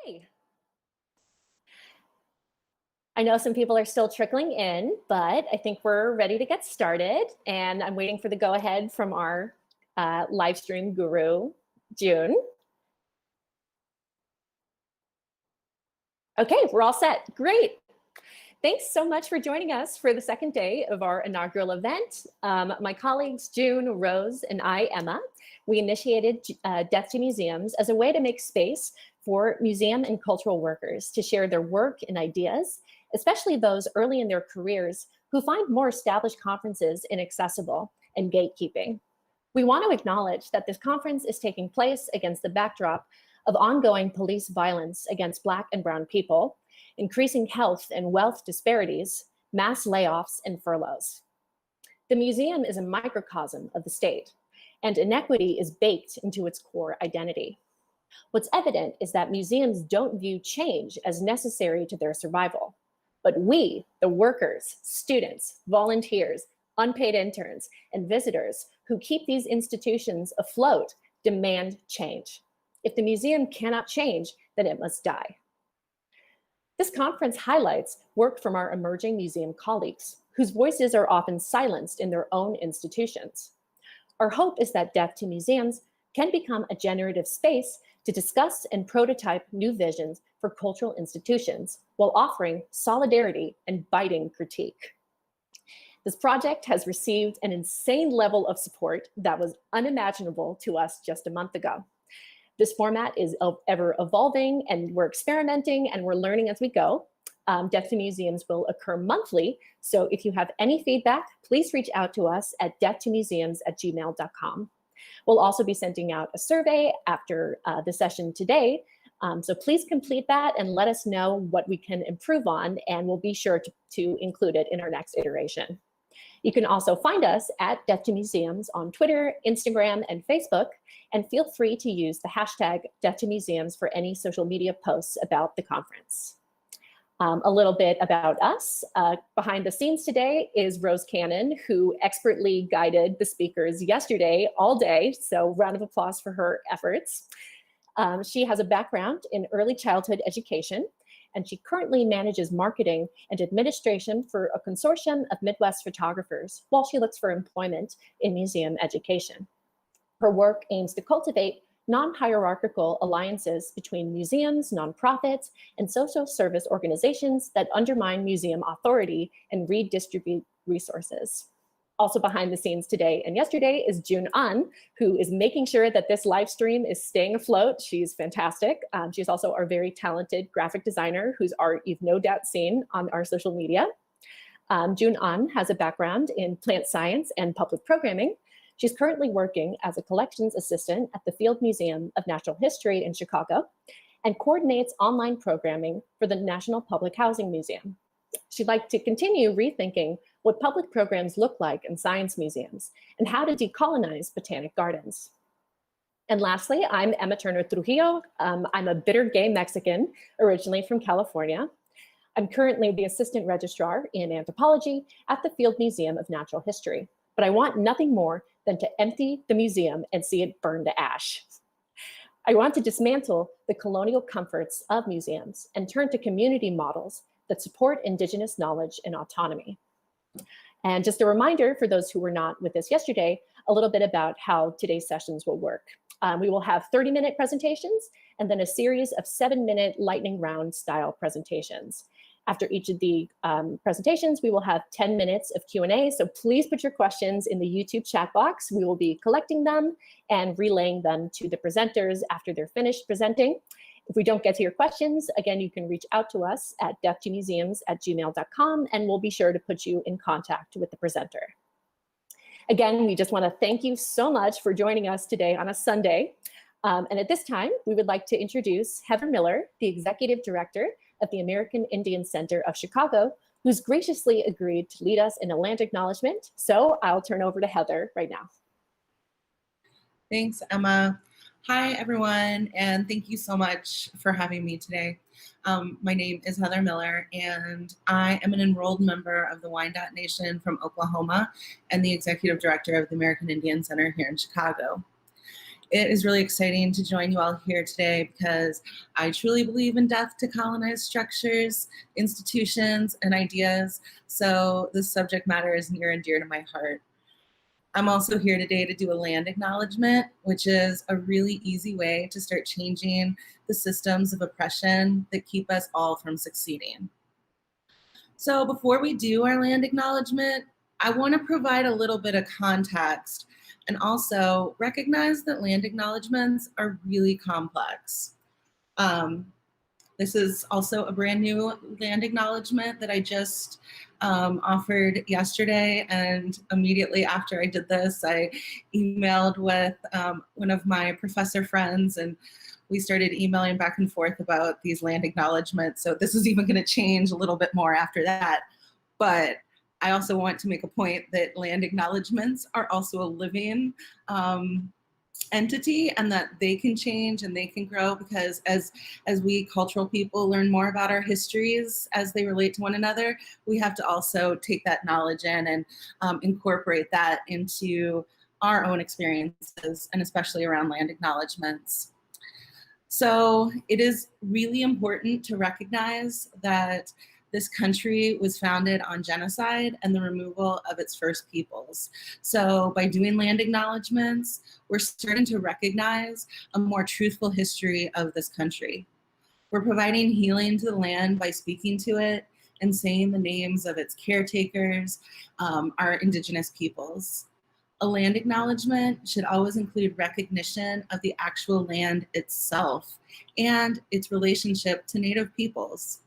Okay. I know some people are still trickling in, but I think we're ready to get started. And I'm waiting for the go-ahead from our live stream guru, June. Okay, we're all set. Great. Thanks so much for joining us for the second day of our inaugural event. My colleagues, June, Rose, and I, Emma, we initiated Death to Museums as a way to make space for museum and cultural workers to share their work and ideas, especially those early in their careers who find more established conferences inaccessible and gatekeeping. We want to acknowledge that this conference is taking place against the backdrop of ongoing police violence against Black and Brown people, increasing health and wealth disparities, mass layoffs, and furloughs. The museum is a microcosm of the state, and inequity is baked into its core identity. What's evident is that museums don't view change as necessary to their survival, but we, the workers, students, volunteers, unpaid interns, and visitors who keep these institutions afloat demand change. If the museum cannot change, then it must die. This conference highlights work from our emerging museum colleagues, whose voices are often silenced in their own institutions. Our hope is that Death to Museums can become a generative space to discuss and prototype new visions for cultural institutions while offering solidarity and biting critique. This project has received an insane level of support that was unimaginable to us just a month ago. This format is ever evolving, and we're experimenting and we're learning as we go. Death to Museums will occur monthly, so if you have any feedback, please reach out to us at deathtomuseums@gmail.com. We'll also be sending out a survey after the session today, so please complete that and let us know what we can improve on, and we'll be sure to include it in our next iteration. You can also find us at Death to Museums on Twitter, Instagram, and Facebook, and feel free to use the hashtag Death to Museums for any social media posts about the conference. A little bit about us. Behind the scenes today is Rose Cannon, who expertly guided the speakers yesterday all day, so round of applause for her efforts. She has a background in early childhood education, and she currently manages marketing and administration for a consortium of Midwest photographers while she looks for employment in museum education. Her work aims to cultivate non-hierarchical alliances between museums, nonprofits, and social service organizations that undermine museum authority and redistribute resources. Also behind the scenes today and yesterday is June An, who is making sure that this live stream is staying afloat. She's fantastic. She's also our very talented graphic designer whose art you've no doubt seen on our social media. June An has a background in plant science and public programming. She's currently working as a collections assistant at the Field Museum of Natural History in Chicago and coordinates online programming for the National Public Housing Museum. She'd like to continue rethinking what public programs look like in science museums and how to decolonize botanic gardens. And lastly, I'm Emma Turner Trujillo. I'm a bitter gay Mexican, originally from California. I'm currently the assistant registrar in anthropology at the Field Museum of Natural History, but I want nothing more than to empty the museum and see it burn to ash. I want to dismantle the colonial comforts of museums and turn to community models that support Indigenous knowledge and autonomy. And just a reminder for those who were not with us yesterday, a little bit about how today's sessions will work. We will have 30-minute presentations and then a series of 7-minute lightning round style presentations. After each of the presentations, we will have 10 minutes of Q&A, so please put your questions in the YouTube chat box. We will be collecting them and relaying them to the presenters after they're finished presenting. If we don't get to your questions, again, you can reach out to us at deathtomuseums@gmail.com, and we'll be sure to put you in contact with the presenter. Again, we just want to thank you so much for joining us today on a Sunday. And at this time, we would like to introduce Heather Miller, the Executive Director of the American Indian Center of Chicago, who's graciously agreed to lead us in a land acknowledgement. So I'll turn over to Heather right now. Thanks, Emma. Hi, everyone, and thank you so much for having me today. My name is Heather Miller, and I am an enrolled member of the Wyandotte Nation from Oklahoma and the Executive Director of the American Indian Center here in Chicago. It is really exciting to join you all here today because I truly believe in death to colonized structures, institutions, and ideas. So this subject matter is near and dear to my heart. I'm also here today to do a land acknowledgement, which is a really easy way to start changing the systems of oppression that keep us all from succeeding. So before we do our land acknowledgement, I want to provide a little bit of context and also recognize that land acknowledgements are really complex. Um, this is also a brand new land acknowledgement that I just offered yesterday. And immediately after I did this, I emailed with one of my professor friends, and we started emailing back and forth about these land acknowledgements. So this is even going to change a little bit more after that. But I also want to make a point that land acknowledgements are also a living entity, and that they can change and they can grow, because as we cultural people learn more about our histories as they relate to one another, we have to also take that knowledge in and incorporate that into our own experiences, and especially around land acknowledgements. So it is really important to recognize that this country was founded on genocide and the removal of its first peoples. So by doing land acknowledgements, we're starting to recognize a more truthful history of this country. We're providing healing to the land by speaking to it and saying the names of its caretakers, our Indigenous peoples. A land acknowledgement should always include recognition of the actual land itself and its relationship to Native peoples.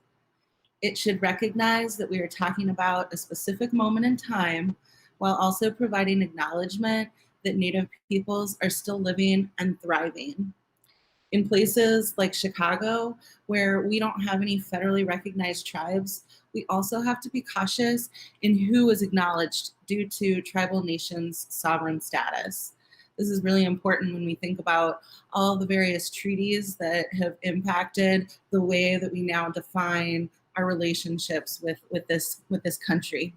It should recognize that we are talking about a specific moment in time, while also providing acknowledgement that Native peoples are still living and thriving. In places like Chicago, where we don't have any federally recognized tribes, we also have to be cautious in who is acknowledged due to tribal nations' sovereign status. This is really important when we think about all the various treaties that have impacted the way that we now define our relationships with this country.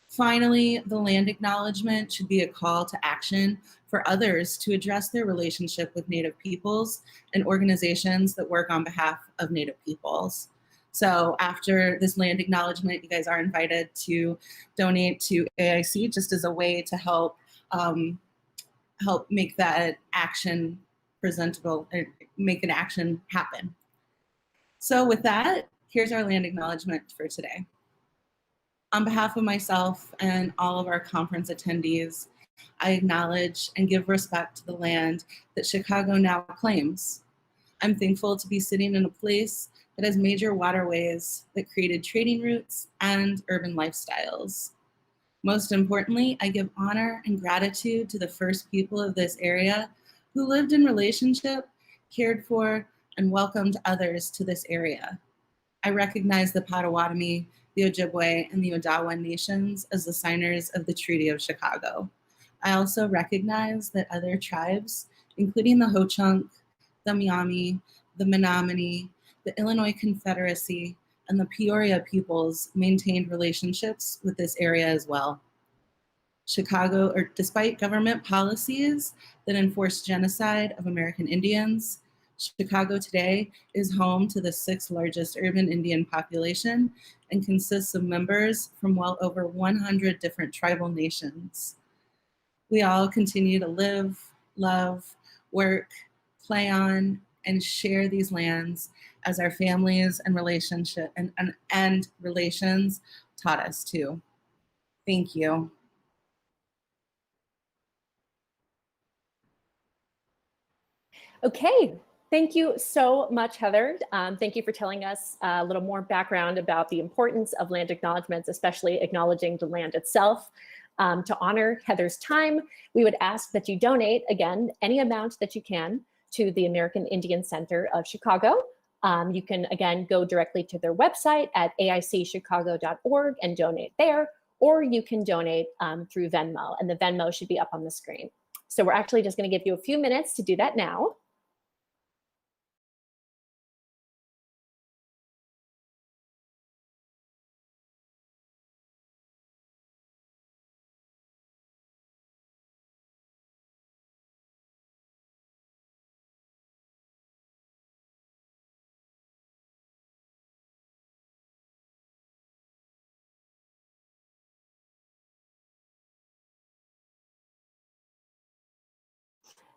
Finally, the land acknowledgement should be a call to action for others to address their relationship with Native peoples and organizations that work on behalf of Native peoples. So after this land acknowledgement, you guys are invited to donate to AIC, just as a way to help make that action presentable, or make an action happen. So with that, here's our land acknowledgement for today. On behalf of myself and all of our conference attendees, I acknowledge and give respect to the land that Chicago now claims. I'm thankful to be sitting in a place that has major waterways that created trading routes and urban lifestyles. Most importantly, I give honor and gratitude to the first people of this area who lived in relationship, cared for, and welcomed others to this area. I recognize the Potawatomi, the Ojibwe, and the Odawa nations as the signers of the Treaty of Chicago. I also recognize that other tribes, including the Ho-Chunk, the Miami, the Menominee, the Illinois Confederacy, and the Peoria peoples maintained relationships with this area as well. Chicago, or despite government policies that enforce genocide of American Indians, Chicago today is home to the 6th largest urban Indian population and consists of members from well over 100 different tribal nations. We all continue to live, love, work, play on, and share these lands as our families and relations taught us to. Thank you. Okay, thank you so much, Heather. Thank you for telling us a little more background about the importance of land acknowledgements, especially acknowledging the land itself. To honor Heather's time, we would ask that you donate, again, any amount that you can to the American Indian Center of Chicago. You can, again, go directly to their website at aicchicago.org and donate there, or you can donate through Venmo, and the Venmo should be up on the screen. So we're actually just going to give you a few minutes to do that now.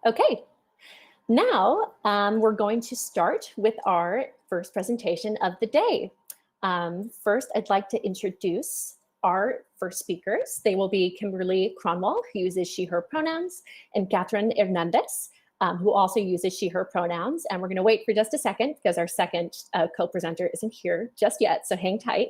Okay, now we're going to start with our first presentation of the day. First, I'd like to introduce our first speakers. They will be Kimberly Cronwall, who uses she, her pronouns, and Catherine Hernandez, who also uses she, her pronouns. And we're going to wait for just a second because our second co-presenter isn't here just yet, so hang tight.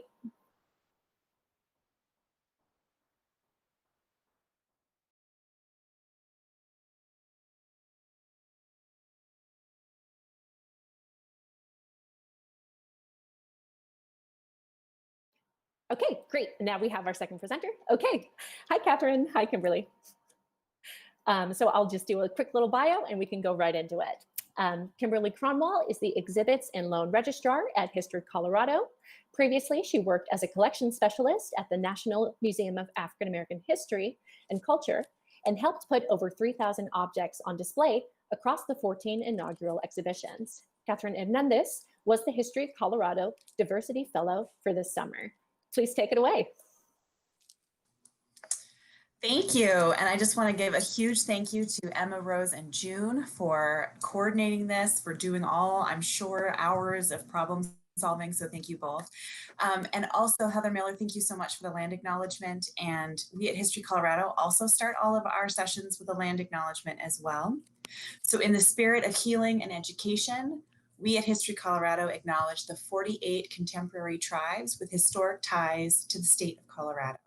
Okay, great. Now we have our second presenter. Okay. Hi, Catherine. Hi, Kimberly. So I'll just do a quick little bio and we can go right into it. Kimberly Cronwall is the Exhibits and Loan Registrar at History Colorado. Previously, she worked as a collection specialist at the National Museum of African American History and Culture and helped put over 3,000 objects on display across the 14 inaugural exhibitions. Catherine Hernandez was the History Colorado Diversity Fellow for this summer. Please take it away. Thank you. And I just want to give a huge thank you to Emma, Rose, and June for coordinating this, for doing all, I'm sure, hours of problem solving. So thank you both. And also Heather Miller, thank you so much for the land acknowledgement. And we at History Colorado also start all of our sessions with a land acknowledgement as well. So in the spirit of healing and education, we at History Colorado acknowledge the 48 contemporary tribes with historic ties to the state of Colorado.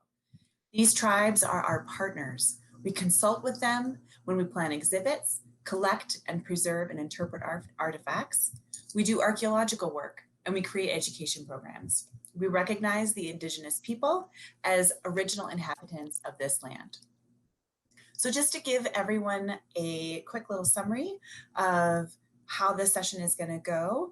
These tribes are our partners. We consult with them when we plan exhibits, collect and preserve and interpret artifacts. We do archaeological work and we create education programs. We recognize the Indigenous people as original inhabitants of this land. So just to give everyone a quick little summary of how this session is going to go.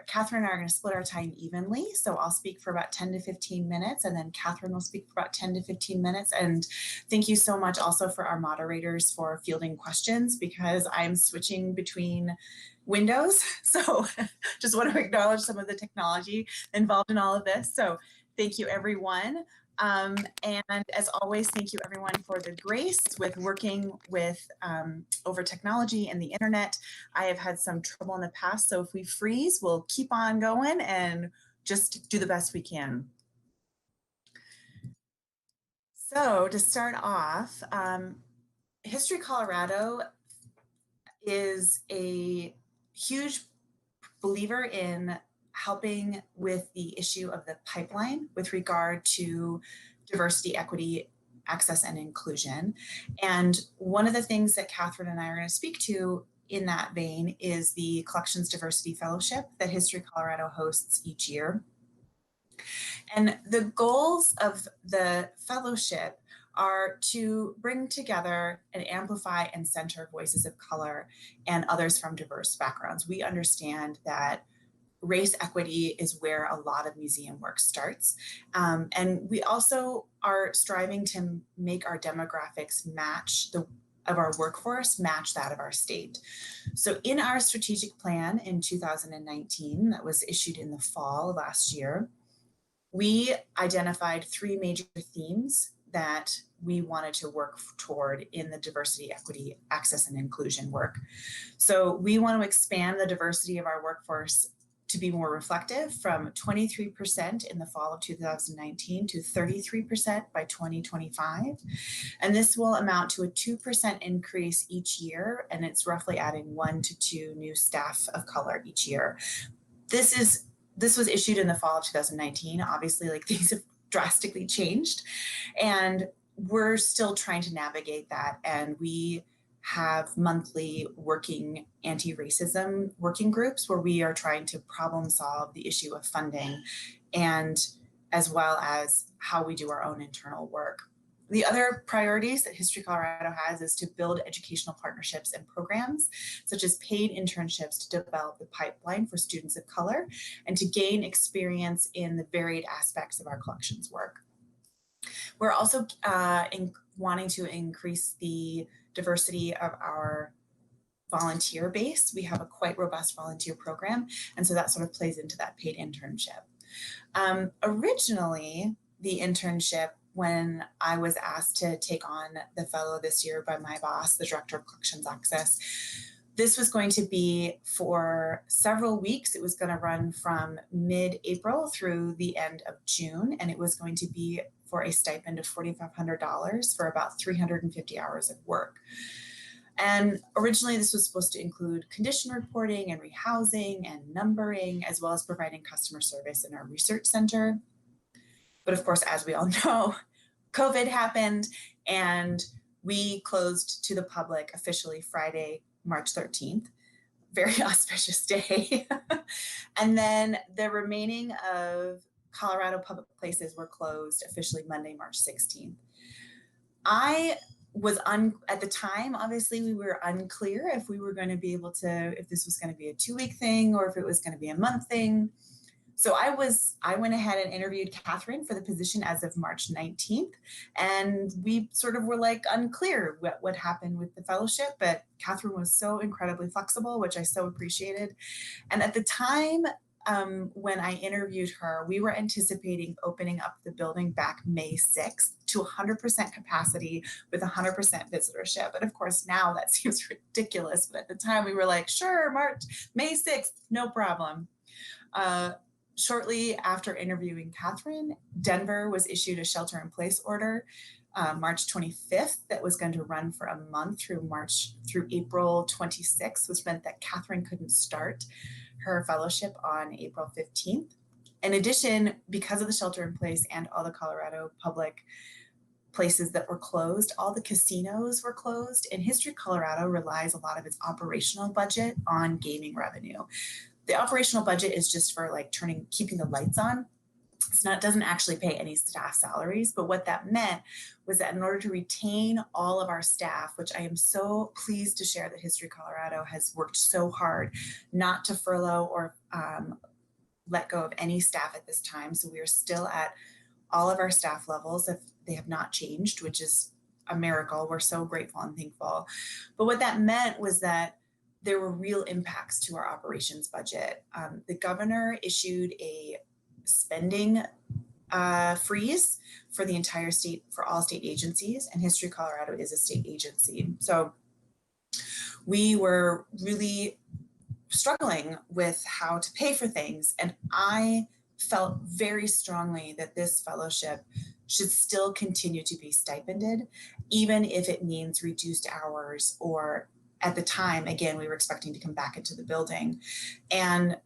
Catherine and I are going to split our time evenly. So I'll speak for about 10 to 15 minutes and then Catherine will speak for about 10 to 15 minutes. And thank you so much also for our moderators for fielding questions because I'm switching between windows. So just want to acknowledge some of the technology involved in all of this. So thank you, everyone. And as always, thank you everyone for the grace with working with over technology and the internet. I have had some trouble in the past, so if we freeze, we'll keep on going and just do the best we can. So to start off, History Colorado is a huge believer in helping with the issue of the pipeline with regard to diversity, equity, access, and inclusion. And one of the things that Catherine and I are going to speak to in that vein is the Collections Diversity Fellowship that History Colorado hosts each year. And the goals of the fellowship are to bring together and amplify and center voices of color and others from diverse backgrounds. We understand that race equity is where a lot of museum work starts. And we also are striving to make our demographics of our workforce match that of our state. So in our strategic plan in 2019 that was issued in the fall of last year, we identified 3 major themes that we wanted to work toward in the diversity, equity, access, and inclusion work. So we want to expand the diversity of our workforce to be more reflective from 23% in the fall of 2019 to 33% by 2025. And this will amount to a 2% increase each year, and it's roughly adding 1 to 2 new staff of color each year. This was issued in the fall of 2019. Obviously, like things have drastically changed, and we're still trying to navigate that. And we have monthly working anti-racism working groups where we are trying to problem solve the issue of funding and as well as how we do our own internal work. The other priorities that History Colorado has is to build educational partnerships and programs, such as paid internships to develop the pipeline for students of color and to gain experience in the varied aspects of our collections work. We're also wanting to increase the diversity of our volunteer base. We have a quite robust volunteer program, and so that sort of plays into that paid internship. Originally, the internship when I was asked to take on the fellow this year by my boss, the Director of Collections Access. This was going to be for several weeks. It was going to run from mid-April through the end of June, and it was going to be for a stipend of $4,500 for about 350 hours of work. And originally this was supposed to include condition reporting and rehousing and numbering, as well as providing customer service in our research center. But of course, as we all know, COVID happened and we closed to the public officially Friday, March 13th. Very auspicious day. And then the remaining of Colorado public places were closed officially Monday, March 16th. I was at the time, obviously we were unclear if we were going to be able to, if this was going to be a 2-week thing or if it was going to be a month thing. So I went ahead and interviewed Catherine for the position as of March 19th. And we sort of were like unclear what happened with the fellowship, but Catherine was so incredibly flexible, which I so appreciated. And at the time, when I interviewed her, we were anticipating opening up the building back May 6th to 100% capacity with 100% visitorship. And of course, now that seems ridiculous. But at the time we were like, sure, May 6th, no problem. Shortly after interviewing Catherine, Denver was issued a shelter-in-place order March 25th that was going to run for a month through April 26th, which meant that Catherine couldn't start her fellowship on April 15th. In addition, because of the shelter-in-place and all the Colorado public places that were closed, all the casinos were closed, and History Colorado relies a lot of its operational budget on gaming revenue. The operational budget is just for like keeping the lights on. Doesn't actually pay any staff salaries, but what that meant was that in order to retain all of our staff, which I am so pleased to share that History Colorado has worked so hard not to furlough or let go of any staff at this time. So we are still at all of our staff levels if they have not changed, which is a miracle. We're so grateful and thankful. But what that meant was that there were real impacts to our operations budget. The governor issued a spending freeze for the entire state, for all state agencies, and History Colorado is a state agency. So we were really struggling with how to pay for things. And I felt very strongly that this fellowship should still continue to be stipended, even if it means reduced hours, or at the time, again, we were expecting to come back into the building. And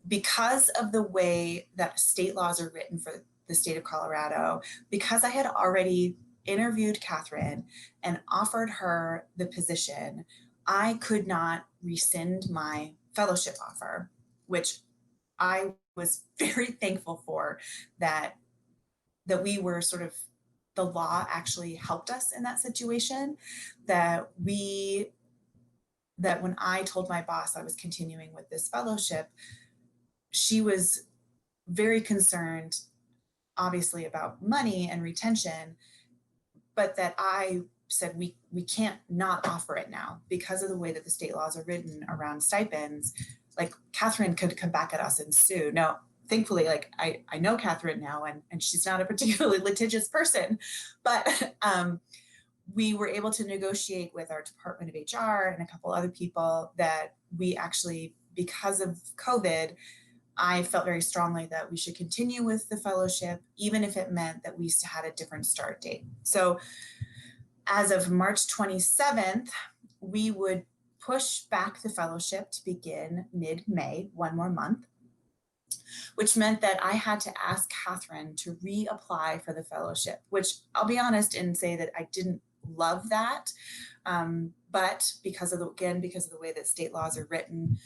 because of the way that state laws are written for the state of Colorado, because I had already interviewed Catherine and offered her the position, I could not rescind my fellowship offer, which I was very thankful for, that we were sort of, the law actually helped us in that situation, that when I told my boss I was continuing with this fellowship, she was very concerned, obviously, about money and retention, but that I said we can't not offer it now because of the way that the state laws are written around stipends. Like, Catherine could come back at us and sue. Now, thankfully, like I know Catherine now, and she's not a particularly litigious person, but we were able to negotiate with our Department of HR and a couple other people that we actually, because of COVID, I felt very strongly that we should continue with the fellowship, even if it meant that we had a different start date. So as of March 27th, we would push back the fellowship to begin mid-May, one more month, which meant that I had to ask Catherine to reapply for the fellowship, which I'll be honest and say that I didn't love that. But because of the way that state laws are written,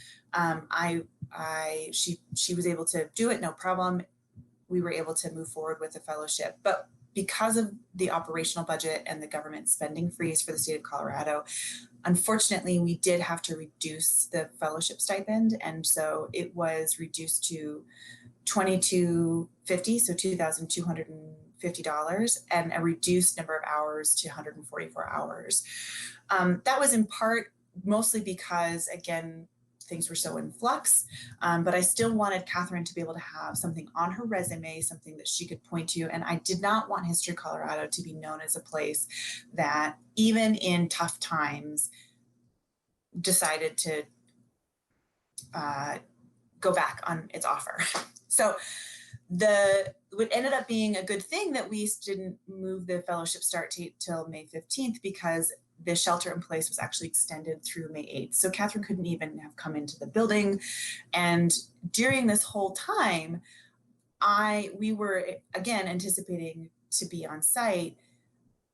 she was able to do it, no problem. We were able to move forward with the fellowship. But because of the operational budget and the government spending freeze for the state of Colorado, unfortunately, we did have to reduce the fellowship stipend. And so it was reduced to $2,250, so $2,250, and a reduced number of hours to 144 hours. That was in part mostly because, again, things were so in flux. But I still wanted Catherine to be able to have something on her resume, something that she could point to. And I did not want History Colorado to be known as a place that, even in tough times, decided to go back on its offer. So what ended up being a good thing that we didn't move the fellowship start date till May 15th, because the shelter in place was actually extended through May 8th. So Catherine couldn't even have come into the building. And during this whole time, we were, again, anticipating to be on site.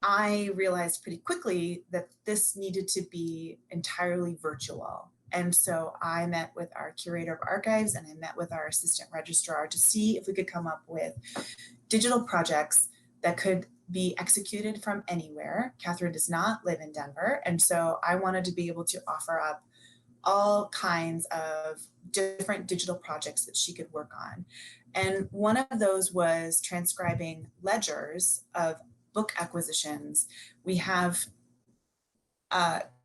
I realized pretty quickly that this needed to be entirely virtual. And so I met with our curator of archives and I met with our assistant registrar to see if we could come up with digital projects that could be executed from anywhere. Catherine does not live in Denver. And so I wanted to be able to offer up all kinds of different digital projects that she could work on. And one of those was transcribing ledgers of book acquisitions. We have,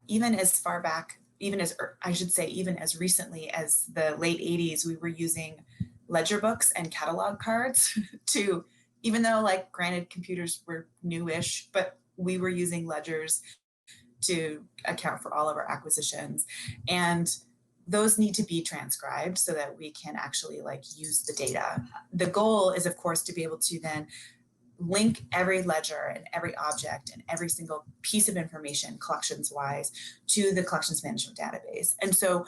even as far back, even as recently as the late 80s, we were using ledger books and catalog cards to, even though, like, granted, computers were newish, but we were using ledgers to account for all of our acquisitions. And those need to be transcribed so that we can actually, like, use the data. The goal is, of course, to be able to then link every ledger and every object and every single piece of information collections wise to the collections management database. And so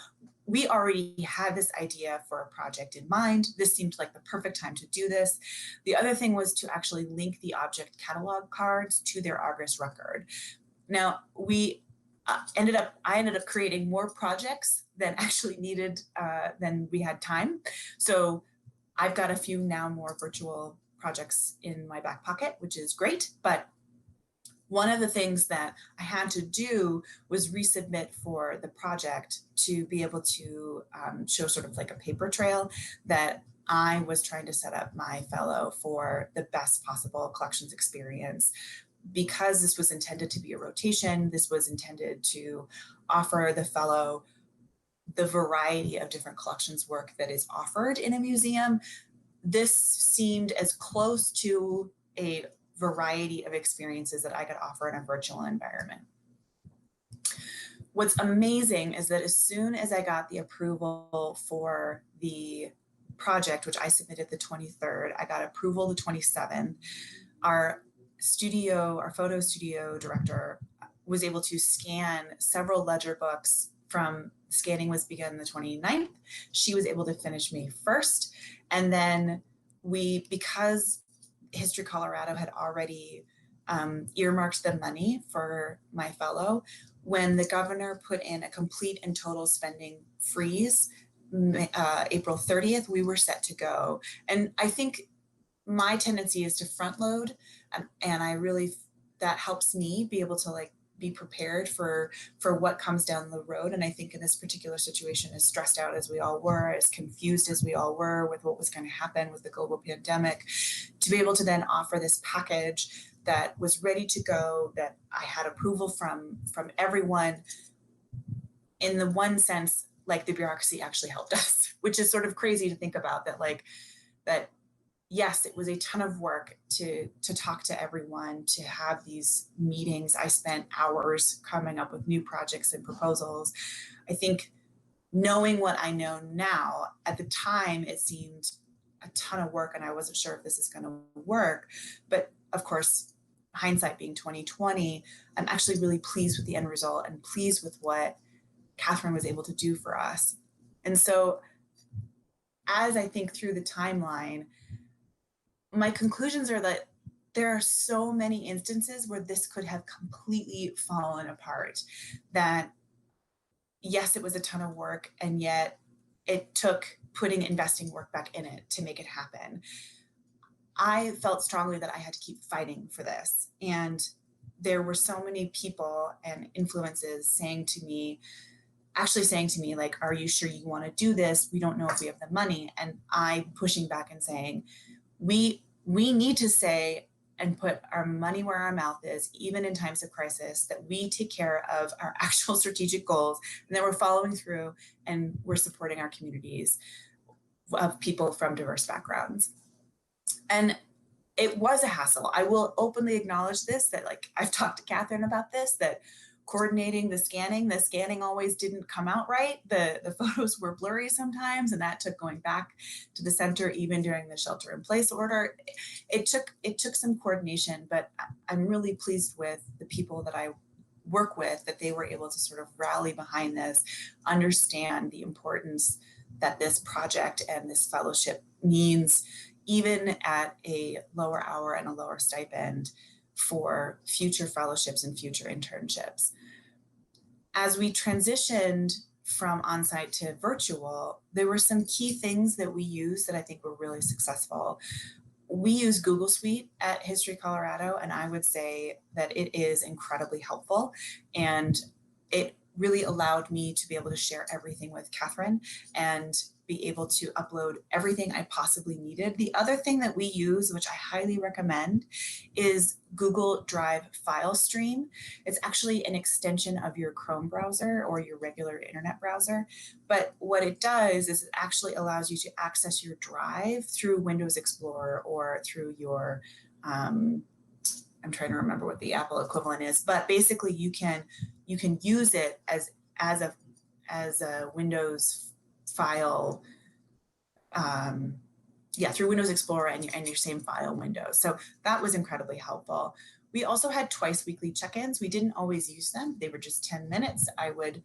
we already had this idea for a project in mind. This seemed like the perfect time to do this. The other thing was to actually link the object catalog cards to their Argus record. Now, I ended up creating more projects than actually needed, than we had time. So I've got a few now more virtual projects in my back pocket, which is great. But one of the things that I had to do was resubmit for the project to be able to show sort of like a paper trail that I was trying to set up my fellow for the best possible collections experience. Because this was intended to be a rotation, this was intended to offer the fellow the variety of different collections work that is offered in a museum. This seemed as close to a variety of experiences that I could offer in a virtual environment. What's amazing is that as soon as I got the approval for the project, which I submitted the 23rd, I got approval the 27th. Our photo studio director was able to scan several ledger books. From scanning was begun the 29th. She was able to finish May 1st. And then because History Colorado had already earmarked the money for my fellow, when the governor put in a complete and total spending freeze, April 30th, we were set to go. And I think my tendency is to front load, and that helps me be able to, like, be prepared for what comes down the road. And I think in this particular situation, as stressed out as we all were, as confused as we all were with what was going to happen with the global pandemic, to be able to then offer this package that was ready to go, that I had approval from everyone, in the one sense, like, the bureaucracy actually helped us, which is sort of crazy to think about, that yes, it was a ton of work to talk to everyone, to have these meetings. I spent hours coming up with new projects and proposals. I think, knowing what I know now, at the time, it seemed a ton of work and I wasn't sure if this is going to work. But of course, hindsight being 2020, I'm actually really pleased with the end result and pleased with what Catherine was able to do for us. And so as I think through the timeline, my conclusions are that there are so many instances where this could have completely fallen apart, that yes, it was a ton of work, and yet it took putting investing work back in it to make it happen. I felt strongly that I had to keep fighting for this. And there were so many people and influences saying to me, like, are you sure you want to do this? We don't know if we have the money. And I pushing back and saying, we need to say, and put our money where our mouth is, even in times of crisis, that we take care of our actual strategic goals, and that we're following through and we're supporting our communities of people from diverse backgrounds. And it was a hassle. I will openly acknowledge this, that like I've talked to Catherine about this, that coordinating the scanning always didn't come out right. The photos were blurry sometimes, and that took going back to the center even during the shelter in place order. It took some coordination, but I'm really pleased with the people that I work with, that they were able to sort of rally behind this, understand the importance that this project and this fellowship means, even at a lower hour and a lower stipend, for future fellowships and future internships. As we transitioned from on-site to virtual, there were some key things that we used that I think were really successful. We use Google Suite at History Colorado, and I would say that it is incredibly helpful, and it really allowed me to be able to share everything with Catherine and be able to upload everything I possibly needed. The other thing that we use, which I highly recommend, is Google Drive file stream. It's actually an extension of your Chrome browser or your regular internet browser. But what it does is it actually allows you to access your drive through Windows Explorer or through your, I'm trying to remember what the Apple equivalent is, but basically you can use it as a Windows file, through Windows Explorer and your same file window. So that was incredibly helpful. We also had twice weekly check-ins. We didn't always use them. They were just 10 minutes. I would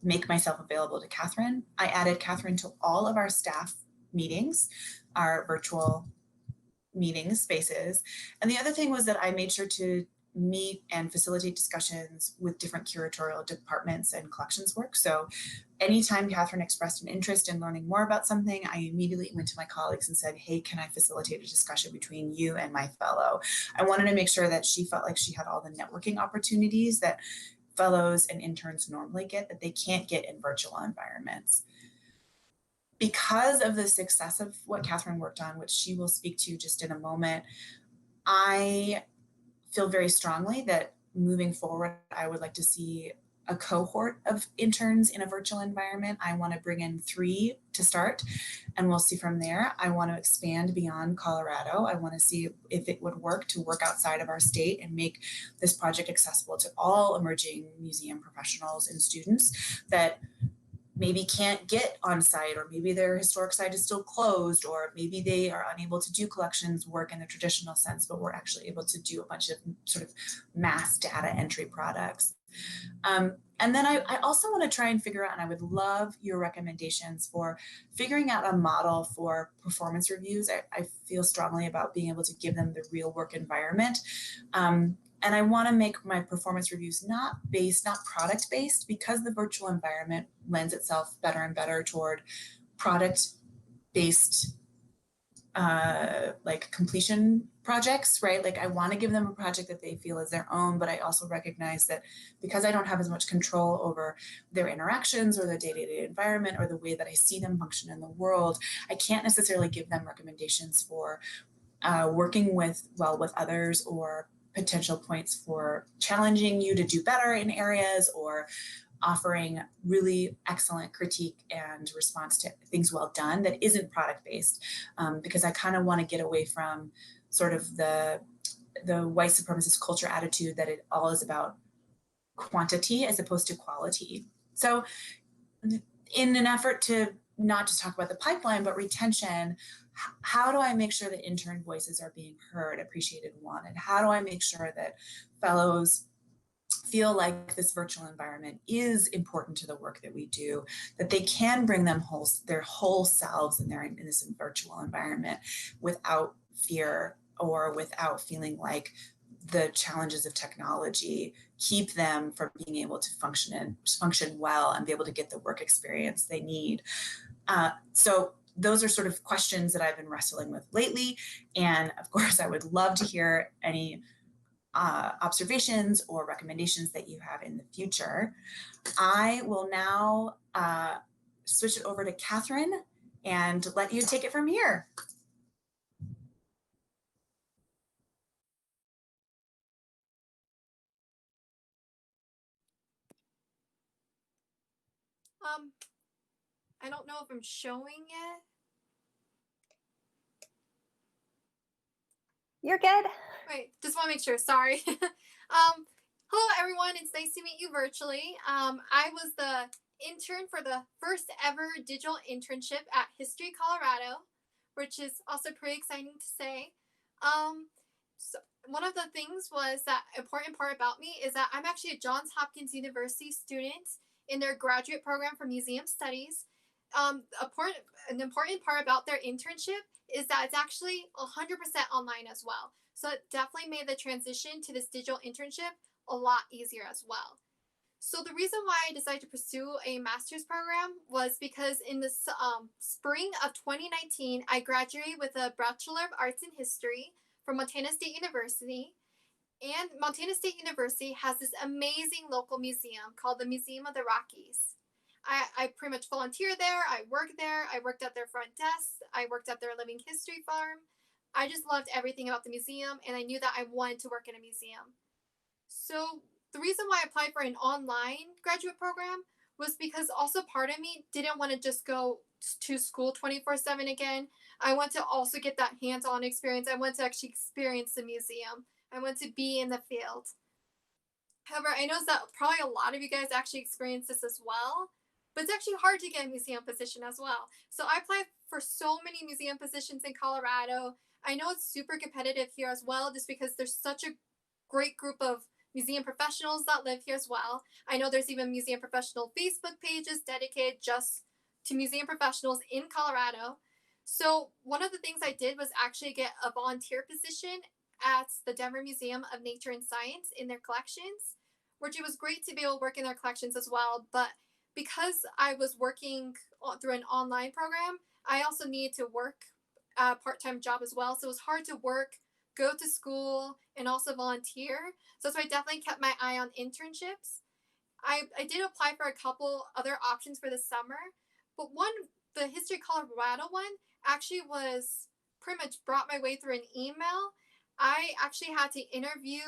make myself available to Catherine. I added Catherine to all of our staff meetings, our virtual meeting spaces. And the other thing was that I made sure to meet and facilitate discussions with different curatorial departments and collections work. So anytime Catherine expressed an interest in learning more about something, I immediately went to my colleagues and said, hey, can I facilitate a discussion between you and my fellow? I wanted to make sure that she felt like she had all the networking opportunities that fellows and interns normally get, that they can't get in virtual environments. Because of the success of what Catherine worked on, which she will speak to just in a moment, I feel very strongly that moving forward, I would like to see a cohort of interns in a virtual environment. I want to bring in 3 to start, and we'll see from there. I want to expand beyond Colorado. I want to see if it would work to work outside of our state and make this project accessible to all emerging museum professionals and students that maybe can't get on site, or maybe their historic site is still closed, or maybe they are unable to do collections work in the traditional sense, but we're actually able to do a bunch of sort of mass data entry products. And then I also want to try and figure out, and I would love your recommendations for figuring out a model for performance reviews. I feel strongly about being able to give them the real work environment. And I want to make my performance reviews not product based, because the virtual environment lends itself better and better toward product based like completion projects, right? Like I want to give them a project that they feel is their own, but I also recognize that because I don't have as much control over their interactions or their day-to-day environment or the way that I see them function in the world, I can't necessarily give them recommendations for working with others, or potential points for challenging you to do better in areas, or offering really excellent critique and response to things well done that isn't product based, because I kind of want to get away from sort of the white supremacist culture attitude that it all is about quantity as opposed to quality. So in an effort to not just talk about the pipeline, but retention, how do I make sure that intern voices are being heard, appreciated, wanted? How do I make sure that fellows feel like this virtual environment is important to the work that we do, that they can bring their whole selves in this virtual environment without fear or without feeling like the challenges of technology keep them from being able to function well and be able to get the work experience they need. So those are sort of questions that I've been wrestling with lately. And of course, I would love to hear any observations or recommendations that you have in the future. I will now switch it over to Catherine and let you take it from here. Um, I don't know if I'm showing it. You're good. Wait, just want to make sure. Sorry. Hello, everyone. It's nice to meet you virtually. I was the intern for the first ever digital internship at History Colorado, which is also pretty exciting to say. So one of the things was that important part about me is that I'm actually a Johns Hopkins University student in their graduate program for museum studies. An important part about their internship is that it's actually 100% online as well. So it definitely made the transition to this digital internship a lot easier as well. So the reason why I decided to pursue a master's program was because in the spring of 2019, I graduated with a Bachelor of Arts in History from Montana State University. And Montana State University has this amazing local museum called the Museum of the Rockies. I pretty much volunteered there. I worked there. I worked at their front desk. I worked at their living history farm. I just loved everything about the museum, and I knew that I wanted to work in a museum. So the reason why I applied for an online graduate program was because also part of me didn't want to just go to school 24/7 again. I want to also get that hands-on experience. I want to actually experience the museum. I want to be in the field. However, I know that probably a lot of you guys actually experience this as well, but it's actually hard to get a museum position as well. So I applied for so many museum positions in Colorado. I know it's super competitive here as well, just because there's such a great group of museum professionals that live here as well. I know there's even museum professional Facebook pages dedicated just to museum professionals in Colorado. So one of the things I did was actually get a volunteer position at the Denver Museum of Nature and Science in their collections, which it was great to be able to work in their collections as well. But because I was working through an online program, I also needed to work a part-time job as well. So it was hard to work, go to school, and also volunteer. So I definitely kept my eye on internships. I did apply for a couple other options for the summer, but the History Colorado one, actually was pretty much brought my way through an email. I actually had to interview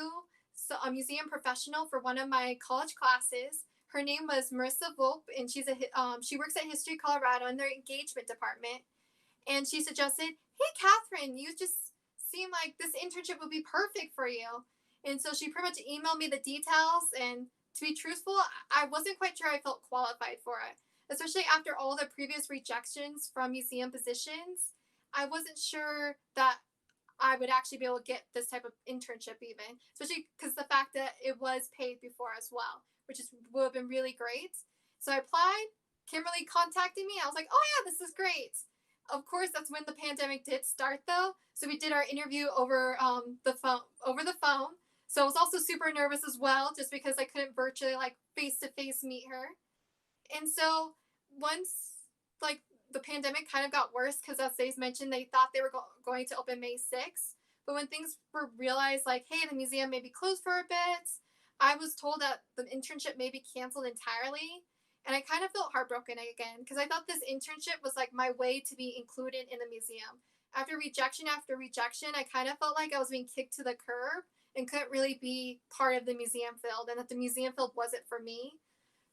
a museum professional for one of my college classes. Her name was Marissa Volpe, and she works at History Colorado in their engagement department. And she suggested, "Hey, Catherine, you just seem like this internship would be perfect for you." And so she pretty much emailed me the details. And to be truthful, I wasn't quite sure I felt qualified for it, especially after all the previous rejections from museum positions. I wasn't sure that I would actually be able to get this type of internship, even, especially because the fact that it was paid before as well, would have been really great. So I applied. Kimberly contacted me. I was like, "Oh yeah, this is great." Of course, that's when the pandemic did start, though. So we did our interview over the phone. So I was also super nervous as well, just because I couldn't virtually, like, face to face meet her. And so once, like, the pandemic kind of got worse, because as Days mentioned, they thought they were going to open May 6th. But when things were realized, like, hey, the museum may be closed for a bit, I was told that the internship may be canceled entirely. And I kind of felt heartbroken again, because I thought this internship was like my way to be included in the museum. After rejection, I kind of felt like I was being kicked to the curb and couldn't really be part of the museum field, and that the museum field wasn't for me.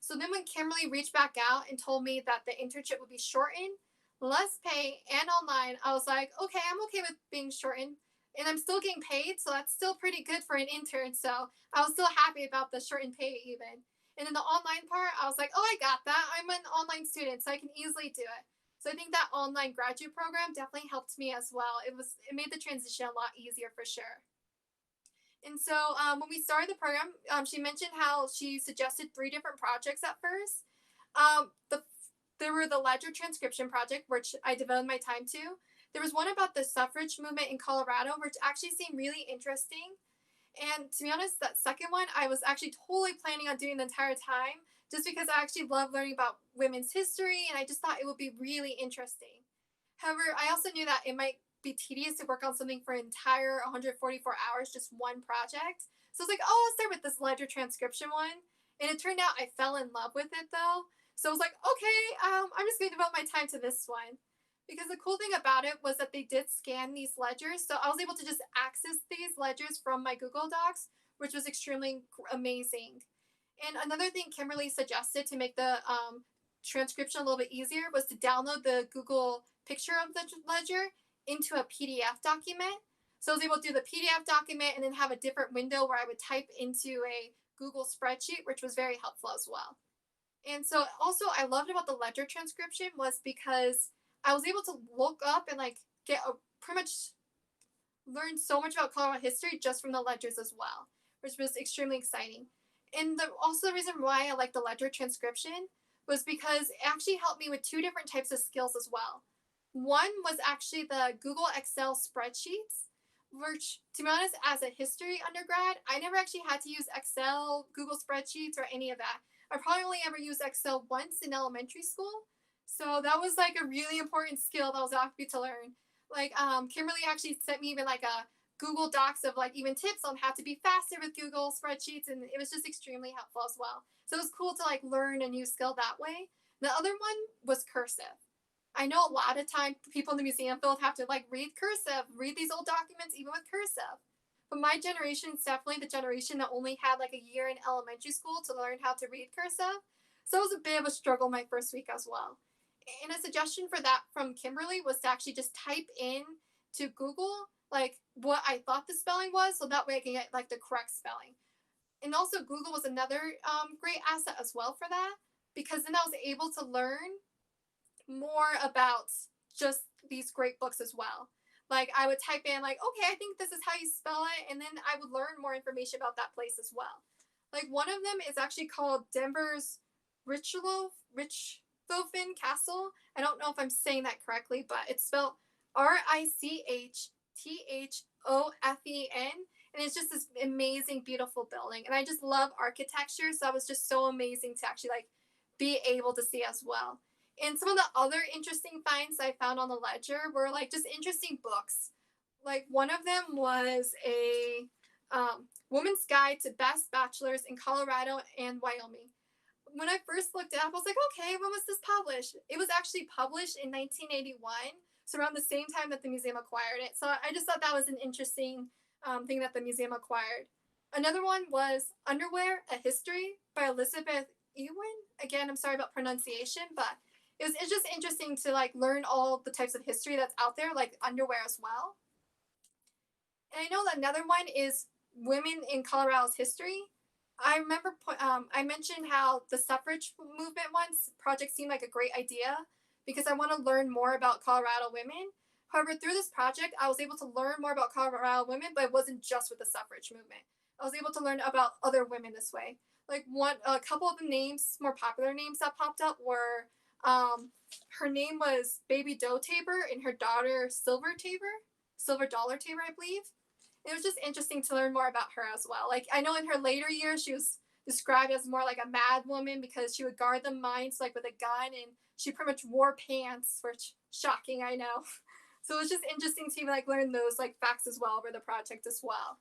So then when Kimberly reached back out and told me that the internship would be shortened, less pay, and online, I was like, okay, I'm okay with being shortened. And I'm still getting paid, so that's still pretty good for an intern. So I was still happy about the shortened pay even. And then the online part, I was like, oh, I got that. I'm an online student, so I can easily do it. So I think that online graduate program definitely helped me as well. It made the transition a lot easier for sure. And so when we started the program, she mentioned how she suggested 3 different projects at first. There were the ledger transcription project, which I devoted my time to. There was one about the suffrage movement in Colorado, which actually seemed really interesting. And to be honest, that second one, I was actually totally planning on doing the entire time, just because I actually love learning about women's history, and I just thought it would be really interesting. However, I also knew that it might be tedious to work on something for an entire 144 hours, just one project. So I was like, oh, I'll start with this ledger transcription one. And it turned out I fell in love with it, though. So I was like, okay, I'm just going to devote my time to this one. Because the cool thing about it was that they did scan these ledgers. So I was able to just access these ledgers from my Google Docs, which was extremely amazing. And another thing Kimberly suggested to make the transcription a little bit easier was to download the Google picture of the ledger into a PDF document. So I was able to do the PDF document and then have a different window where I would type into a Google spreadsheet, which was very helpful as well. And so also I loved about the ledger transcription was because I was able to look up and like get a pretty much learn so much about Colorado history just from the ledgers as well, which was extremely exciting. And also the reason why I like the ledger transcription was because it actually helped me with two different types of skills as well. One was actually the Google Excel spreadsheets, which, to be honest, as a history undergrad, I never actually had to use Excel, Google spreadsheets, or any of that. I probably only ever used Excel once in elementary school. So that was like a really important skill that I was happy to learn. Like Kimberly actually sent me even like a Google Docs of like even tips on how to be faster with Google spreadsheets, and it was just extremely helpful as well. So it was cool to like learn a new skill that way. The other one was cursive. I know a lot of time people in the museum field have to like read cursive, read these old documents even with cursive. But my generation is definitely the generation that only had like a year in elementary school to learn how to read cursive. So it was a bit of a struggle my first week as well. And a suggestion for that from Kimberly was to actually just type in to Google like what I thought the spelling was, so that way I can get like the correct spelling. And also Google was another great asset as well for that, because then I was able to learn more about just these great books as well. Like I would type in like, okay, I think this is how you spell it, and then I would learn more information about that place as well. Like one of them is actually called Denver's Richthofen Castle. I don't know if I'm saying that correctly, but it's spelled Richthofen, and it's just this amazing, beautiful building. And I just love architecture, so that was just so amazing to actually like be able to see as well. And some of the other interesting finds I found on the ledger were like just interesting books. Like one of them was a Woman's Guide to Best Bachelors in Colorado and Wyoming. When I first looked it up, I was like, okay, when was this published? It was actually published in 1981, so around the same time that the museum acquired it. So I just thought that was an interesting thing that the museum acquired. Another one was Underwear, A History by Elizabeth Ewin. Again, I'm sorry about pronunciation, but it's just interesting to like learn all the types of history that's out there, like underwear as well. And I know that another one is Women in Colorado's History. I remember I mentioned how the suffrage movement once project seemed like a great idea because I want to learn more about Colorado women. However, through this project, I was able to learn more about Colorado women, but it wasn't just with the suffrage movement. I was able to learn about other women this way. Like a couple of the names, more popular names that popped up were her name was Baby Doe Tabor and her daughter Silver Dollar Tabor, I believe. It was just interesting to learn more about her as well. Like I know in her later years, she was described as more like a mad woman because she would guard the mines like with a gun, and she pretty much wore pants, which shocking, I know. So it was just interesting to like learn those like facts as well over the project as well.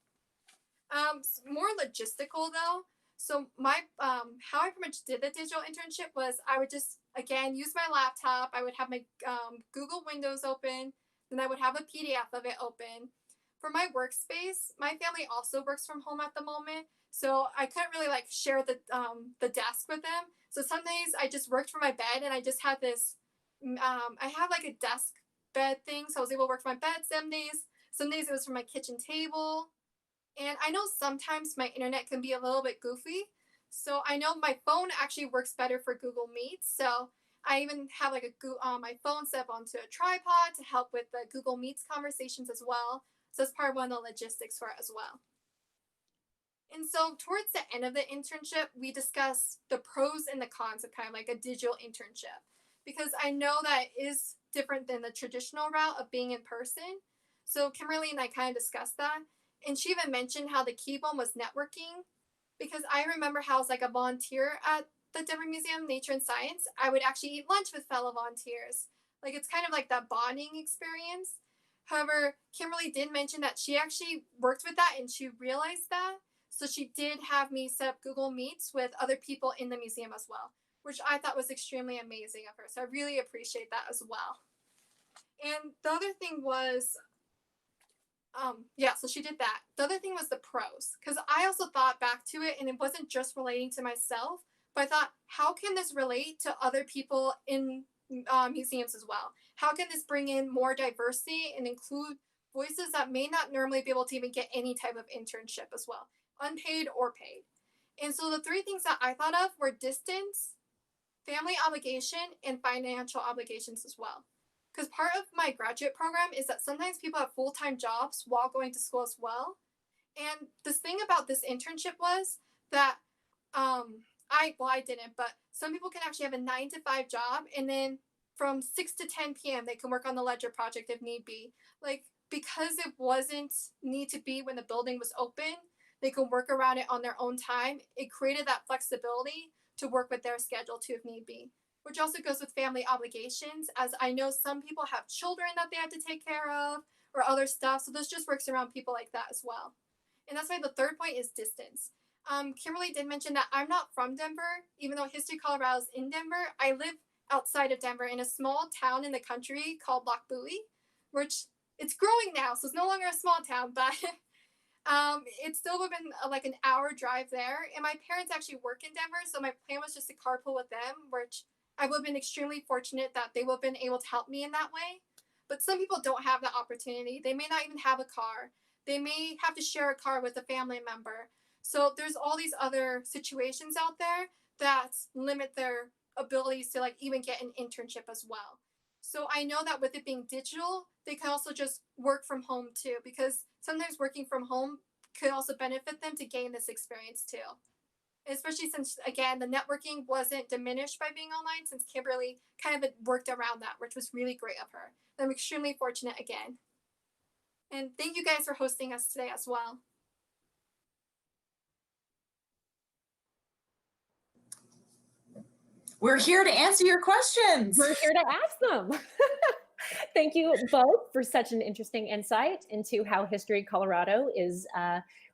More logistical though. So my how I pretty much did the digital internship was I would just again use my laptop. I would have my Google Windows open, then I would have a PDF of it open. For my workspace, my family also works from home at the moment, so I couldn't really like share the desk with them. So some days I just worked from my bed, and I just had this. I have like a desk bed thing, so I was able to work from my bed some days. Some days it was from my kitchen table. And I know sometimes my internet can be a little bit goofy. So I know my phone actually works better for Google Meets. So I even have like my phone set up onto a tripod to help with the Google Meets conversations as well. So that's part of one of the logistics for it as well. And so towards the end of the internship, we discussed the pros and the cons of kind of like a digital internship, because I know that it is different than the traditional route of being in person. So Kimberly and I kind of discussed that. And she even mentioned how the key one was networking, because I remember how as like a volunteer at the Denver Museum of Nature and Science, I would actually eat lunch with fellow volunteers. Like it's kind of like that bonding experience. However, Kimberly did mention that she actually worked with that and she realized that. So she did have me set up Google Meets with other people in the museum as well, which I thought was extremely amazing of her. So I really appreciate that as well. And the other thing was, so she did that. The other thing was the pros, because I also thought back to it, and it wasn't just relating to myself, but I thought, how can this relate to other people in museums as well? How can this bring in more diversity and include voices that may not normally be able to even get any type of internship as well, unpaid or paid? And so the three things that I thought of were distance, family obligation, and financial obligations as well. Because part of my graduate program is that sometimes people have full-time jobs while going to school as well. And this thing about this internship was that I didn't, but some people can actually have a 9 to 5 job, and then from 6 to 10 p.m. they can work on the ledger project if need be. Like, because it wasn't need to be when the building was open, they can work around it on their own time. It created that flexibility to work with their schedule too if need be, which also goes with family obligations, as I know some people have children that they have to take care of or other stuff. So this just works around people like that as well. And that's why the third point is distance. Kimberly did mention that I'm not from Denver, even though History Colorado is in Denver. I live outside of Denver in a small town in the country called Lochbuie, which it's growing now, so it's no longer a small town, but it's still within like an hour drive there. And my parents actually work in Denver, so my plan was just to carpool with them, which I would have been extremely fortunate that they would have been able to help me in that way. But some people don't have that opportunity. They may not even have a car. They may have to share a car with a family member. So there's all these other situations out there that limit their abilities to like even get an internship as well. So I know that with it being digital, they can also just work from home too, because sometimes working from home could also benefit them to gain this experience too. Especially since, again, the networking wasn't diminished by being online, since Kimberly kind of worked around that, which was really great of her. I'm extremely fortunate again. And thank you guys for hosting us today as well. We're here to answer your questions. We're here to ask them. Thank you both for such an interesting insight into how History Colorado is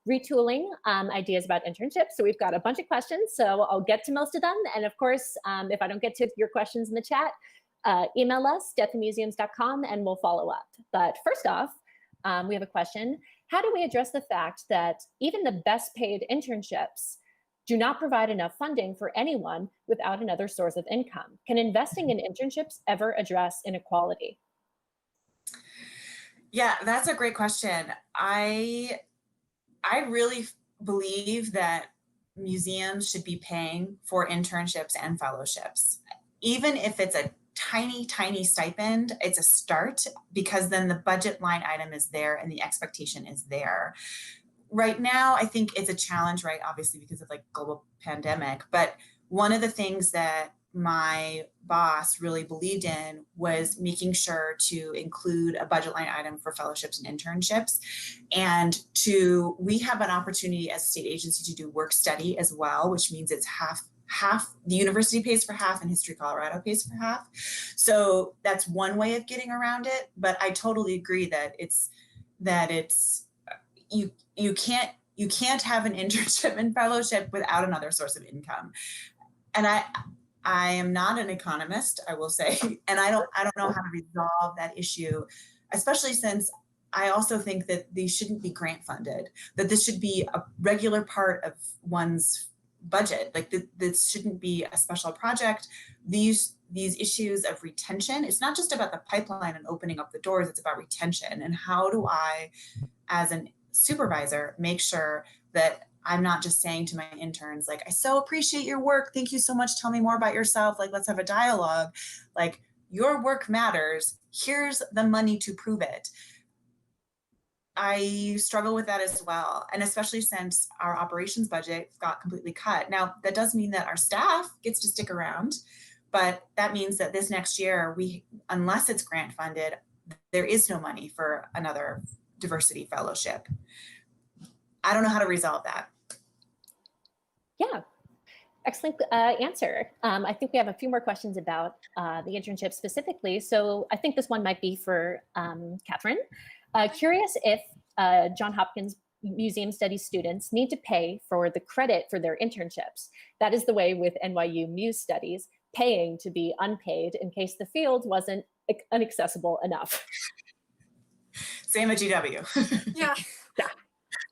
retooling ideas about internships. So we've got a bunch of questions, so I'll get to most of them. And of course, if I don't get to your questions in the chat, email us, deathmuseums.com, and we'll follow up. But first off, we have a question. How do we address the fact that even the best paid internships do not provide enough funding for anyone without another source of income? Can investing in internships ever address inequality? Yeah, that's a great question. I really believe that museums should be paying for internships and fellowships. Even if it's a tiny, tiny stipend, it's a start, because then the budget line item is there and the expectation is there. Right now, I think it's a challenge, right? Obviously, because of like global pandemic. But one of the things that my boss really believed in was making sure to include a budget line item for fellowships and internships. And we have an opportunity as a state agency to do work study as well, which means it's half, the university pays for half and History Colorado pays for half. So that's one way of getting around it. But I totally agree that you can't have an internship and fellowship without another source of income. And I am not an economist, I will say, and I don't know how to resolve that issue, especially since I also think that these shouldn't be grant funded, that this should be a regular part of one's budget. Like this shouldn't be a special project. These issues of retention, it's not just about the pipeline and opening up the doors, it's about retention. And how do I, as an supervisor, make sure that I'm not just saying to my interns, like, I so appreciate your work. Thank you so much. Tell me more about yourself. Like, let's have a dialogue. Like, your work matters. Here's the money to prove it. I struggle with that as well. And especially since our operations budget got completely cut. Now, that does mean that our staff gets to stick around, but that means that this next year, unless it's grant funded, there is no money for another diversity fellowship. I don't know how to resolve that. Yeah, excellent answer. I think we have a few more questions about the internship specifically. So I think this one might be for Catherine. Curious if Johns Hopkins Museum Studies students need to pay for the credit for their internships. That is the way with NYU Muse Studies, paying to be unpaid in case the field wasn't inaccessible enough. Same at GW. Yeah.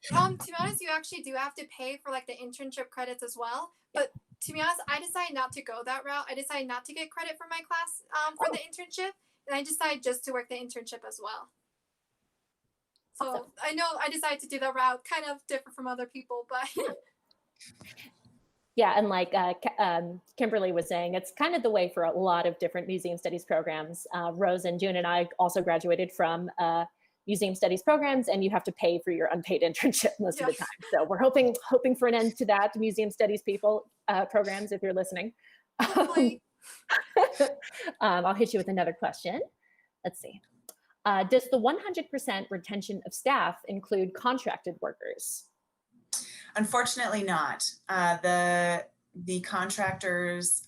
To be honest, you actually do have to pay for like the internship credits as well. But to be honest, I decided not to go that route. I decided not to get credit for my class for the internship, and I decided just to work the internship as well. So Awesome. I know I decided to do the route, kind of different from other people, but Yeah, and like Kimberly was saying, it's kind of the way for a lot of different museum studies programs. Rose and June and I also graduated from museum studies programs, and you have to pay for your unpaid internship most of the time. So we're hoping for an end to that, museum studies people programs, if you're listening. hopefully. I'll hit you with another question. Let's see. Does the 100% retention of staff include contracted workers? Unfortunately not. The contractors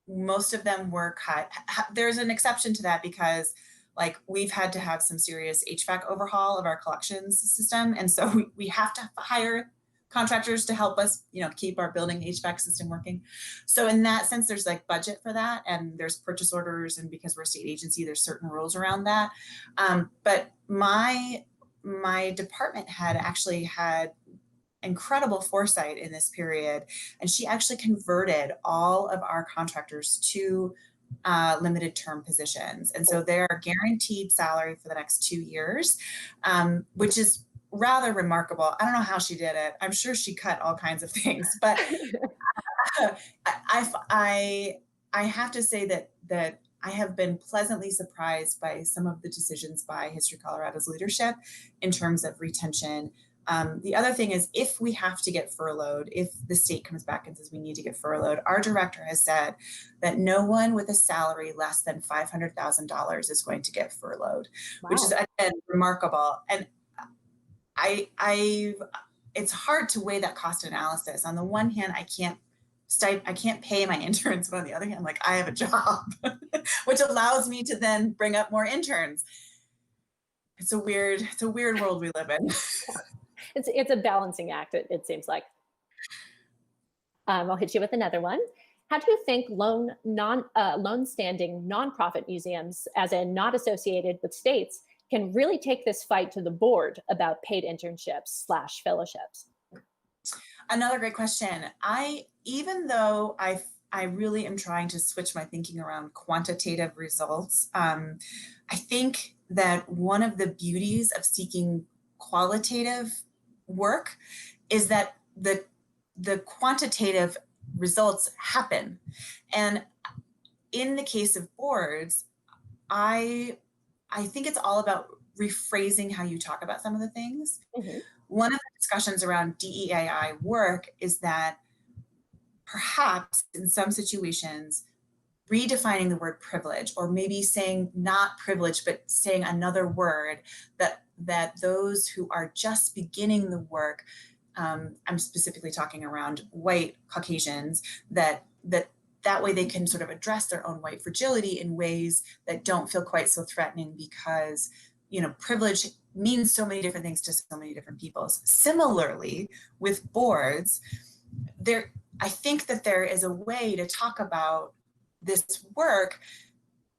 most of them were cut. There's an exception to that because like we've had to have some serious HVAC overhaul of our collections system. And so we have to hire contractors to help us, keep our building HVAC system working. So in that sense, there's like budget for that, and there's purchase orders, and because we're a state agency, there's certain rules around that. But my department head actually had incredible foresight in this period, and she actually converted all of our contractors to limited term positions. And so they're guaranteed salary for the next 2 years, which is rather remarkable. I don't know how she did it. I'm sure she cut all kinds of things, but I have to say that I have been pleasantly surprised by some of the decisions by History Colorado's leadership in terms of retention. The other thing is, if we have to get furloughed, if the state comes back and says we need to get furloughed, our director has said that no one with a salary less than $500,000 is going to get furloughed, Wow. which is again remarkable. And it's hard to weigh that cost analysis. On the one hand, I can't pay my interns, but on the other hand, like I have a job, which allows me to then bring up more interns. It's a weird world we live in. It's a balancing act, it seems like. I'll hit you with another one. How do you think lone-standing nonprofit museums, as in not associated with states, can really take this fight to the board about paid internships/fellowships? Another great question. Even though I really am trying to switch my thinking around quantitative results, I think that one of the beauties of seeking qualitative work is that the quantitative results happen. And in the case of boards, I think it's all about rephrasing how you talk about some of the things. Mm-hmm. One of the discussions around DEAI work is that perhaps in some situations, redefining the word privilege, or maybe saying not privilege, but saying another word that those who are just beginning the work, I'm specifically talking around white Caucasians, that way they can sort of address their own white fragility in ways that don't feel quite so threatening, because privilege means so many different things to so many different peoples. Similarly, with boards, I think that there is a way to talk about this work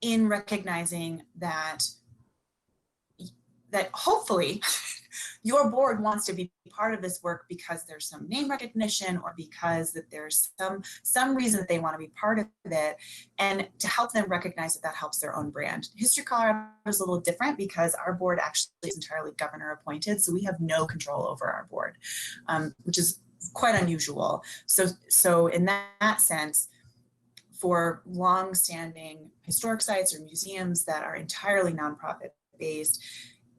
in recognizing that hopefully your board wants to be part of this work because there's some name recognition, or because that there's some reason that they want to be part of it, and to help them recognize that helps their own brand. History Colorado is a little different because our board actually is entirely governor appointed, so we have no control over our board, which is quite unusual. So in that sense, for long-standing historic sites or museums that are entirely nonprofit based,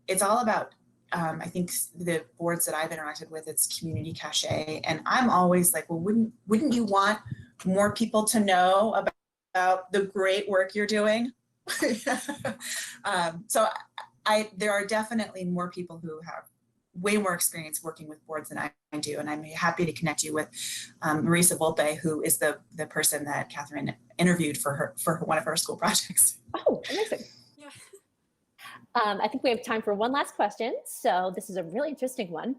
it's all about, I think the boards that I've interacted with, it's community cachet. And I'm always like, well, wouldn't you want more people to know about the great work you're doing? So there are definitely more people who have way more experience working with boards than I do. And I'm happy to connect you with Marisa Volpe, who is the person that Catherine interviewed for one of her school projects. Oh, amazing. Yeah. I think we have time for one last question. So this is a really interesting one.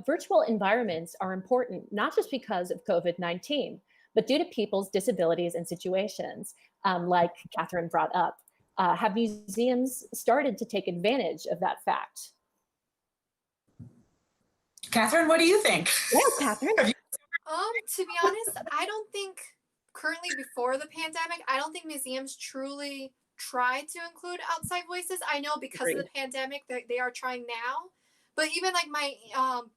Virtual environments are important, not just because of COVID-19, but due to people's disabilities and situations, like Catherine brought up. Have museums started to take advantage of that fact? Catherine, what do you think? Yeah, Catherine. To be honest, I don't think currently before the pandemic, I don't think museums truly try to include outside voices. I know because of the pandemic that they are trying now. But even like my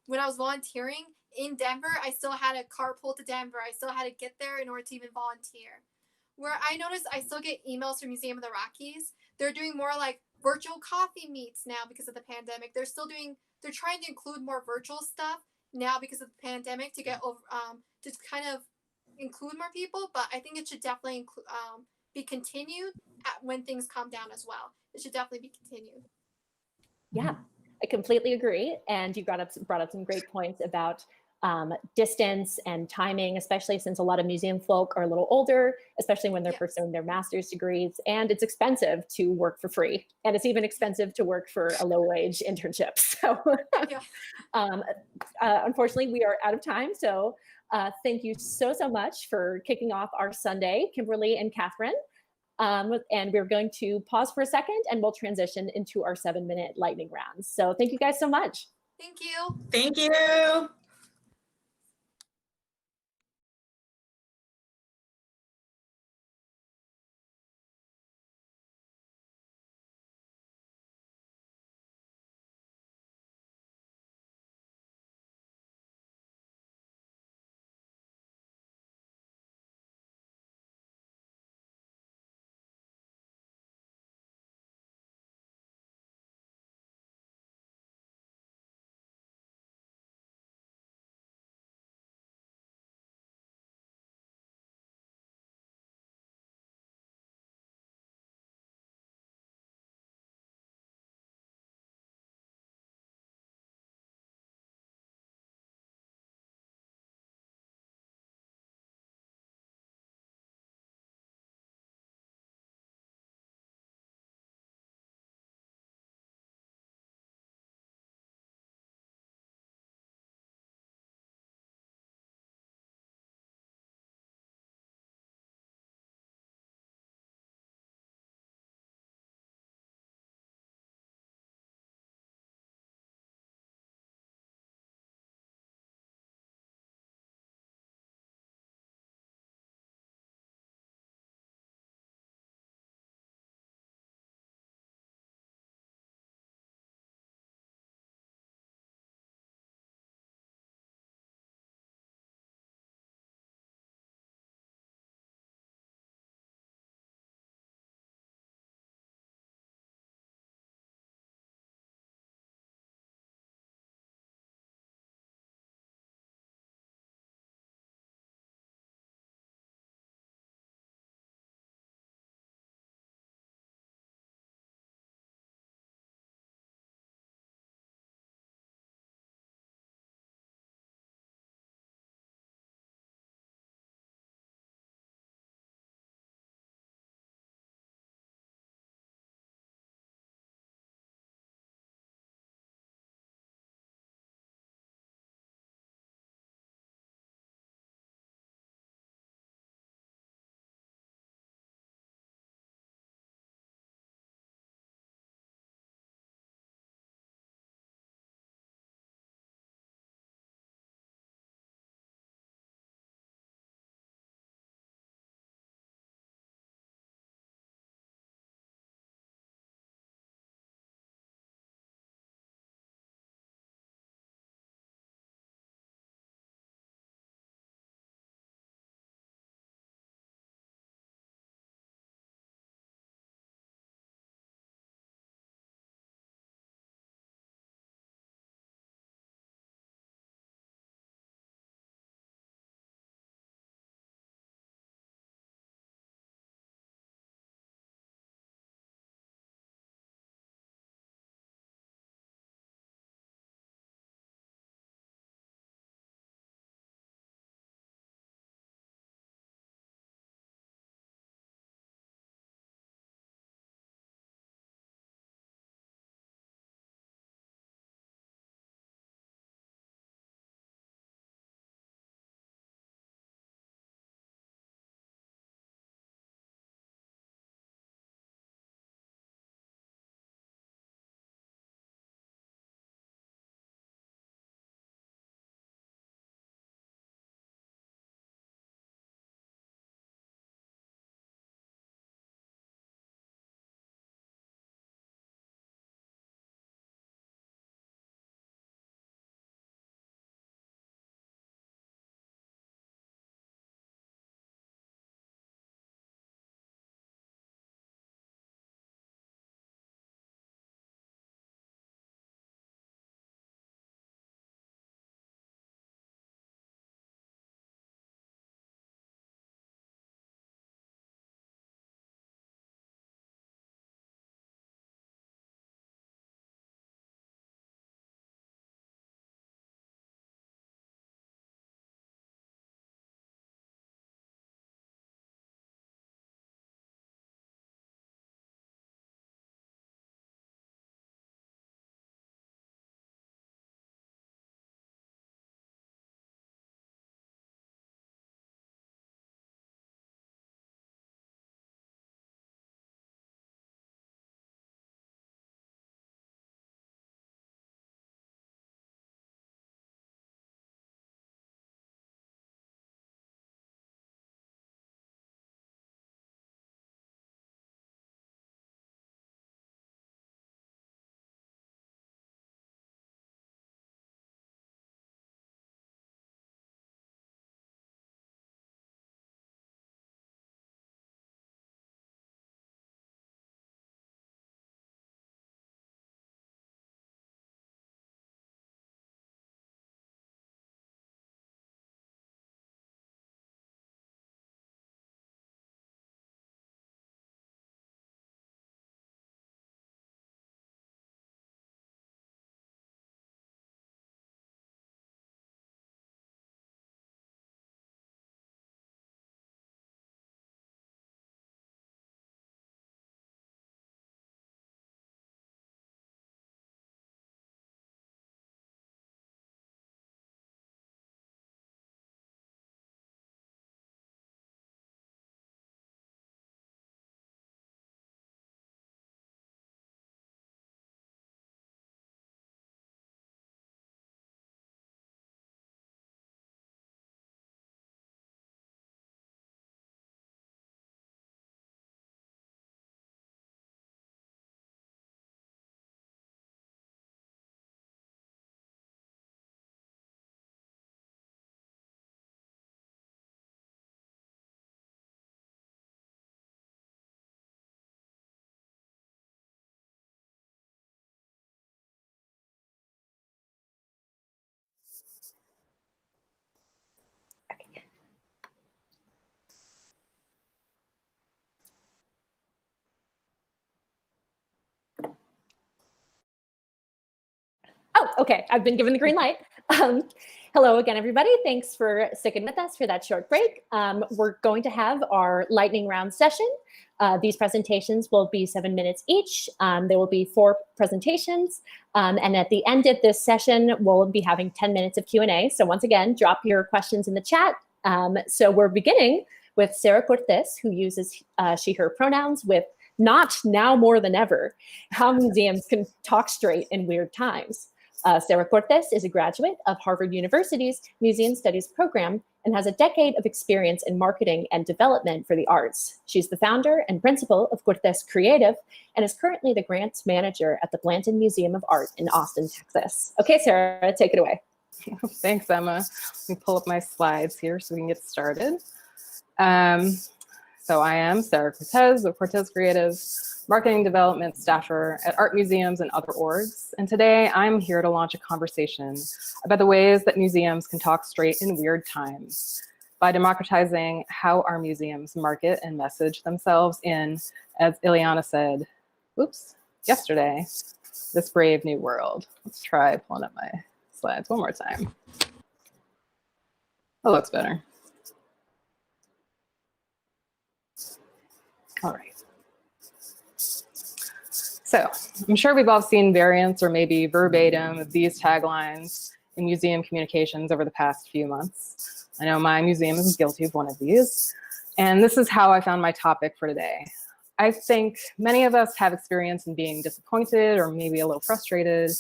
when I was volunteering in Denver, I still had a carpool to Denver. I still had to get there in order to even volunteer. Where I noticed I still get emails from Museum of the Rockies. They're doing more like virtual coffee meets now because of the pandemic. They're trying to include more virtual stuff now because of the pandemic to get over to kind of include more people, but I think it should definitely be continued when things calm down as well. It should definitely be continued. Yeah, I completely agree. And you brought up some great points about distance and timing, especially since a lot of museum folk are a little older, especially when they're pursuing their master's degrees. And it's expensive to work for free. And it's even expensive to work for a low-wage internship. So unfortunately, we are out of time. So thank you so much for kicking off our Sunday, Kimberly and Catherine. And we're going to pause for a second and we'll transition into our 7-minute lightning rounds. So thank you guys so much. Thank you. Thank you. Oh, okay. I've been given the green light. Hello again, everybody. Thanks for sticking with us for that short break. We're going to have our lightning round session. These presentations will be 7 minutes each. There will be 4 presentations. And at the end of this session, we'll be having 10 minutes of Q&A. So once again, drop your questions in the chat. So we're beginning with Sarah Cortez, who uses she, her pronouns with "not now more than ever," how museums can talk straight in weird times. Sarah Cortez is a graduate of Harvard University's Museum Studies program and has a decade of experience in marketing and development for the arts. She's the founder and principal of Cortez Creative and is currently the grants manager at the Blanton Museum of Art in Austin, Texas. Okay, Sarah, take it away. Thanks, Emma. Let me pull up my slides here so we can get started. So I am Sarah Cortez of Cortez Creative, marketing development staffer at art museums and other orgs. And today I'm here to launch a conversation about the ways that museums can talk straight in weird times by democratizing how our museums market and message themselves in, as Ileana said, yesterday, this brave new world. Let's try pulling up my slides one more time. That looks better. All right. So I'm sure we've all seen variants or maybe verbatim of these taglines in museum communications over the past few months. I know my museum is guilty of one of these. And this is how I found my topic for today. I think many of us have experience in being disappointed or maybe a little frustrated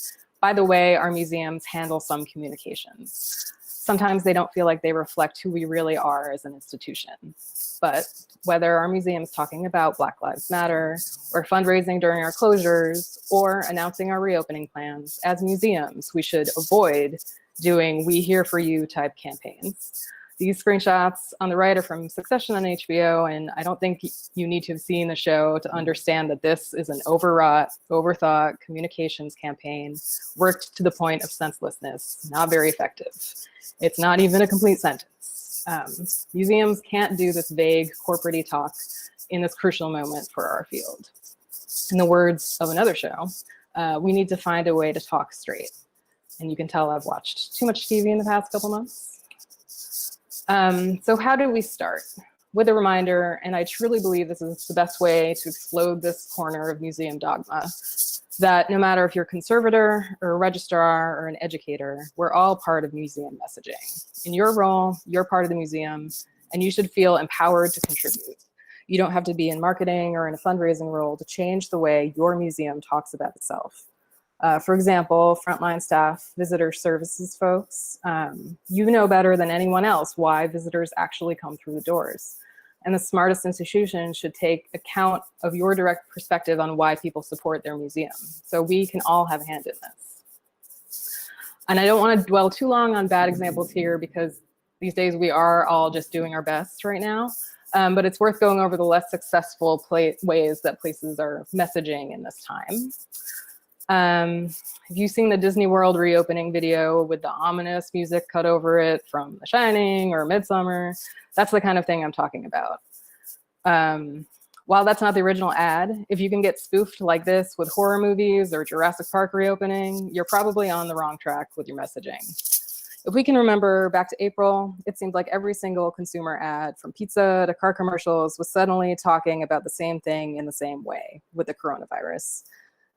by the way our museums handle some communications. Sometimes they don't feel like they reflect who we really are as an institution. But whether our museum is talking about Black Lives Matter, or fundraising during our closures, or announcing our reopening plans, as museums, we should avoid doing "we here for you" type campaigns. These screenshots on the right are from Succession on HBO, and I don't think you need to have seen the show to understand that this is an overwrought, overthought communications campaign, worked to the point of senselessness, not very effective. It's not even a complete sentence. Museums can't do this vague corporate-y talk in this crucial moment for our field. In the words of another show, we need to find a way to talk straight. And you can tell I've watched too much TV in the past couple months. So how do we start? With a reminder, and I truly believe this is the best way to explode this corner of museum dogma, that no matter if you're a conservator or a registrar or an educator, we're all part of museum messaging. In your role, you're part of the museum, and you should feel empowered to contribute. You don't have to be in marketing or in a fundraising role to change the way your museum talks about itself. For example, frontline staff, visitor services folks, you know better than anyone else why visitors actually come through the doors. And the smartest institutions should take account of your direct perspective on why people support their museum. So we can all have a hand in this. And I don't want to dwell too long on bad examples here because these days we are all just doing our best right now. But it's worth going over the less successful ways that places are messaging in this time. Have you seen the Disney World reopening video with the ominous music cut over it from The Shining or Midsummer? That's the kind of thing I'm talking about. While that's not the original ad, if you can get spoofed like this with horror movies or Jurassic Park reopening, you're probably on the wrong track with your messaging. If we can remember back to April, it seemed like every single consumer ad from pizza to car commercials was suddenly talking about the same thing in the same way with the coronavirus.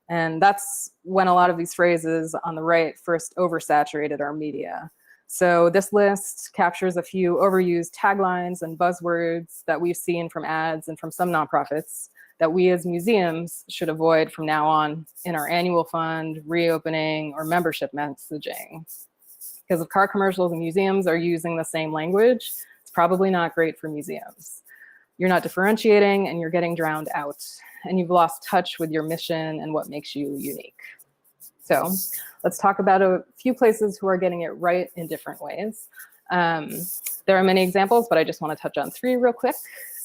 And that's when a lot of these phrases on the right first oversaturated our media. So this list captures a few overused taglines and buzzwords that we've seen from ads and from some nonprofits that we as museums should avoid from now on in our annual fund, reopening, or membership messaging. Because if car commercials and museums are using the same language, it's probably not great for museums. You're not differentiating and you're getting drowned out. And you've lost touch with your mission and what makes you unique. So let's talk about a few places who are getting it right in different ways. There are many examples, but I just want to touch on 3 real quick.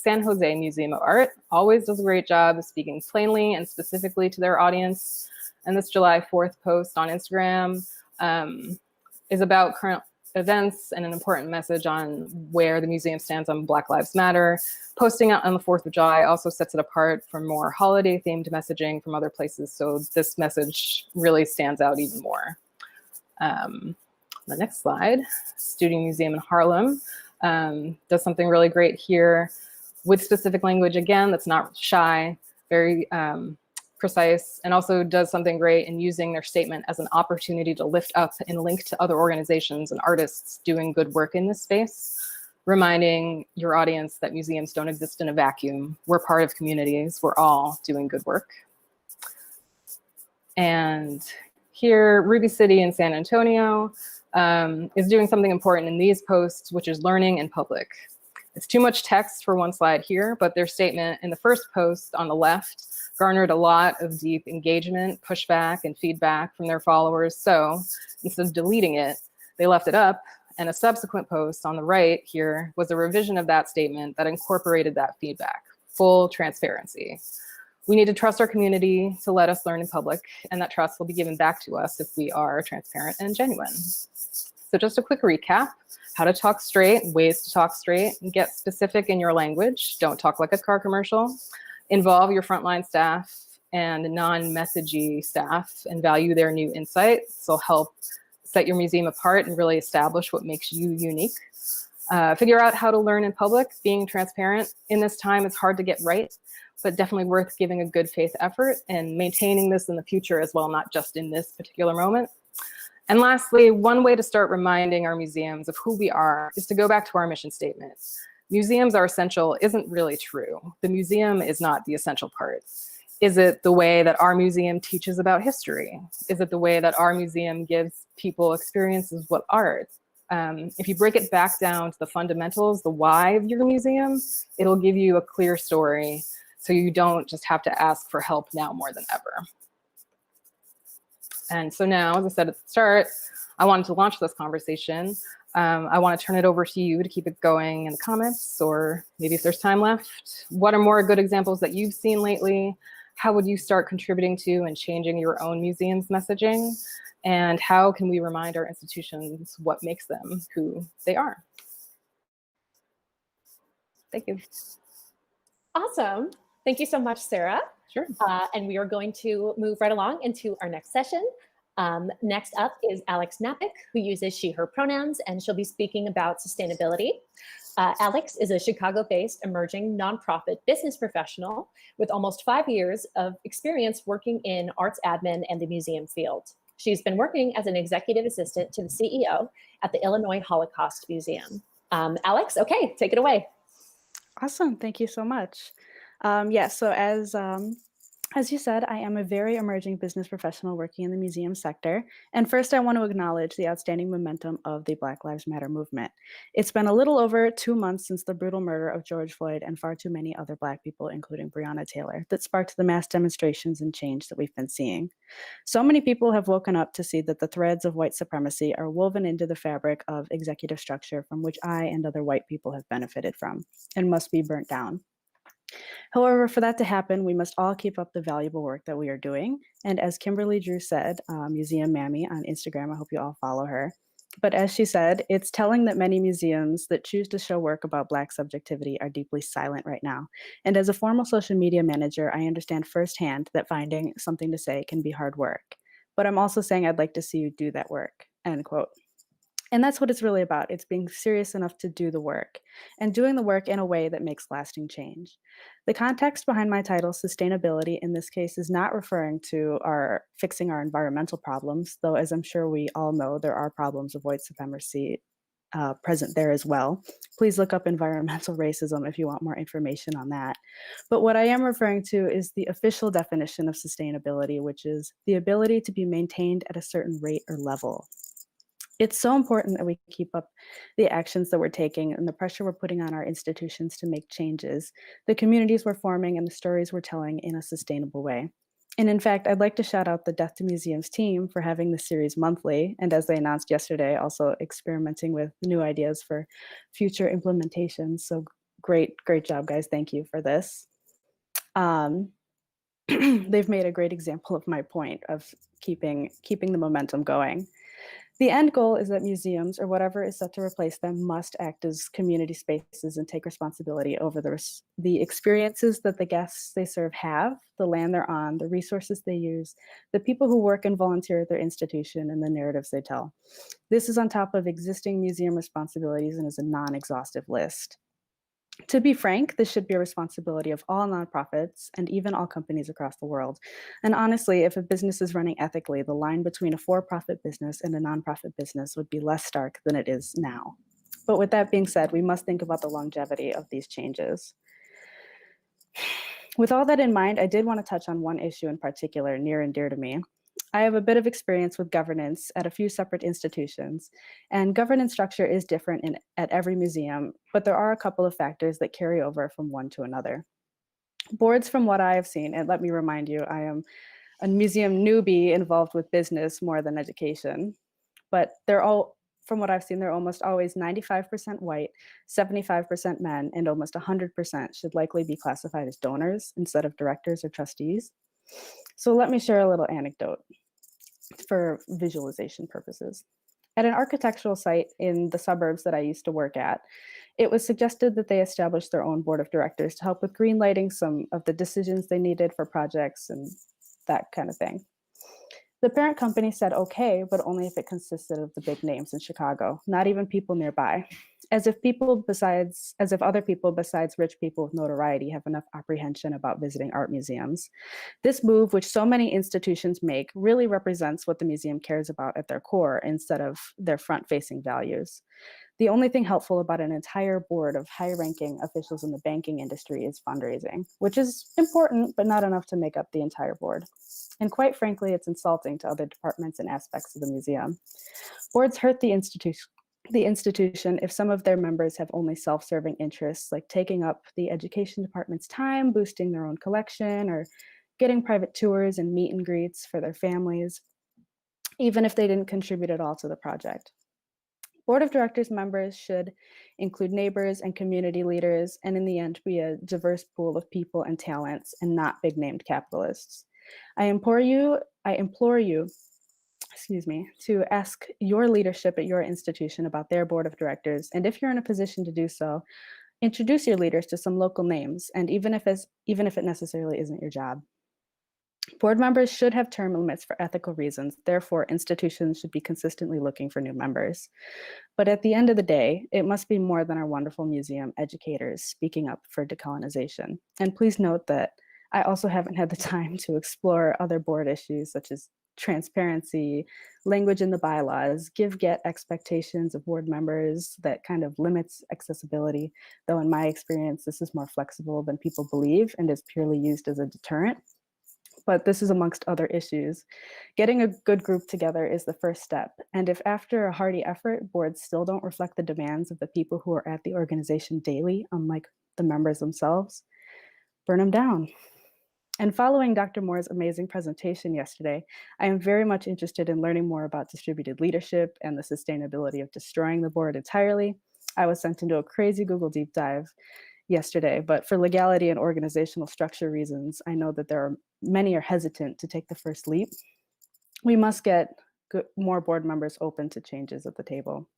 San Jose Museum of Art always does a great job of speaking plainly and specifically to their audience. And this July 4th post on Instagram is about current events and an important message on where the museum stands on Black Lives Matter. Posting out on the 4th of July also sets it apart from more holiday-themed messaging from other places, so this message really stands out even more. The next slide, Student Museum in Harlem does something really great here with specific language, again, that's not shy, very precise, and also does something great in using their statement as an opportunity to lift up and link to other organizations and artists doing good work in this space, reminding your audience that museums don't exist in a vacuum. We're part of communities. We're all doing good work. And here, Ruby City in San Antonio is doing something important in these posts, which is learning in public. It's too much text for one slide here, but their statement in the first post on the left garnered a lot of deep engagement, pushback, and feedback from their followers. So instead of deleting it, they left it up, and a subsequent post on the right here was a revision of that statement that incorporated that feedback, full transparency. We need to trust our community to let us learn in public, and that trust will be given back to us if we are transparent and genuine. So just a quick recap, how to talk straight, ways to talk straight, and get specific in your language. Don't talk like a car commercial. Involve your frontline staff and non-messagey staff and value their new insights. So help set your museum apart and really establish what makes you unique. Figure out how to learn in public. Being transparent in this time is hard to get right, but definitely worth giving a good faith effort and maintaining this in the future as well, not just in this particular moment. And lastly, one way to start reminding our museums of who we are is to go back to our mission statement. Museums are essential isn't really true. The museum is not the essential part. Is it the way that our museum teaches about history? Is it the way that our museum gives people experiences with art? If you break it back down to the fundamentals, the why of your museum, it'll give you a clear story so you don't just have to ask for help now more than ever. And so now, as I said at the start, I wanted to launch this conversation. I want to turn it over to you to keep it going in the comments, or maybe if there's time left. What are more good examples that you've seen lately? How would you start contributing to and changing your own museum's messaging? And how can we remind our institutions what makes them who they are? Thank you. Awesome. Thank you so much, Sarah. Sure. And we are going to move right along into our next session. Next up is Alex Napick, who uses she, her pronouns, and she'll be speaking about sustainability. Alex is a Chicago-based emerging nonprofit business professional with almost 5 years of experience working in arts admin and the museum field. She's been working as an executive assistant to the CEO at the Illinois Holocaust Museum. Alex, okay, take it away. Awesome, thank you so much. So as you said, I am a very emerging business professional working in the museum sector. And first, I want to acknowledge the outstanding momentum of the Black Lives Matter movement. It's been a little over 2 months since the brutal murder of George Floyd and far too many other Black people, including Breonna Taylor, that sparked the mass demonstrations and change that we've been seeing. So many people have woken up to see that the threads of white supremacy are woven into the fabric of executive structure from which I and other white people have benefited from and must be burnt down. However, for that to happen, we must all keep up the valuable work that we are doing. And as Kimberly Drew said, Museum Mammy on Instagram, I hope you all follow her. But as she said, it's telling that many museums that choose to show work about Black subjectivity are deeply silent right now. And as a former social media manager, I understand firsthand that finding something to say can be hard work. But I'm also saying I'd like to see you do that work, end quote. And that's what it's really about. It's being serious enough to do the work and doing the work in a way that makes lasting change. The context behind my title, sustainability, in this case, is not referring to fixing our environmental problems, though as I'm sure we all know, there are problems of white supremacy present there as well. Please look up environmental racism if you want more information on that. But what I am referring to is the official definition of sustainability, which is the ability to be maintained at a certain rate or level. It's so important that we keep up the actions that we're taking and the pressure we're putting on our institutions to make changes, the communities we're forming, and the stories we're telling in a sustainable way. And in fact, I'd like to shout out the Death to Museums team for having the series monthly, and as they announced yesterday, also experimenting with new ideas for future implementations. So great job, guys. Thank you for this. They've made a great example of my point of keeping the momentum going. The end goal is that museums, or whatever is set to replace them, must act as community spaces and take responsibility over the experiences that the guests they serve have, the land they're on, the resources they use, the people who work and volunteer at their institution, and the narratives they tell. This is on top of existing museum responsibilities and is a non-exhaustive list. To be frank, this should be a responsibility of all nonprofits and even all companies across the world. And honestly, if a business is running ethically, the line between a for-profit business and a nonprofit business would be less stark than it is now. But with that being said, we must think about the longevity of these changes. With all that in mind, I did want to touch on one issue in particular, near and dear to me. I have a bit of experience with governance at a few separate institutions, and governance structure is different at every museum, but there are a couple of factors that carry over from one to another. Boards, from what I have seen, and let me remind you, I am a museum newbie involved with business more than education, but from what I've seen, they're almost always 95% white, 75% men, and almost 100% should likely be classified as donors instead of directors or trustees. So let me share a little anecdote for visualization purposes. At an architectural site in the suburbs that I used to work at, it was suggested that they establish their own board of directors to help with green lighting some of the decisions they needed for projects and that kind of thing. The parent company said okay, but only if it consisted of the big names in Chicago, not even people nearby. As if other people besides rich people with notoriety have enough apprehension about visiting art museums. This move, which so many institutions make, really represents what the museum cares about at their core instead of their front-facing values. The only thing helpful about an entire board of high-ranking officials in the banking industry is fundraising, which is important, but not enough to make up the entire board. And quite frankly, it's insulting to other departments and aspects of the museum. Boards hurt the institution if some of their members have only self-serving interests, like taking up the education department's time, boosting their own collection, or getting private tours and meet and greets for their families, even if they didn't contribute at all to the project. Board of Directors members should include neighbors and community leaders, and in the end, be a diverse pool of people and talents and not big-named capitalists. I implore you, to ask your leadership at your institution about their board of directors, and if you're in a position to do so, introduce your leaders to some local names, and even if it necessarily isn't your job. Board members should have term limits for ethical reasons. Therefore, institutions should be consistently looking for new members. But at the end of the day, it must be more than our wonderful museum educators speaking up for decolonization. And please note that I also haven't had the time to explore other board issues such as transparency, language in the bylaws, give-get expectations of board members that kind of limits accessibility, though in my experience, this is more flexible than people believe and is purely used as a deterrent. But this is amongst other issues. Getting a good group together is the first step. And if after a hearty effort, boards still don't reflect the demands of the people who are at the organization daily, unlike the members themselves, burn them down. And following Dr. Moore's amazing presentation yesterday, I am very much interested in learning more about distributed leadership and the sustainability of destroying the board entirely. I was sent into a crazy Google deep dive yesterday, but for legality and organizational structure reasons, I know that many are hesitant to take the first leap. We must get more board members open to changes at the table.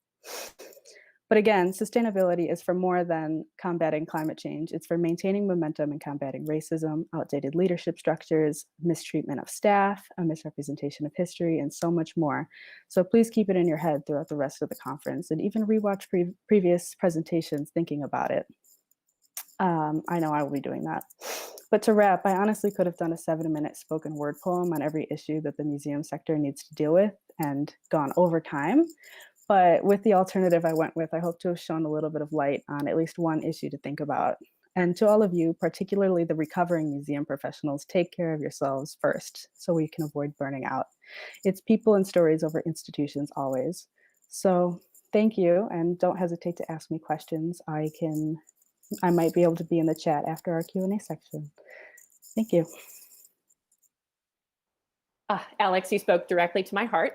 But again, sustainability is for more than combating climate change. It's for maintaining momentum and combating racism, outdated leadership structures, mistreatment of staff, a misrepresentation of history, and so much more. So please keep it in your head throughout the rest of the conference and even rewatch previous presentations thinking about it. I know I will be doing that. But to wrap, I honestly could have done a 7-minute spoken word poem on every issue that the museum sector needs to deal with and gone over time. But with the alternative I went with, I hope to have shown a little bit of light on at least one issue to think about. And to all of you, particularly the recovering museum professionals, take care of yourselves first so we can avoid burning out. It's people and stories over institutions always. So thank you, and don't hesitate to ask me questions. I might be able to be in the chat after our Q&A section. Thank you. Alex, you spoke directly to my heart.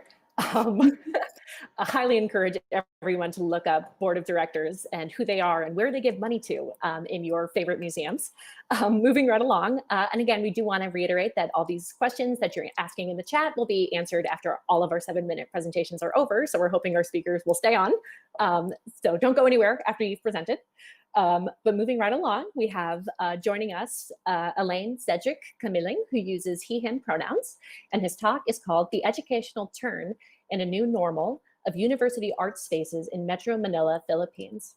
highly encourage everyone to look up board of directors and who they are and where they give money to in your favorite museums. Moving right along, and again, we do want to reiterate that all these questions that you're asking in the chat will be answered after all of our 7-minute presentations are over. So we're hoping our speakers will stay on. So don't go anywhere after you've presented. But moving right along, we have joining us Elaine Cedric Camilling, who uses he, him pronouns. And his talk is called The Educational Turn in a New Normal of University Art Spaces in Metro Manila, Philippines.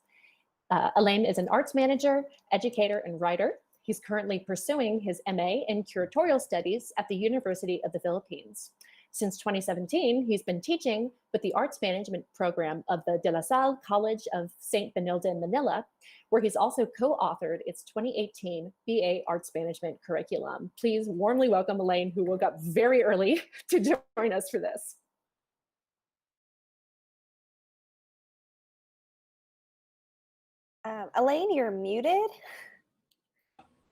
Elaine is an arts manager, educator, and writer. He's currently pursuing his MA in curatorial studies at the University of the Philippines. Since 2017, he's been teaching with the arts management program of the De La Salle College of St. Benilde in Manila, where he's also co-authored its 2018 BA Arts Management curriculum. Please warmly welcome Elaine, who woke up very early to join us for this. Elaine, you're muted.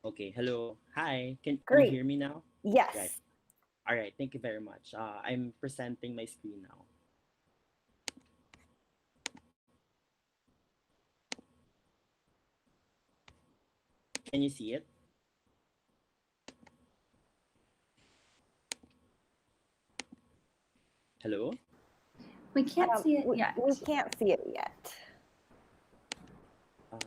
Okay, hello. Hi, can you Great. hear me now? Yes. Right. All right, thank you very much. I'm presenting my screen now. Can you see it? Hello? We can't see it yet. We can't see it yet. Uh,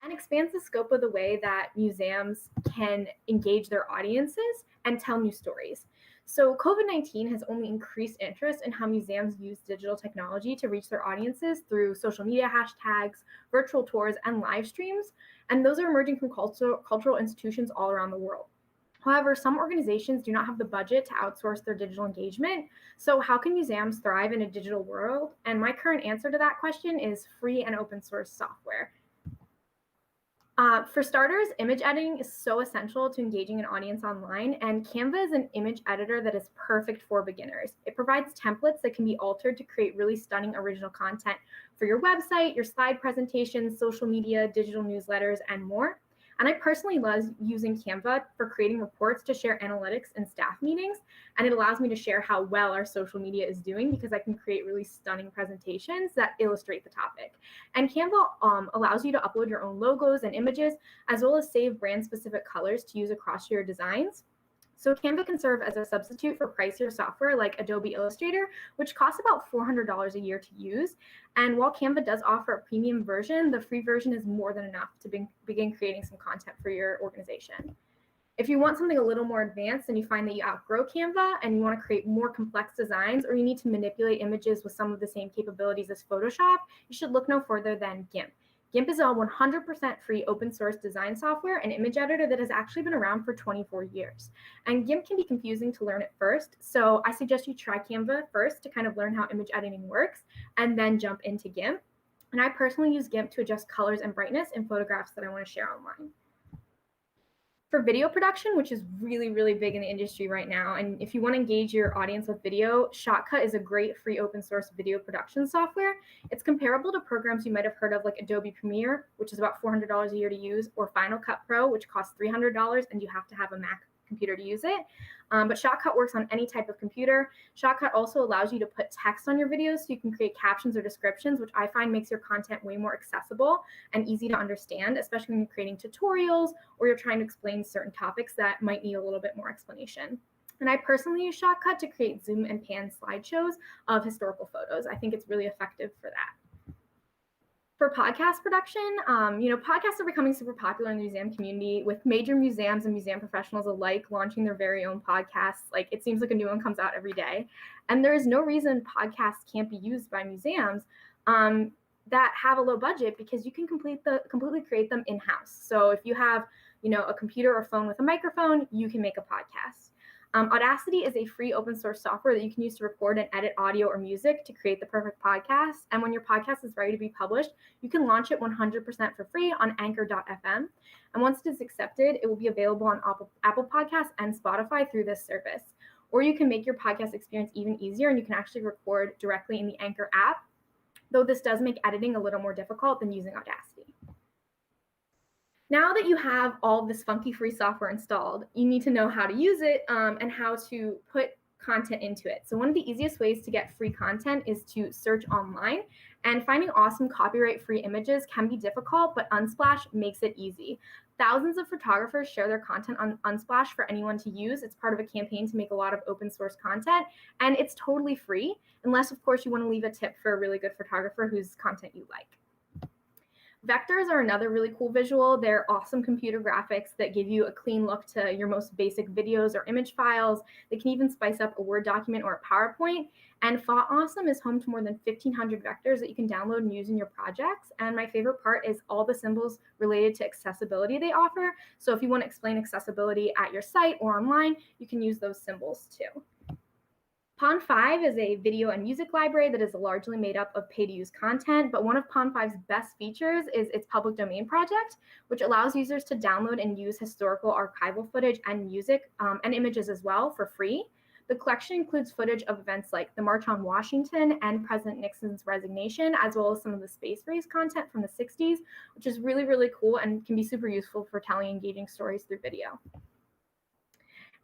and expands the scope of the way that museums can engage their audiences and tell new stories. So COVID-19 has only increased interest in how museums use digital technology to reach their audiences through social media hashtags, virtual tours, and live streams. And those are emerging from cultural institutions all around the world. However, some organizations do not have the budget to outsource their digital engagement. So how can museums thrive in a digital world? And my current answer to that question is free and open source software. For starters, image editing is so essential to engaging an audience online, and Canva is an image editor that is perfect for beginners. It provides templates that can be altered to create really stunning original content for your website, your slide presentations, social media, digital newsletters, and more. And I personally love using Canva for creating reports to share analytics in staff meetings. And it allows me to share how well our social media is doing because I can create really stunning presentations that illustrate the topic. And Canva allows you to upload your own logos and images, as well as save brand specific colors to use across your designs. So Canva can serve as a substitute for pricier software like Adobe Illustrator, which costs about $400 a year to use. And while Canva does offer a premium version, the free version is more than enough to begin creating some content for your organization. If you want something a little more advanced and you find that you outgrow Canva and you want to create more complex designs, or you need to manipulate images with some of the same capabilities as Photoshop, you should look no further than GIMP. GIMP is a 100% free open source design software and image editor that has actually been around for 24 years. And GIMP can be confusing to learn at first, so I suggest you try Canva first to kind of learn how image editing works, and then jump into GIMP. And I personally use GIMP to adjust colors and brightness in photographs that I want to share online. For video production, which is really, really big in the industry right now, and if you want to engage your audience with video, Shotcut is a great free open source video production software. It's comparable to programs you might have heard of like Adobe Premiere, which is about $400 a year to use, or Final Cut Pro, which costs $300 and you have to have a Mac computer to use it. But Shotcut works on any type of computer. Shotcut also allows you to put text on your videos so you can create captions or descriptions, which I find makes your content way more accessible and easy to understand, especially when you're creating tutorials or you're trying to explain certain topics that might need a little bit more explanation. And I personally use Shotcut to create zoom and pan slideshows of historical photos. I think it's really effective for that. For podcast production, podcasts are becoming super popular in the museum community, with major museums and museum professionals alike launching their very own podcasts. Like, it seems like a new one comes out every day. And there is no reason podcasts can't be used by museums that have a low budget, because you can completely create them in-house. So if you have, a computer or phone with a microphone, you can make a podcast. Audacity is a free open source software that you can use to record and edit audio or music to create the perfect podcast. And when your podcast is ready to be published, you can launch it 100% for free on anchor.fm. And once it is accepted, it will be available on Apple Podcasts and Spotify through this service. Or you can make your podcast experience even easier, and you can actually record directly in the Anchor app, though this does make editing a little more difficult than using Audacity. Now that you have all this funky free software installed, you need to know how to use it and how to put content into it. So one of the easiest ways to get free content is to search online, and finding awesome copyright-free images can be difficult, but Unsplash makes it easy. Thousands of photographers share their content on Unsplash for anyone to use. It's part of a campaign to make a lot of open source content, and it's totally free, unless of course you want to leave a tip for a really good photographer whose content you like. Vectors are another really cool visual. They're awesome computer graphics that give you a clean look to your most basic videos or image files. They can even spice up a Word document or a PowerPoint. And Font Awesome is home to more than 1,500 vectors that you can download and use in your projects. And my favorite part is all the symbols related to accessibility they offer. So if you want to explain accessibility at your site or online, you can use those symbols too. Pond5 is a video and music library that is largely made up of pay-to-use content, but one of Pond5's best features is its public domain project, which allows users to download and use historical archival footage and music and images as well for free. The collection includes footage of events like the March on Washington and President Nixon's resignation, as well as some of the space race content from the 60s, which is really, really cool and can be super useful for telling engaging stories through video.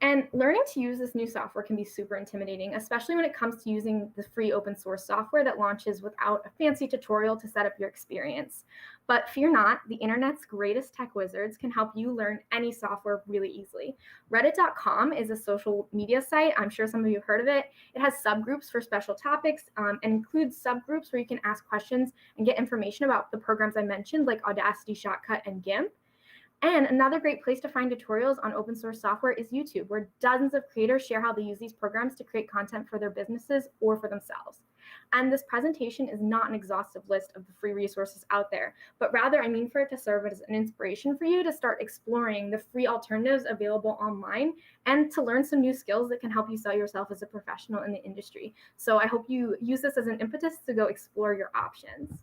And learning to use this new software can be super intimidating, especially when it comes to using the free open source software that launches without a fancy tutorial to set up your experience. But fear not, the internet's greatest tech wizards can help you learn any software really easily. Reddit.com is a social media site. I'm sure some of you have heard of it. It has subgroups for special topics and includes subgroups where you can ask questions and get information about the programs I mentioned, like Audacity, Shotcut, and GIMP. And another great place to find tutorials on open source software is YouTube, where dozens of creators share how they use these programs to create content for their businesses or for themselves. And this presentation is not an exhaustive list of the free resources out there, but rather I mean for it to serve as an inspiration for you to start exploring the free alternatives available online and to learn some new skills that can help you sell yourself as a professional in the industry. So I hope you use this as an impetus to go explore your options.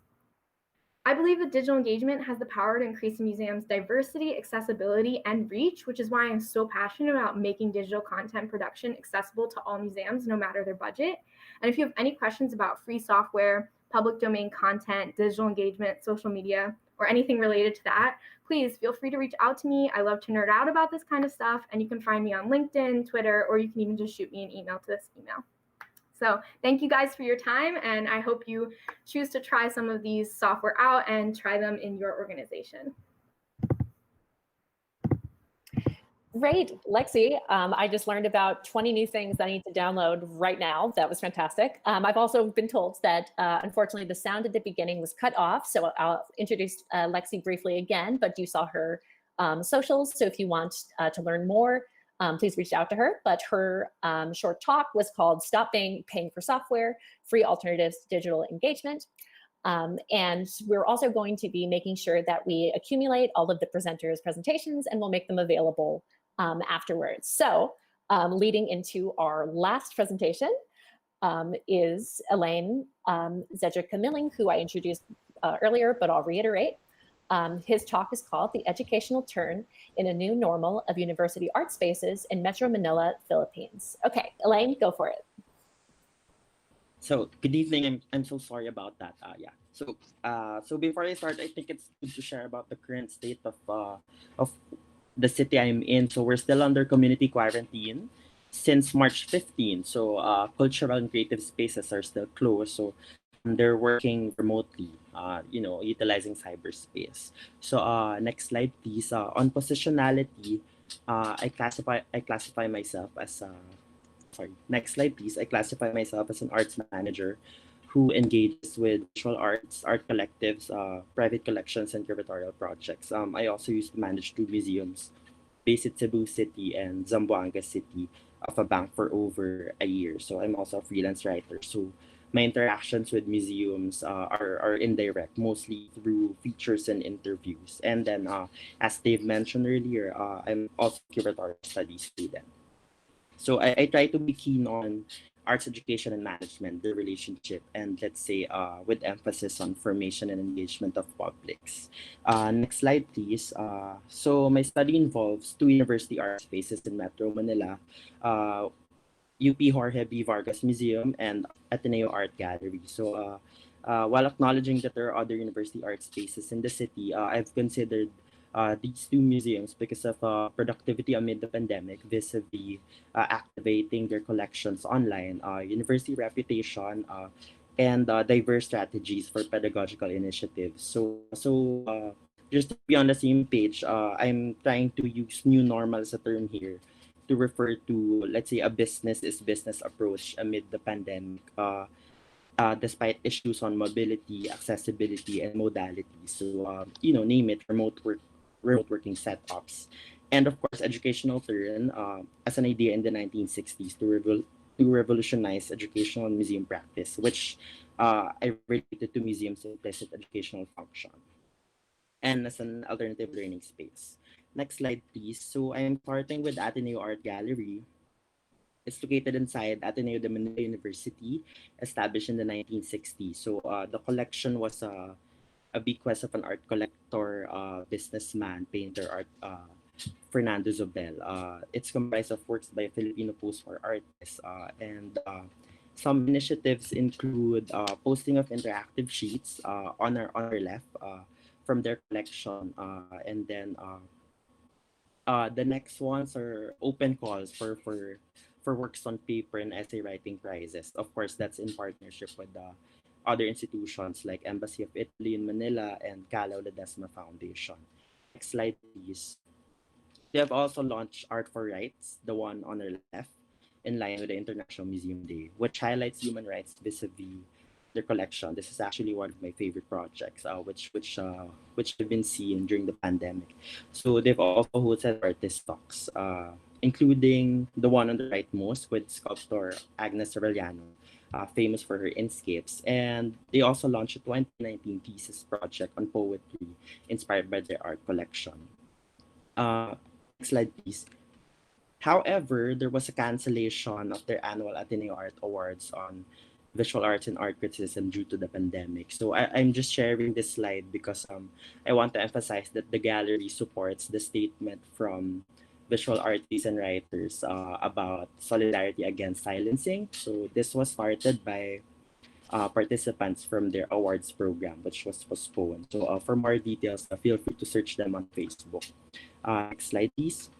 I believe that digital engagement has the power to increase a museum's diversity, accessibility, and reach, which is why I'm so passionate about making digital content production accessible to all museums, no matter their budget. And if you have any questions about free software, public domain content, digital engagement, social media, or anything related to that, please feel free to reach out to me. I love to nerd out about this kind of stuff, and you can find me on LinkedIn, Twitter, or you can even just shoot me an email to this email. So thank you guys for your time, and I hope you choose to try some of these software out and try them in your organization. Great, Lexi. I just learned about 20 new things I need to download right now. That was fantastic. I've also been told that unfortunately the sound at the beginning was cut off, so I'll introduce Lexi briefly again, but you saw her socials, so if you want to learn more, please reach out to her. But her short talk was called Stop Paying for Software, Free Alternatives to Digital Engagement. And we're also going to be making sure that we accumulate all of the presenters' presentations, and we'll make them available afterwards. So leading into our last presentation is Elaine Zedrick-Camilling, who I introduced earlier, but I'll reiterate. His talk is called The Educational Turn in a New Normal of University Art Spaces in Metro Manila, Philippines. Okay, Elaine, go for it. So good evening. I'm so sorry about that. Yeah. So before I start, I think it's good to share about the current state of the city I'm in. So we're still under community quarantine since March 15. So cultural and creative spaces are still closed. So they're working remotely, utilizing cyberspace. So next slide, please. On positionality, I classify myself as sorry. Next slide, please. I classify myself as an arts manager who engages with visual arts, art collectives, private collections, and curatorial projects. I also used to manage two museums, based at Cebu City and Zamboanga City, of a bank for over a year. So I'm also a freelance writer. So my interactions with museums are indirect, mostly through features and interviews. And then, as Dave mentioned earlier, I'm also a curatorial studies student. So I try to be keen on arts education and management, the relationship, and let's say with emphasis on formation and engagement of publics. Next slide, please. So my study involves two university art spaces in Metro Manila, UP Jorge B. Vargas Museum and Ateneo Art Gallery. So while acknowledging that there are other university art spaces in the city, I've considered these two museums because of productivity amid the pandemic, vis-a-vis activating their collections online, university reputation, and diverse strategies for pedagogical initiatives. So just to be on the same page, I'm trying to use new normal as a term here to refer to, let's say, a business is business approach amid the pandemic. Despite issues on mobility, accessibility, and modality. So, name it, remote working setups. And of course, educational turn as an idea in the 1960s to revolutionize educational and museum practice, which I related to museums' implicit educational function and as an alternative learning space. Next slide, please. So I'm starting with Ateneo Art Gallery. It's located inside Ateneo de Manila University, established in the 1960s. So the collection was a bequest of an art collector, businessman, painter, Fernando Zobel. It's comprised of works by Filipino post-war artists, and some initiatives include posting of interactive sheets on our left from their collection, and then The next ones are open calls for works on paper and essay writing prizes. Of course, that's in partnership with other institutions like Embassy of Italy in Manila and Calao Ledesma Foundation. Next slide, please. They have also launched Art for Rights, the one on our left, in line with the International Museum Day, which highlights human rights vis-a-vis their collection. This is actually one of my favorite projects, which have been seen during the pandemic. So they've also hosted artist talks, including the one on the rightmost with sculptor Agnes Aureliano, famous for her inscapes. And they also launched a 2019 thesis project on poetry inspired by their art collection. Next slide, please. However, there was a cancellation of their annual Ateneo Art Awards on visual arts and art criticism due to the pandemic. So I'm just sharing this slide because I want to emphasize that the gallery supports the statement from visual artists and writers about solidarity against silencing. So this was started by participants from their awards program, which was postponed. So for more details, feel free to search them on Facebook. Next slide, please.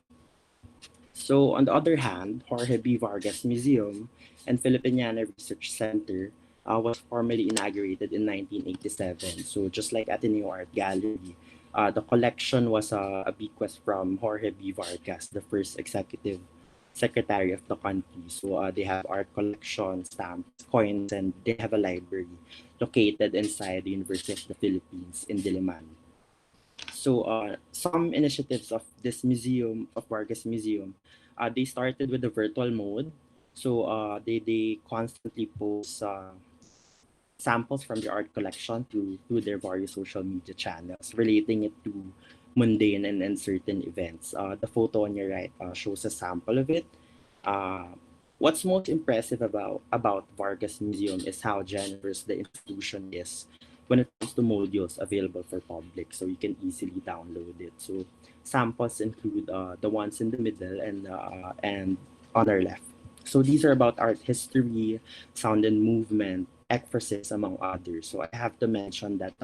So on the other hand, Jorge B. Vargas Museum and Filipiniana Research Center was formally inaugurated in 1987. So just like Ateneo Art Gallery, the collection was a bequest from Jorge B. Vargas, the first executive secretary of the country. So they have art collection, stamps, coins, and they have a library located inside the University of the Philippines in Diliman. So some initiatives of this museum, of Vargas Museum, they started with the virtual mode. So they constantly post samples from their art collection through their various social media channels, relating it to mundane and certain events. The photo on your right shows a sample of it. What's most impressive about Vargas Museum is how generous the institution is when it comes to modules available for public, so you can easily download it. So samples include the ones in the middle and on our left. So these are about art history, sound and movement, ekphrasis, among others. So I have to mention that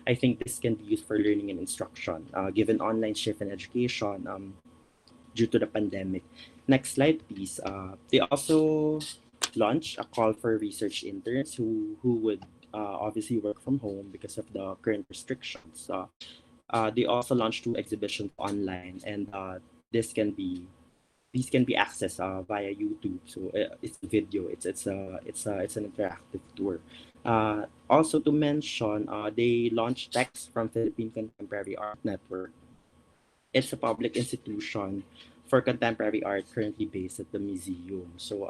I think this can be used for learning and instruction, given online shift in education due to the pandemic. Next slide, please. They also launched a call for research interns who would obviously work from home because of the current restrictions. They also launched 2 exhibitions online, and this can be these can be accessed via YouTube. So it's a video. It's an interactive tour. Also to mention, they launched text from Philippine Contemporary Art Network. It's a public institution for contemporary art currently based at the museum. So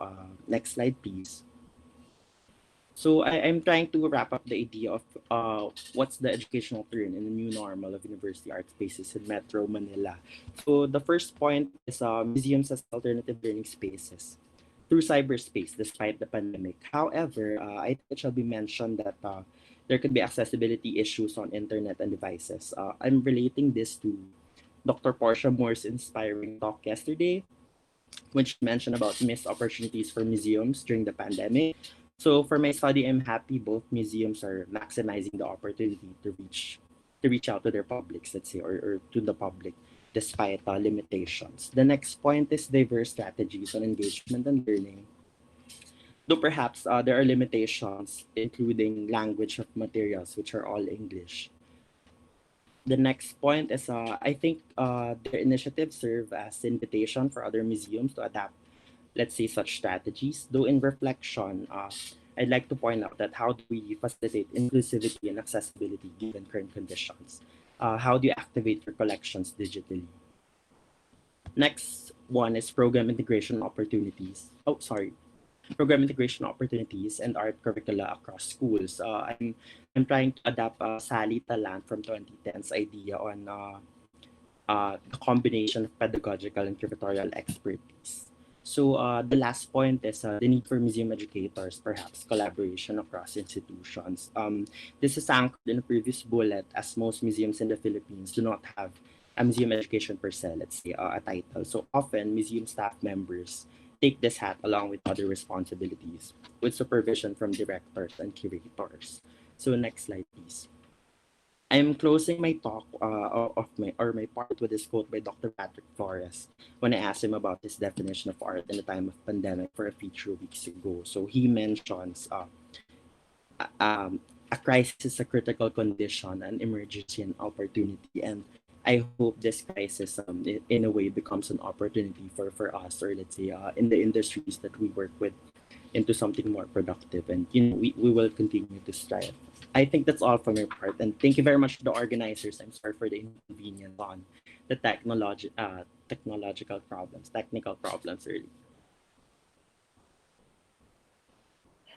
next slide, please. So I'm trying to wrap up the idea of what's the educational turn in the new normal of university art spaces in Metro Manila. So the first point is museums as alternative learning spaces through cyberspace despite the pandemic. However, I think it shall be mentioned that there could be accessibility issues on internet and devices. I'm relating this to Dr. Portia Moore's inspiring talk yesterday, which mentioned about missed opportunities for museums during the pandemic. So for my study, I'm happy both museums are maximizing the opportunity to reach out to their publics, let's say, or to the public despite limitations. The next point is diverse strategies on engagement and learning. Though perhaps there are limitations, including language of materials, which are all English. The next point is I think their initiatives serve as invitation for other museums to adapt, let's say, such strategies. Though in reflection, I'd like to point out that how do we facilitate inclusivity and accessibility given current conditions? How do you activate your collections digitally? Next one is program integration opportunities. Oh, sorry. Program integration opportunities and art curricula across schools. I'm trying to adapt Sally Talant from 2010's idea on the combination of pedagogical and curatorial expertise. So the last point is the need for museum educators, perhaps collaboration across institutions. This is anchored in a previous bullet, as most museums in the Philippines do not have a museum education per se, let's say, a title. So often museum staff members take this hat along with other responsibilities, with supervision from directors and curators. So next slide, please. I'm closing my talk of my part with this quote by Dr. Patrick Flores when I asked him about his definition of art in the time of pandemic for a feature weeks ago. So he mentions a crisis is a critical condition, an emergency, an opportunity, and I hope this crisis, in a way, becomes an opportunity for us, or let's say, in the industries that we work with, into something more productive, and we will continue to strive. I think that's all from my part, and thank you very much to the organizers. I'm sorry for the inconvenience on the technical problems earlier.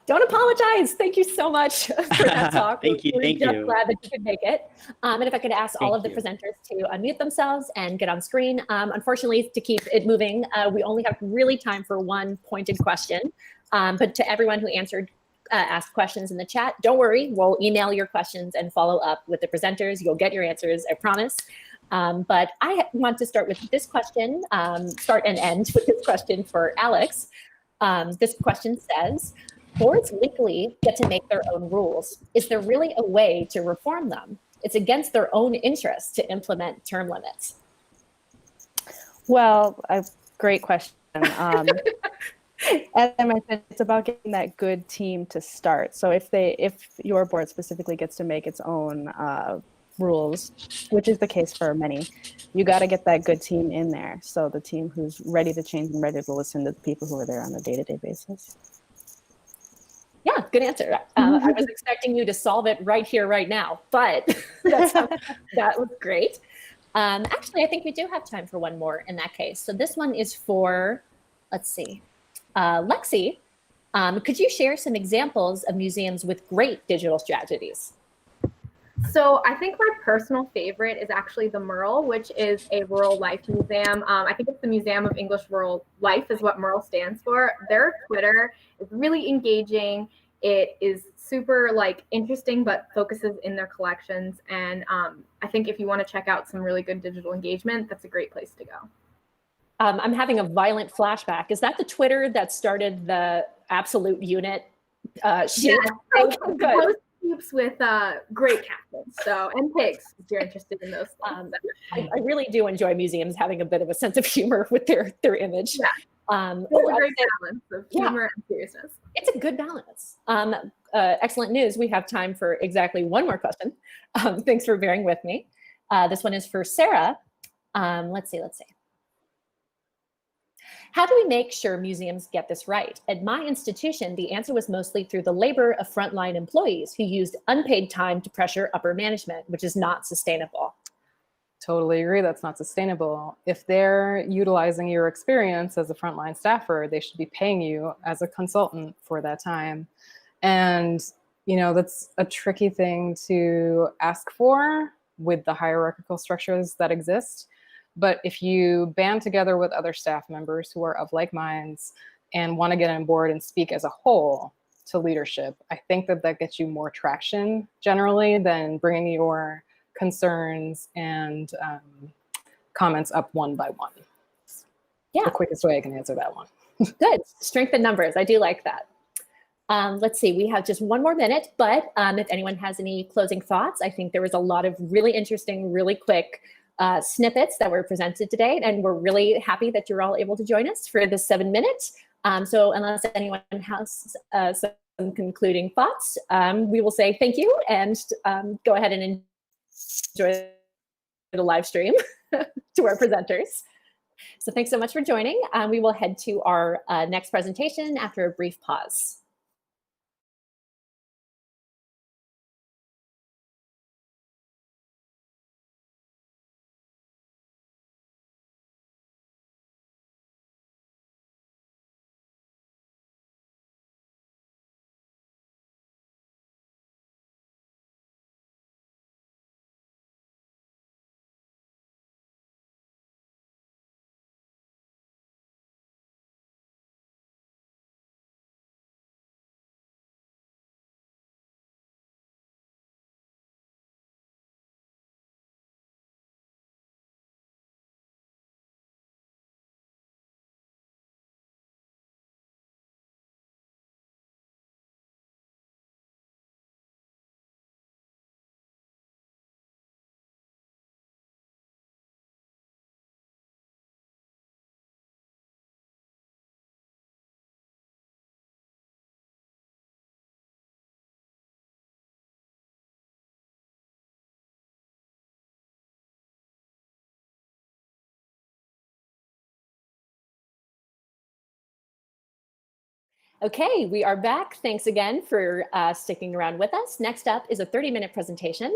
Don't apologize. Thank you so much for that talk. Thank you. We're Thank just you. glad that you could make it. And if I could ask all Thank of the you. presenters to unmute themselves and get on screen. Unfortunately, to keep it moving, we only have really time for one pointed question. But to everyone who asked questions in the chat, don't worry, we'll email your questions and follow up with the presenters. You'll get your answers, I promise. But I want to start with this question, start and end with this question for Alex. This question says, boards legally get to make their own rules. Is there really a way to reform them? It's against their own interest to implement term limits. Well, great question. As I mentioned, it's about getting that good team to start. So if your board specifically gets to make its own rules, which is the case for many, you got to get that good team in there. So the team who's ready to change and ready to listen to the people who are there on a day-to-day basis. Yeah, good answer. I was expecting you to solve it right here, right now, but that was great. Actually, I think we do have time for one more in that case. So this one is for, let's see, Lexi. Could you share some examples of museums with great digital strategies? So I think my personal favorite is actually the Merle, which is a rural life museum. I think it's the Museum of English Rural Life is what Merle stands for. Their Twitter is really engaging. It is super interesting, but focuses in their collections. And I think if you want to check out some really good digital engagement, that's a great place to go. I'm having a violent flashback. Is that the Twitter that started the absolute unit sheet? Yeah, good. With great captains, and pigs, if you're interested in those things. I really do enjoy museums having a bit of a sense of humor with their image. Yeah. It's a great balance of humor and seriousness. It's a good balance. Excellent news. We have time for exactly one more question. Thanks for bearing with me. This one is for Sarah. Let's see. How do we make sure museums get this right? At my institution, the answer was mostly through the labor of frontline employees who used unpaid time to pressure upper management, which is not sustainable. Totally agree, that's not sustainable. If they're utilizing your experience as a frontline staffer, they should be paying you as a consultant for that time. And, that's a tricky thing to ask for with the hierarchical structures that exist. But if you band together with other staff members who are of like minds and want to get on board and speak as a whole to leadership, I think that gets you more traction generally than bringing your concerns and comments up one by one. Yeah. The quickest way I can answer that one. Good. Strength in numbers. I do like that. Let's see. We have just one more minute, but if anyone has any closing thoughts, I think there was a lot of really interesting, really quick snippets that were presented today, and we're really happy that you're all able to join us for this 7 minutes. So unless anyone has some concluding thoughts, we will say thank you and go ahead and enjoy the live stream to our presenters. So thanks so much for joining. We will head to our next presentation after a brief pause. Okay, we are back. Thanks again for sticking around with us. Next up is a 30-minute presentation.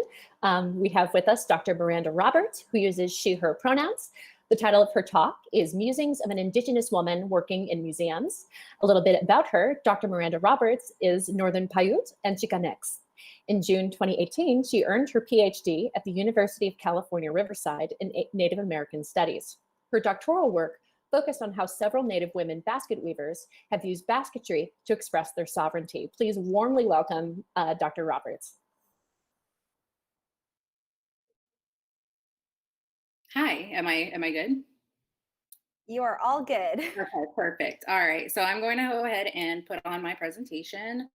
We have with us Dr. Miranda Roberts, who uses she, her pronouns. The title of her talk is Musings of an Indigenous Woman Working in Museums. A little bit about her, Dr. Miranda Roberts is Northern Paiute and Chicanx. In June 2018, she earned her PhD at the University of California, Riverside in Native American Studies. Her doctoral work focused on how several Native women basket weavers have used basketry to express their sovereignty. Please warmly welcome Dr. Roberts. Hi, am I good? You are all good. Okay, perfect. All right, so I'm going to go ahead and put on my presentation.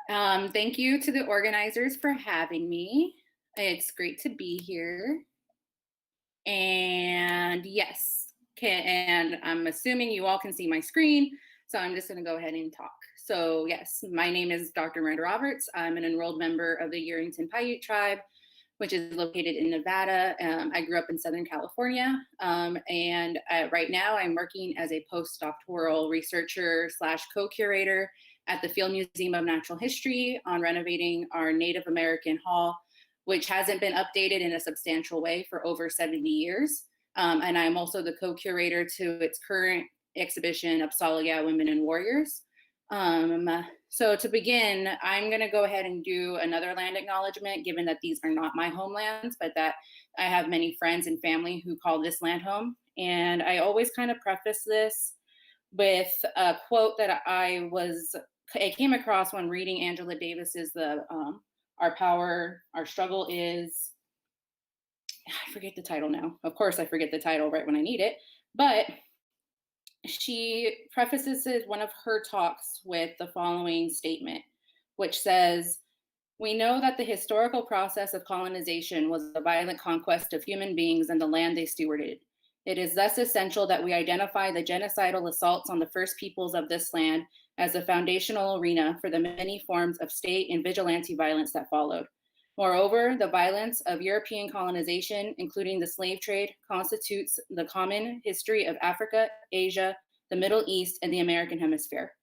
Thank you to the organizers for having me. It's great to be here. And yes, and I'm assuming you all can see my screen, so I'm just going to go ahead and talk. So yes, my name is Dr. Miranda Roberts. I'm an enrolled member of the Yerington Paiute tribe, which is located in Nevada. I grew up in Southern California, and right now I'm working as a postdoctoral researcher / co-curator at the Field Museum of Natural History on renovating our Native American Hall, which hasn't been updated in a substantial way for over 70 years. And I'm also the co-curator to its current exhibition, Apsalaga Women and Warriors. So to begin, I'm going to go ahead and do another land acknowledgement, given that these are not my homelands, but that I have many friends and family who call this land home. And I always kind of preface this with a quote that I came across when reading Angela Davis's Our Power, Our Struggle Is, I forget the title now. Of course, I forget the title right when I need it, but she prefaces one of her talks with the following statement, which says, "We know that the historical process of colonization was a violent conquest of human beings and the land they stewarded. It is thus essential that we identify the genocidal assaults on the first peoples of this land as a foundational arena for the many forms of state and vigilante violence that followed. Moreover, the violence of European colonization, including the slave trade, constitutes the common history of Africa, Asia, the Middle East, and the American Hemisphere.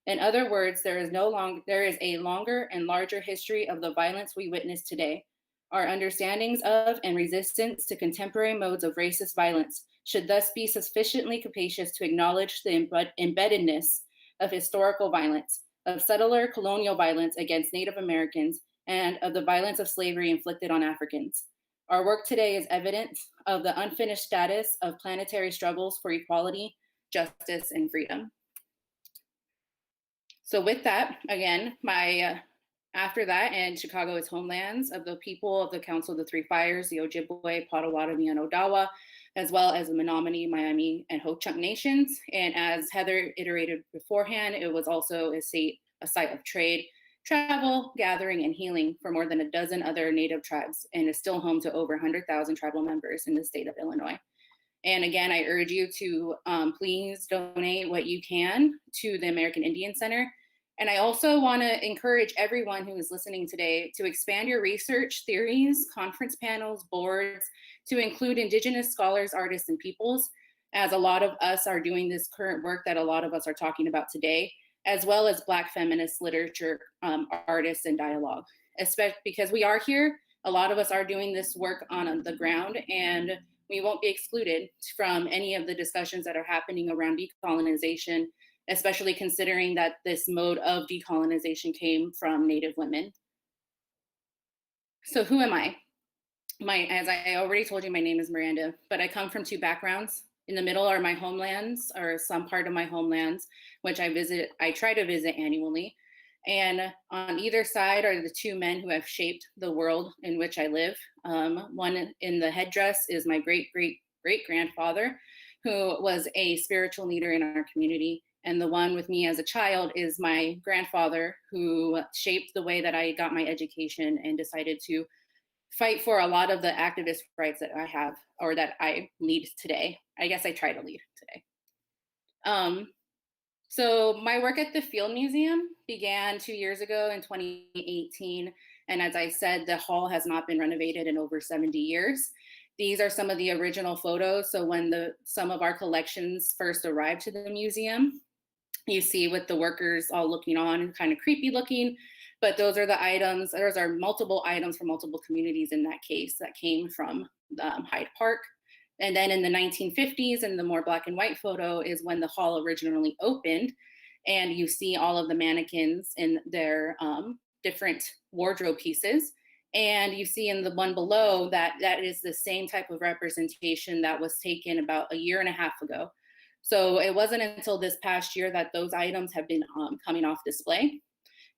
In other words, there is a longer and larger history of the violence we witness today. Our understandings of and resistance to contemporary modes of racist violence should thus be sufficiently capacious to acknowledge the embeddedness of historical violence, of settler colonial violence against Native Americans, and of the violence of slavery inflicted on Africans. Our work today is evidence of the unfinished status of planetary struggles for equality, justice, and freedom." So with that, again, after that, and Chicago is homelands of the people of the Council of the Three Fires, the Ojibwe, Potawatomi, and Odawa, as well as the Menominee, Miami, and Ho-Chunk nations. And as Heather iterated beforehand, it was also a site of trade, travel, gathering, and healing for more than a dozen other Native tribes, and is still home to over 100,000 tribal members in the state of Illinois. And again, I urge you to please donate what you can to the American Indian Center. And I also want to encourage everyone who is listening today to expand your research, theories, conference panels, boards, to include Indigenous scholars, artists, and peoples, as a lot of us are doing this current work that a lot of us are talking about today, as well as Black feminist literature, artists, and dialogue. Especially because we are here, a lot of us are doing this work on the ground, and we won't be excluded from any of the discussions that are happening around decolonization, especially considering that this mode of decolonization came from Native women. So who am I? As I already told you, my name is Miranda, but I come from two backgrounds. In the middle are my homelands, or some part of my homelands, which I try to visit annually. And on either side are the two men who have shaped the world in which I live. One in the headdress is my great-great-great-grandfather, who was a spiritual leader in our community. And the one with me as a child is my grandfather, who shaped the way that I got my education and decided to fight for a lot of the activist rights that I have, or that I lead today. I guess I try to lead today. So my work at the Field Museum began 2 years ago in 2018. And as I said, the hall has not been renovated in over 70 years. These are some of the original photos. So when some of our collections first arrived to the museum, you see with the workers all looking on and kind of creepy looking. But those are the items, those are multiple items from multiple communities in that case that came from Hyde Park. And then in the 1950s, and the more black and white photo is when the hall originally opened. And you see all of the mannequins in their different wardrobe pieces. And you see in the one below that that is the same type of representation that was taken about a year and a half ago. So it wasn't until this past year that those items have been coming off display,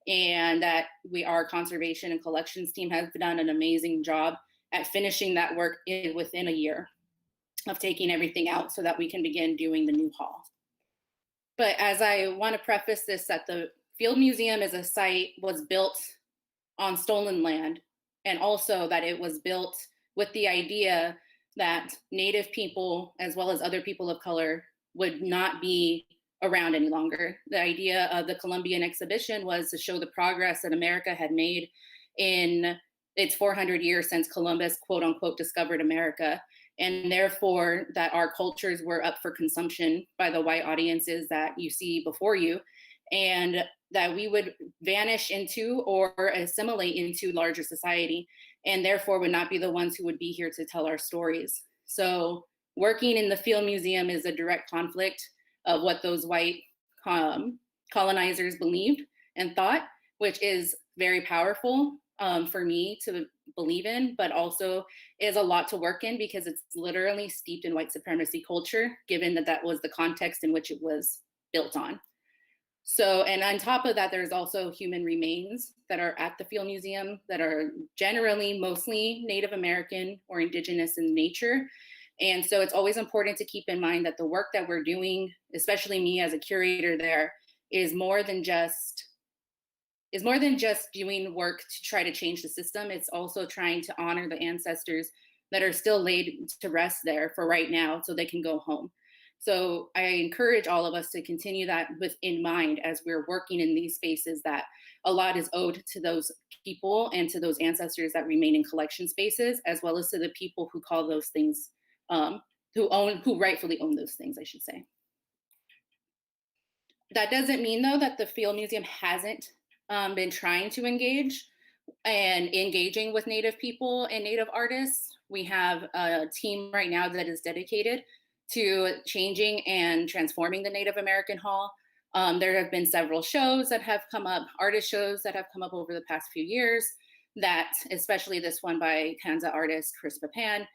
and that our conservation and collections team has done an amazing job at finishing that work within a year of taking everything out so that we can begin doing the new hall. But as I want to preface this, that the Field Museum is a site was built on stolen land, and also that it was built with the idea that Native people, as well as other people of color, would not be around any longer. The idea of the Columbian exhibition was to show the progress that America had made in its 400 years since Columbus, quote unquote, discovered America. And therefore that our cultures were up for consumption by the white audiences that you see before you, and that we would vanish into or assimilate into larger society, and therefore would not be the ones who would be here to tell our stories. So working in the Field Museum is a direct conflict of what those white colonizers believed and thought, which is very powerful for me to believe in, but also is a lot to work in because it's literally steeped in white supremacy culture, given that that was the context in which it was built on. So, and on top of that, there's also human remains that are at the Field Museum that are generally mostly Native American or Indigenous in nature. And so it's always important to keep in mind that the work that we're doing, especially me as a curator there, is more than just doing work to try to change the system. It's also trying to honor the ancestors that are still laid to rest there for right now so they can go home. So I encourage all of us to continue that in mind as we're working in these spaces, that a lot is owed to those people and to those ancestors that remain in collection spaces, as well as to the people who call those things, who rightfully own those things, I should say. That doesn't mean though that the Field Museum hasn't been trying to engaging with Native people and Native artists. We have a team right now that is dedicated to changing and transforming the Native American Hall. There have been several shows that have come up, artist shows that have come up over the past few years, that especially this one by Kansa artist Chris Papan,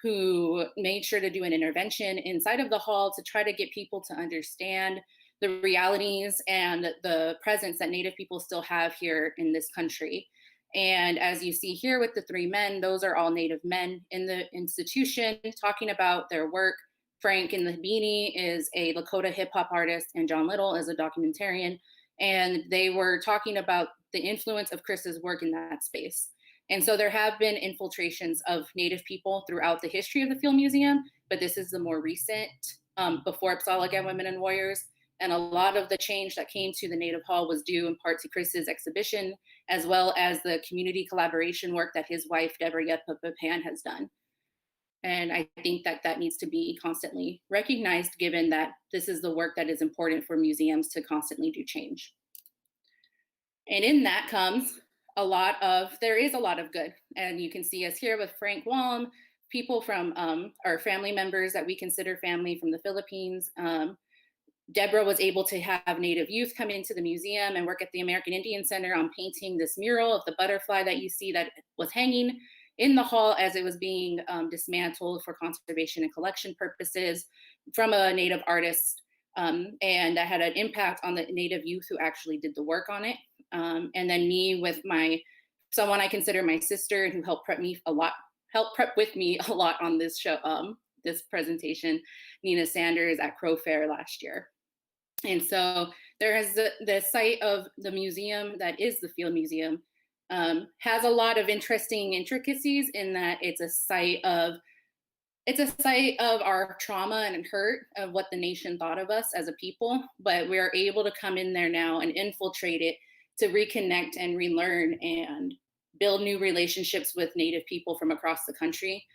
who made sure to do an intervention inside of the hall to try to get people to understand the realities and the presence that Native people still have here in this country. And as you see here with the three men, those are all Native men in the institution talking about their work. Frank in the beanie is a Lakota hip hop artist, and John Little is a documentarian. And they were talking about the influence of Chris's work in that space. And so there have been infiltrations of Native people throughout the history of the Field Museum, but this is the more recent, before Apsalagan Women and Warriors. And a lot of the change that came to the Native Hall was due in part to Chris's exhibition, as well as the community collaboration work that his wife, Deborah Yepa Papan, has done. And I think that that needs to be constantly recognized, given that this is the work that is important for museums to constantly do change. And in that comes there is a lot of good. And you can see us here with Frank Walm, people from our family members that we consider family from the Philippines. Deborah was able to have Native youth come into the museum and work at the American Indian Center on painting this mural of the butterfly that you see that was hanging in the hall as it was being dismantled for conservation and collection purposes from a Native artist. And that had an impact on the Native youth who actually did the work on it. And then me with someone I consider my sister, who helped prep with me a lot on this show, this presentation, Nina Sanders at Crow Fair last year. And so there is the site of the museum that is the Field Museum, has a lot of interesting intricacies in that it's a site of our trauma and hurt of what the nation thought of us as a people, but we're able to come in there now and infiltrate it to reconnect and relearn and build new relationships with Native people from across the country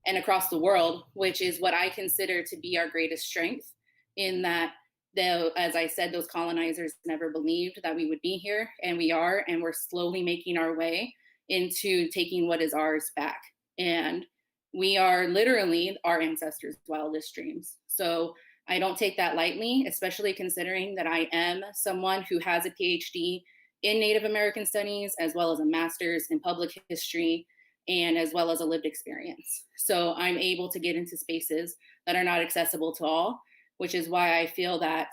and across the world, which is what I consider to be our greatest strength, in that though, as I said, those colonizers never believed that we would be here, and we are, and we're slowly making our way into taking what is ours back. And we are literally our ancestors' wildest dreams. So I don't take that lightly, especially considering that I am someone who has a PhD in Native American studies, as well as a master's in public history, and as well as a lived experience. So I'm able to get into spaces that are not accessible to all, which is why I feel that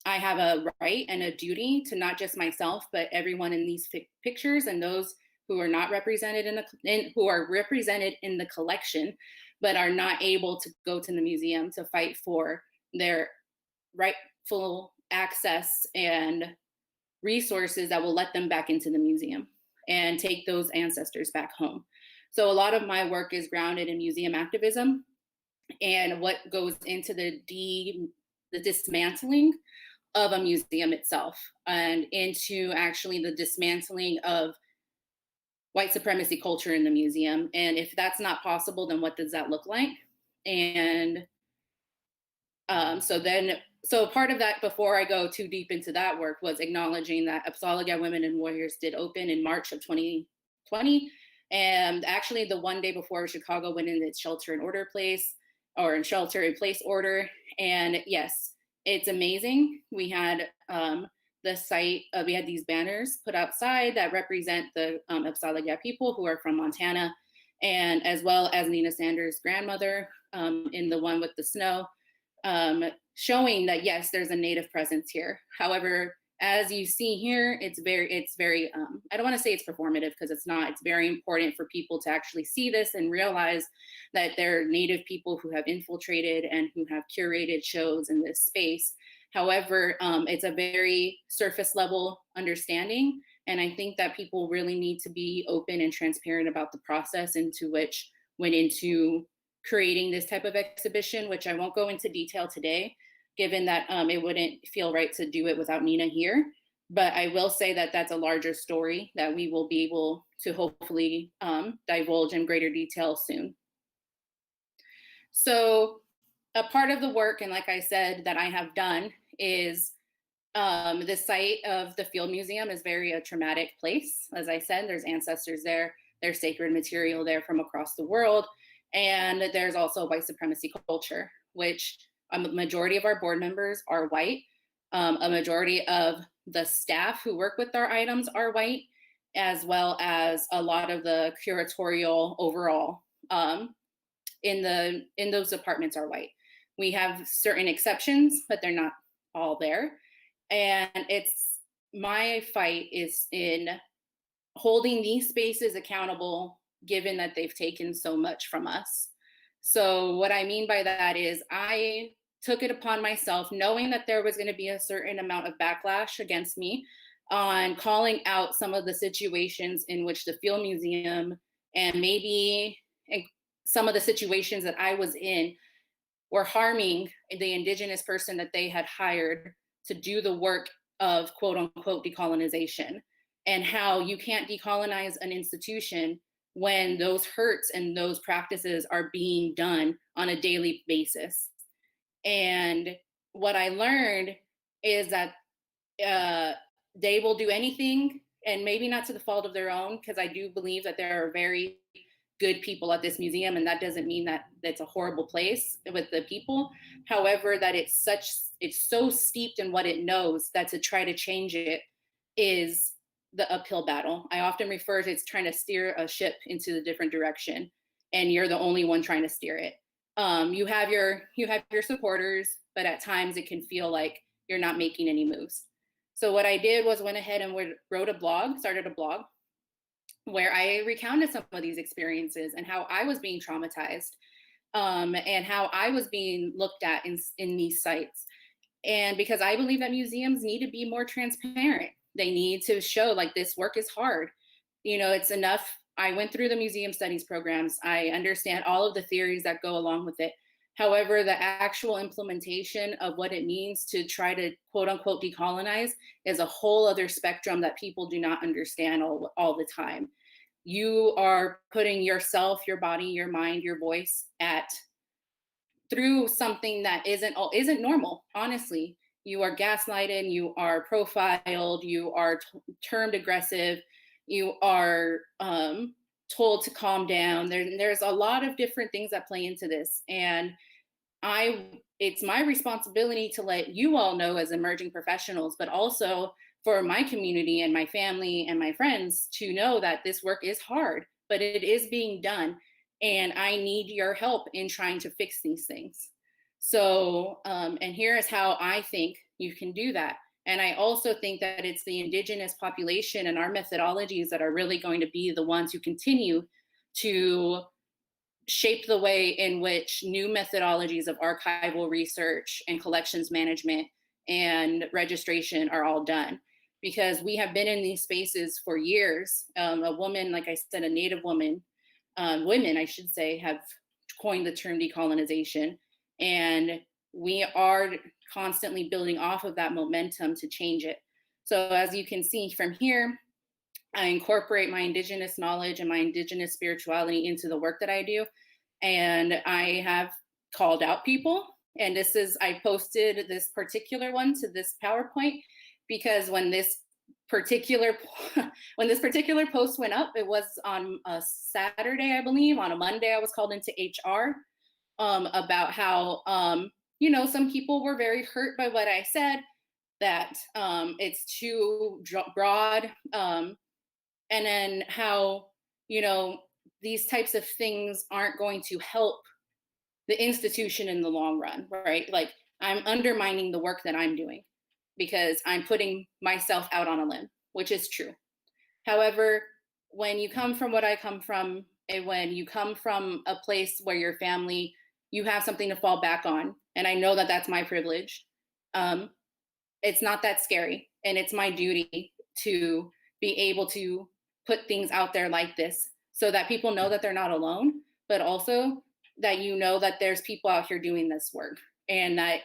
I have a right and a duty to not just myself, but everyone in these pictures and those who are not represented who are represented in the collection, but are not able to go to the museum to fight for their rightful access and resources that will let them back into the museum and take those ancestors back home. So a lot of my work is grounded in museum activism and what goes into the dismantling of a museum itself, and into actually the dismantling of white supremacy culture in the museum. And if that's not possible, then what does that look like? And so part of that, before I go too deep into that work, was acknowledging that Apsaugag Women and Warriors did open in March of 2020. And actually the one day before Chicago went in its shelter in shelter in place order. And yes, it's amazing. We had the site, we had these banners put outside that represent the Apsaugag people who are from Montana, and as well as Nina Sanders' grandmother in the one with the snow, showing that yes, there's a Native presence here. However, as you see here, it's very, I don't want to say it's performative, because it's not. It's very important for people to actually see this and realize that there are Native people who have infiltrated and who have curated shows in this space. However, it's a very surface level understanding. And I think that people really need to be open and transparent about the process into which went into creating this type of exhibition, which I won't go into detail today, given that it wouldn't feel right to do it without Nina here. But I will say that that's a larger story that we will be able to hopefully divulge in greater detail soon. So a part of the work, and like I said, that I have done is the site of the Field Museum is a traumatic place. As I said, there's ancestors there, there's sacred material there from across the world, and there's also white supremacy culture, which a majority of our board members are white. A majority of the staff who work with our items are white, as well as a lot of the curatorial overall in those departments are white. We have certain exceptions, but they're not all there. And it's my fight is in holding these spaces accountable, given that they've taken so much from us. So what I mean by that is I took it upon myself, knowing that there was going to be a certain amount of backlash against me, on calling out some of the situations in which the Field Museum and maybe some of the situations that I was in were harming the Indigenous person that they had hired to do the work of quote unquote decolonization, and how you can't decolonize an institution when those hurts and those practices are being done on a daily basis. And what I learned is that they will do anything, and maybe not to the fault of their own, because I do believe that there are very good people at this museum, and that doesn't mean that it's a horrible place with the people. However, that it's so steeped in what it knows that to try to change it is the uphill battle. I often refer to it's trying to steer a ship into a different direction, and you're the only one trying to steer it. You have your supporters, but at times it can feel like you're not making any moves. So what I did was went ahead and started a blog, where I recounted some of these experiences and how I was being traumatized, and how I was being looked at in these sites. And because I believe that museums need to be more transparent. They need to show like this work is hard. It's enough. I went through the museum studies programs. I understand all of the theories that go along with it. However, the actual implementation of what it means to try to quote unquote decolonize is a whole other spectrum that people do not understand all the time. You are putting yourself, your body, your mind, your voice at through something that isn't normal, honestly. You are gaslighted, you are profiled, you are termed aggressive, you are told to calm down. There's a lot of different things that play into this. And it's my responsibility to let you all know as emerging professionals, but also for my community and my family and my friends to know that this work is hard, but it is being done. And I need your help in trying to fix these things. So, and here is how I think you can do that. And I also think that it's the Indigenous population and our methodologies that are really going to be the ones who continue to shape the way in which new methodologies of archival research and collections management and registration are all done. Because we have been in these spaces for years. A woman, like I said, a Native woman, women, I should say, have coined the term decolonization. And we are constantly building off of that momentum to change it. So as you can see from here, I incorporate my Indigenous knowledge and my Indigenous spirituality into the work that I do. And I have called out people. And I posted this particular one to this PowerPoint because when this particular post went up, it was on a Saturday, I believe. On a Monday, I was called into HR about how, some people were very hurt by what I said, that it's too broad. And then how, these types of things aren't going to help the institution in the long run, right? Like I'm undermining the work that I'm doing because I'm putting myself out on a limb, which is true. However, when you come from what I come from, and when you come from a place where your family, you have something to fall back on, and I know that that's my privilege, it's not that scary. And it's my duty to be able to put things out there like this so that people know that they're not alone, but also that that there's people out here doing this work. And that,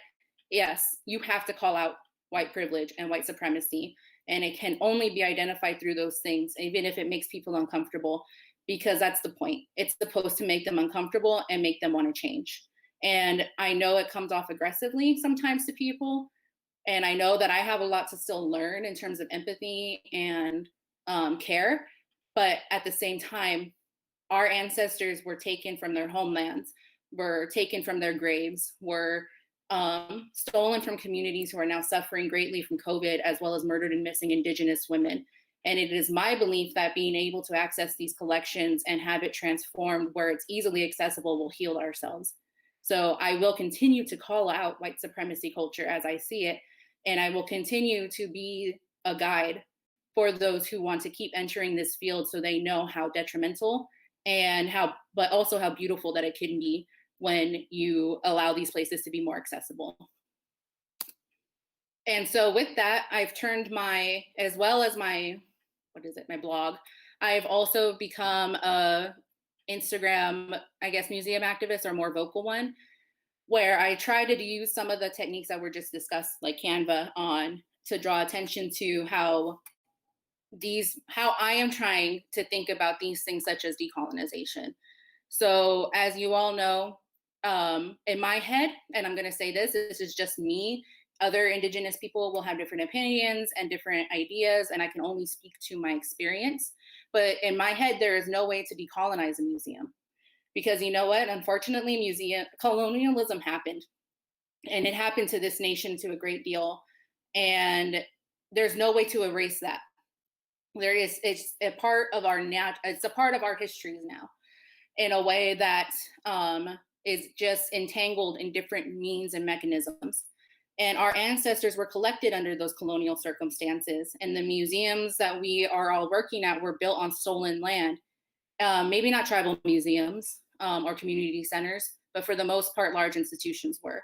yes, you have to call out white privilege and white supremacy. And it can only be identified through those things, even if it makes people uncomfortable, because that's the point. It's supposed to make them uncomfortable and make them want to change. And I know it comes off aggressively sometimes to people. And I know that I have a lot to still learn in terms of empathy and care. But at the same time, our ancestors were taken from their homelands, were taken from their graves, were stolen from communities who are now suffering greatly from COVID, as well as murdered and missing Indigenous women. And it is my belief that being able to access these collections and have it transformed where it's easily accessible will heal ourselves. So I will continue to call out white supremacy culture as I see it, and I will continue to be a guide for those who want to keep entering this field so they know how detrimental but also how beautiful that it can be when you allow these places to be more accessible. And so with that, I've turned as well as my blog, I've also become a Instagram, I guess, museum activist, or more vocal one, where I try to use some of the techniques that were just discussed, like Canva, to draw attention to how I am trying to think about these things such as decolonization. So as you all know, in my head, and I'm going to say this is just me, other Indigenous people will have different opinions and different ideas, and I can only speak to my experience. But in my head, there is no way to decolonize a museum. Because you know what? Unfortunately, colonialism happened. And it happened to this nation to a great deal. And there's no way to erase that. It's a part of our histories now, in a way that is just entangled in different means and mechanisms. And our ancestors were collected under those colonial circumstances. And the museums that we are all working at were built on stolen land. Maybe not tribal museums or community centers, but for the most part, large institutions were.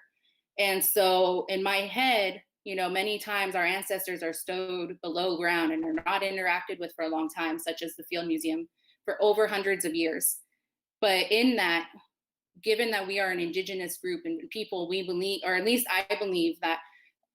And so in my head, many times our ancestors are stowed below ground and are not interacted with for a long time, such as the Field Museum, for over hundreds of years. But in that, given that we are an Indigenous group and people, we believe, or at least I believe, that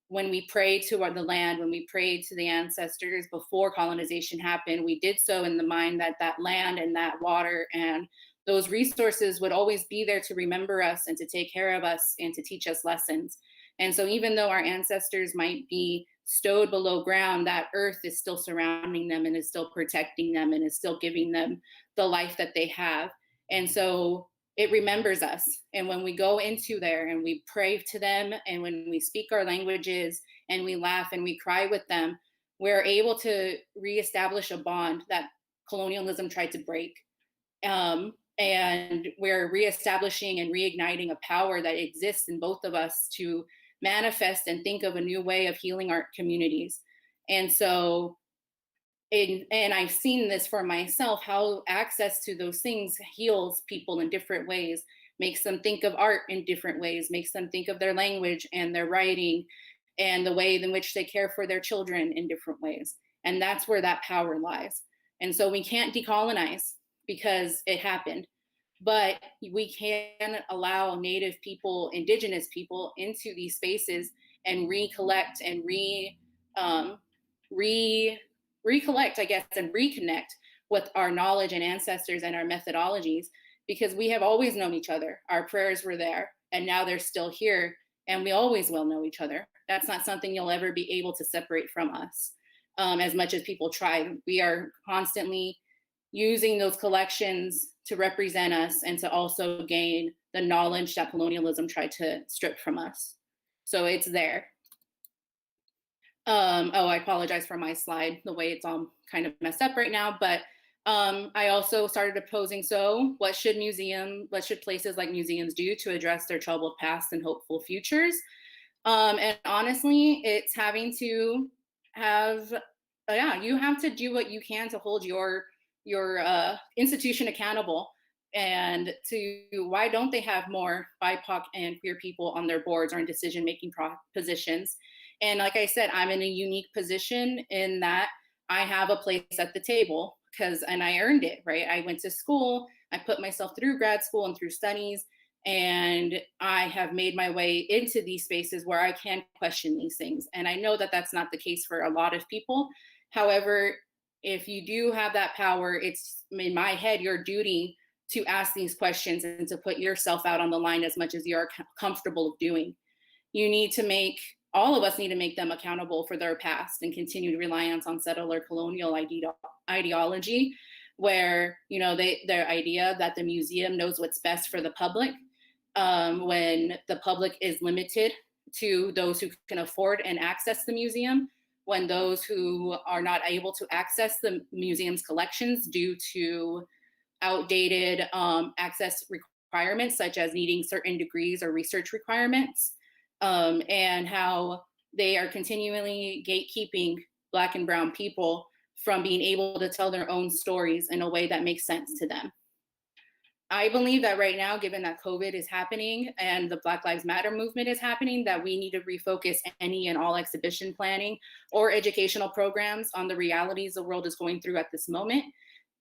when we pray to the land, when we pray to the ancestors before colonization happened, we did so in the mind that that land and that water and those resources would always be there to remember us and to take care of us and to teach us lessons. And so even though our ancestors might be stowed below ground, that earth is still surrounding them and is still protecting them and is still giving them the life that they have. And so it remembers us. And when we go into there and we pray to them, and when we speak our languages and we laugh and we cry with them, we're able to reestablish a bond that colonialism tried to break. And we're reestablishing and reigniting a power that exists in both of us to manifest and think of a new way of healing our communities. And so, and I've seen this for myself, how access to those things heals people in different ways, makes them think of art in different ways, makes them think of their language and their writing and the way in which they care for their children in different ways. And that's where that power lies. And so we can't decolonize because it happened, but we can allow Native people, Indigenous people into these spaces and recollect and recollect, I guess, and reconnect with our knowledge and ancestors and our methodologies, because we have always known each other. Our prayers were there, and now they're still here, and we always will know each other. That's not something you'll ever be able to separate from us. As much as people try, we are constantly using those collections to represent us and to also gain the knowledge that colonialism tried to strip from us. So it's there. Oh, I apologize for my slide, the way it's all kind of messed up right now, but I also started posing, so what should places like museums do to address their troubled past and hopeful futures? And honestly, it's having to have, you have to do what you can to hold your institution accountable, and to why don't they have more BIPOC and queer people on their boards or in decision-making positions? And like I said, I'm in a unique position in that I have a place at the table and I earned it, right? I went to school, I put myself through grad school and through studies, and I have made my way into these spaces where I can question these things. And I know that that's not the case for a lot of people. However, if you do have that power, it's in my head your duty to ask these questions and to put yourself out on the line as much as you're comfortable doing. All of us need to make them accountable for their past and continued reliance on settler colonial ideology, where their idea that the museum knows what's best for the public, when the public is limited to those who can afford and access the museum, when those who are not able to access the museum's collections due to outdated access requirements, such as needing certain degrees or research requirements, and how they are continually gatekeeping Black and Brown people from being able to tell their own stories in a way that makes sense to them. I believe that right now, given that COVID is happening and the Black Lives Matter movement is happening, that we need to refocus any and all exhibition planning or educational programs on the realities the world is going through at this moment.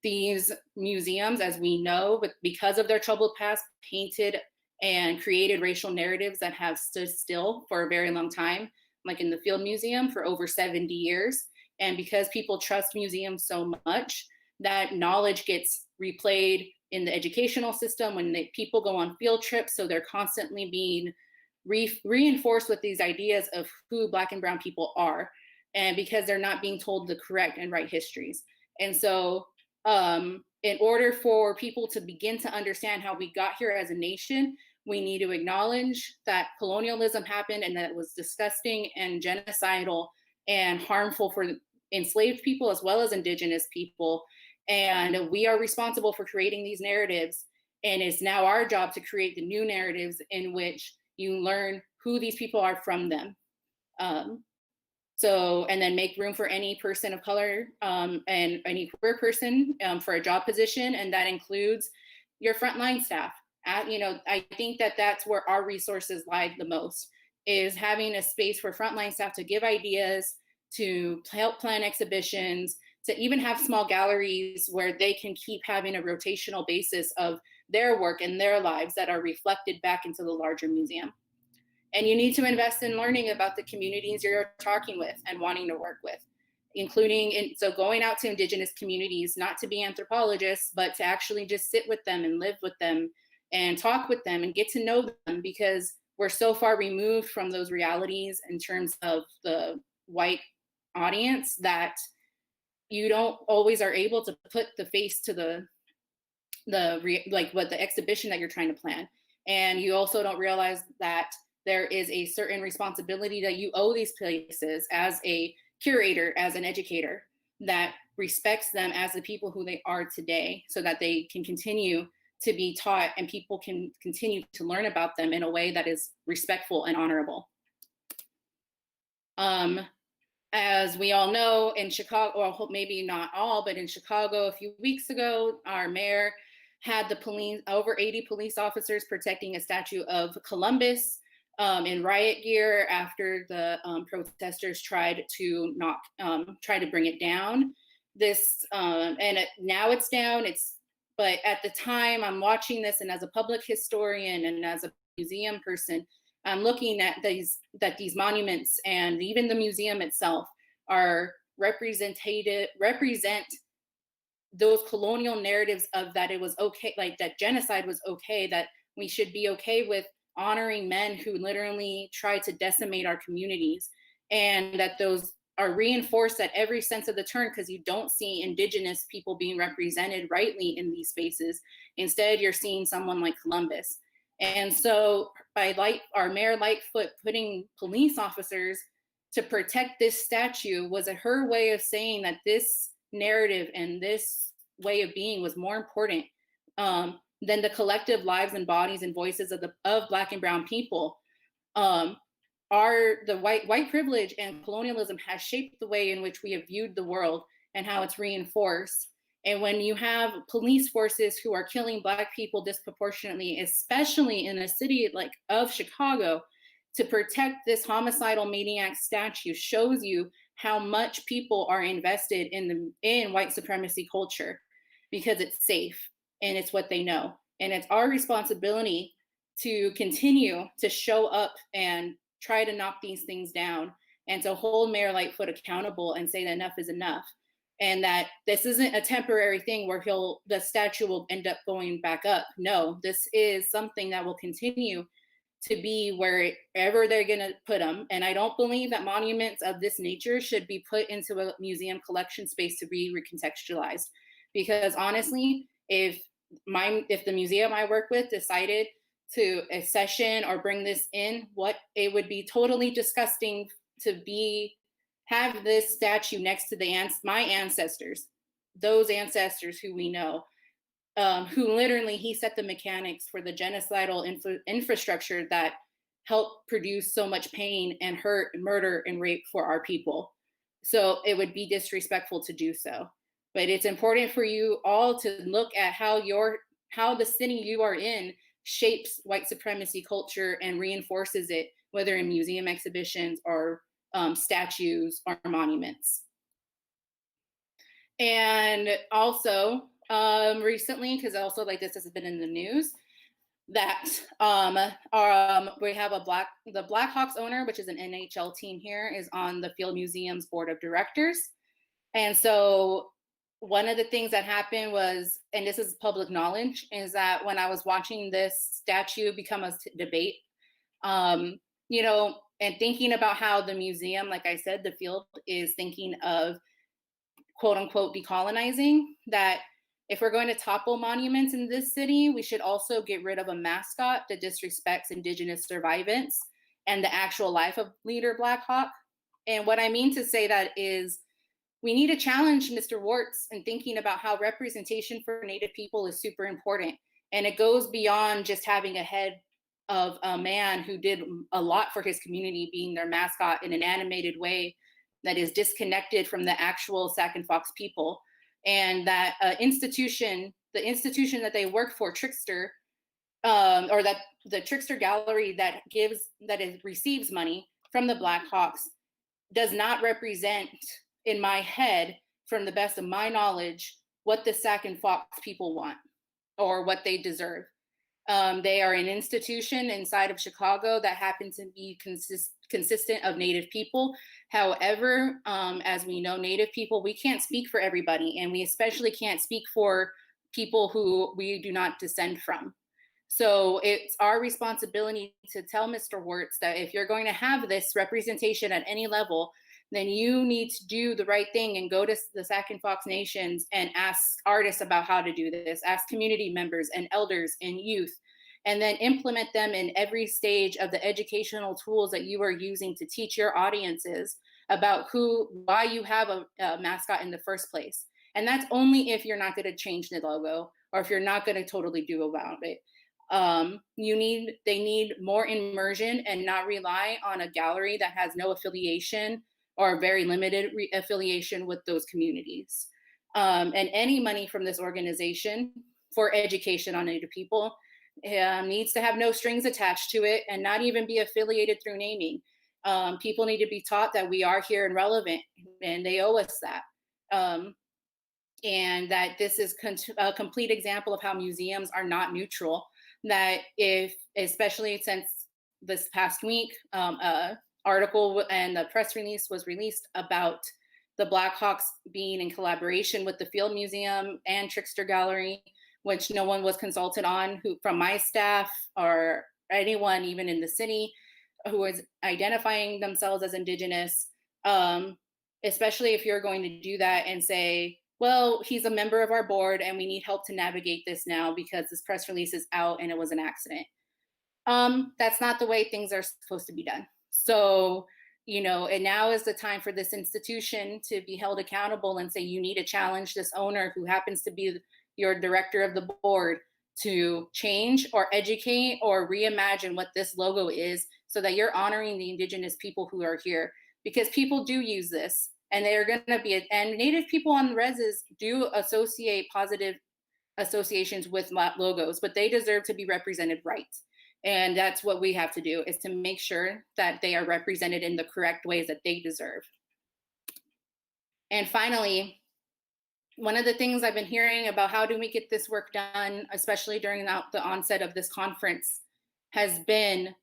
These museums, as we know, because of their troubled past, painted and created racial narratives that have stood still for a very long time, like in the Field Museum for over 70 years. And because people trust museums so much, that knowledge gets replayed in the educational system when people go on field trips. So they're constantly being reinforced with these ideas of who Black and Brown people are, and because they're not being told the correct and right histories. And so in order for people to begin to understand how we got here as a nation, we need to acknowledge that colonialism happened and that it was disgusting and genocidal and harmful for enslaved people as well as Indigenous people. And we are responsible for creating these narratives. And it's now our job to create the new narratives in which you learn who these people are from them. And then make room for any person of color and any queer person for a job position. And that includes your frontline staff. I think that that's where our resources lie the most, is having a space for frontline staff to give ideas, to help plan exhibitions, to even have small galleries where they can keep having a rotational basis of their work and their lives that are reflected back into the larger museum. And you need to invest in learning about the communities you're talking with and wanting to work with. so going out to Indigenous communities, not to be anthropologists, but to actually just sit with them and live with them and talk with them and get to know them, because we're so far removed from those realities in terms of the white audience that you don't always are able to put the face to what the exhibition that you're trying to plan. And you also don't realize that there is a certain responsibility that you owe these places as a curator, as an educator, that respects them as the people who they are today, so that they can continue to be taught and people can continue to learn about them in a way that is respectful and honorable. As we all know, in Chicago, or maybe not all, but in Chicago a few weeks ago, our mayor had the police, over 80 police officers protecting a statue of Columbus in riot gear after the protesters tried to bring it down. Now it's down. But at the time I'm watching this, and as a public historian and as a museum person, I'm looking at that these monuments and even the museum itself are represent those colonial narratives of that it was okay, like that genocide was okay, that we should be okay with honoring men who literally tried to decimate our communities, and that those are reinforced at every sense of the turn, because you don't see Indigenous people being represented rightly in these spaces. Instead, you're seeing someone like Columbus. And so by our Mayor Lightfoot putting police officers to protect this statue was her way of saying that this narrative and this way of being was more important than the collective lives and bodies and voices of Black and Brown people. The white privilege and colonialism has shaped the way in which we have viewed the world and how it's reinforced. And when you have police forces who are killing Black people disproportionately, especially in a city of Chicago, to protect this homicidal maniac statue shows you how much people are invested in white supremacy culture, because it's safe and it's what they know. And it's our responsibility to continue to show up and try to knock these things down, and to hold Mayor Lightfoot accountable and say that enough is enough. And that this isn't a temporary thing where the statue will end up going back up. No, this is something that will continue to be wherever they're going to put them. And I don't believe that monuments of this nature should be put into a museum collection space to be recontextualized. Because honestly, if the museum I work with decided to accession or bring this in, it would be totally disgusting to have this statue next to my ancestors, those ancestors who we know, who literally he set the mechanics for the genocidal infrastructure that helped produce so much pain and hurt and murder and rape for our people. So it would be disrespectful to do so. But it's important for you all to look at how the city you are in shapes white supremacy culture and reinforces it, whether in museum exhibitions or statues or monuments. And also recently, because also this has been in the news, that we have the Blackhawks owner, which is an NHL team here, is on the Field Museum's board of directors. And so one of the things that happened was, and this is public knowledge, is that when I was watching this statue become a debate, and thinking about how the museum, like I said, the Field is thinking of quote unquote decolonizing, that if we're going to topple monuments in this city, we should also get rid of a mascot that disrespects Indigenous survivants and the actual life of Leader Black Hawk. And what I mean to say that is, we need to challenge Mr. Warts in thinking about how representation for Native people is super important. And it goes beyond just having a head of a man who did a lot for his community being their mascot in an animated way that is disconnected from the actual Sac and Fox people. And that the institution that they work for, Trickster, or that the Trickster Gallery that receives money from the Black Hawks, does not represent, in my head, from the best of my knowledge, what the Sac and Fox people want or what they deserve. They are an institution inside of Chicago that happens to be consistent of Native people. However, as we know, Native people, we can't speak for everybody, and we especially can't speak for people who we do not descend from. So it's our responsibility to tell Mr. Wirtz that if you're going to have this representation at any level, then you need to do the right thing and go to the Sac and Fox Nations and ask artists about how to do this, ask community members and elders and youth, and then implement them in every stage of the educational tools that you are using to teach your audiences about why you have a mascot in the first place. And that's only if you're not going to change the logo or if you're not going to totally do about it. They need more immersion and not rely on a gallery that has no affiliation or very limited affiliation with those communities. And any money from this organization for education on Native people needs to have no strings attached to it and not even be affiliated through naming. People need to be taught that we are here and relevant, and they owe us that. And that this is a complete example of how museums are not neutral. That especially since this past week, article and the press release was released about the Blackhawks being in collaboration with the Field Museum and Trickster Gallery, which no one was consulted on from my staff or anyone even in the city who was identifying themselves as Indigenous, especially if you're going to do that and say, well, he's a member of our board and we need help to navigate this now because this press release is out and it was an accident. That's not the way things are supposed to be done. So, and now is the time for this institution to be held accountable and say, you need to challenge this owner who happens to be your director of the board to change or educate or reimagine what this logo is so that you're honoring the Indigenous people who are here, because people do use this and they're going to be, and Native people on the reses do associate positive associations with logos, but they deserve to be represented right. And that's what we have to do, is to make sure that they are represented in the correct ways that they deserve. And finally, one of the things I've been hearing about how do we get this work done, especially during the onset of this conference, has been,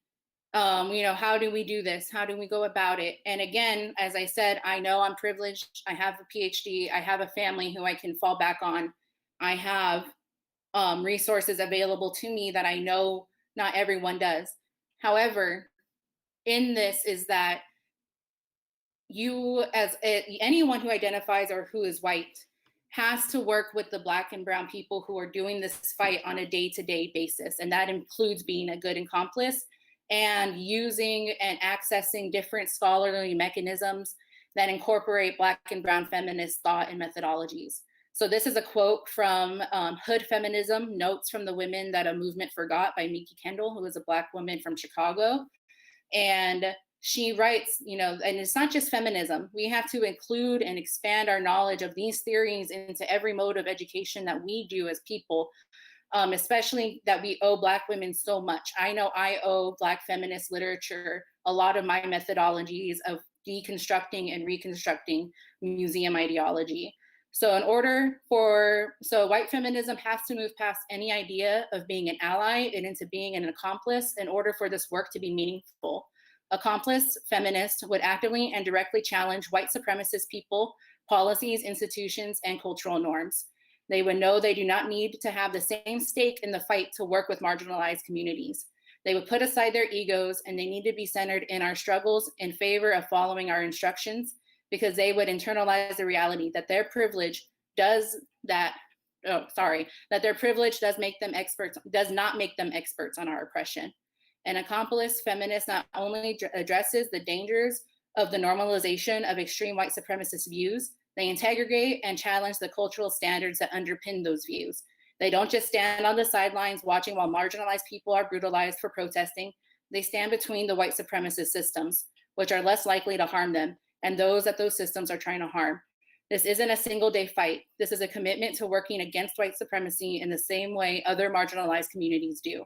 how do we do this? How do we go about it? And again, as I said, I know I'm privileged. I have a PhD. I have a family who I can fall back on. I have resources available to me that I know not everyone does. However, in this is that you, as anyone who identifies or who is white, has to work with the Black and Brown people who are doing this fight on a day-to-day basis. And that includes being a good accomplice and using and accessing different scholarly mechanisms that incorporate Black and Brown feminist thought and methodologies. So this is a quote from Hood Feminism, Notes from the Women That a Movement Forgot by Miki Kendall, who is a Black woman from Chicago. And she writes, and it's not just feminism. We have to include and expand our knowledge of these theories into every mode of education that we do as people, especially that we owe Black women so much. I know I owe Black feminist literature a lot of my methodologies of deconstructing and reconstructing museum ideology. So white feminism has to move past any idea of being an ally and into being an accomplice in order for this work to be meaningful. Accomplice feminists would actively and directly challenge white supremacist people, policies, institutions, and cultural norms. They would know they do not need to have the same stake in the fight to work with marginalized communities. They would put aside their egos, and they need to be centered in our struggles in favor of following our instructions, because they would internalize the reality that their privilege does not make them experts on our oppression. An accomplice feminist not only addresses the dangers of the normalization of extreme white supremacist views, they interrogate and challenge the cultural standards that underpin those views. They don't just stand on the sidelines watching while marginalized people are brutalized for protesting. They stand between the white supremacist systems, which are less likely to harm them, and those that those systems are trying to harm. This isn't a single day fight. This is a commitment to working against white supremacy in the same way other marginalized communities do.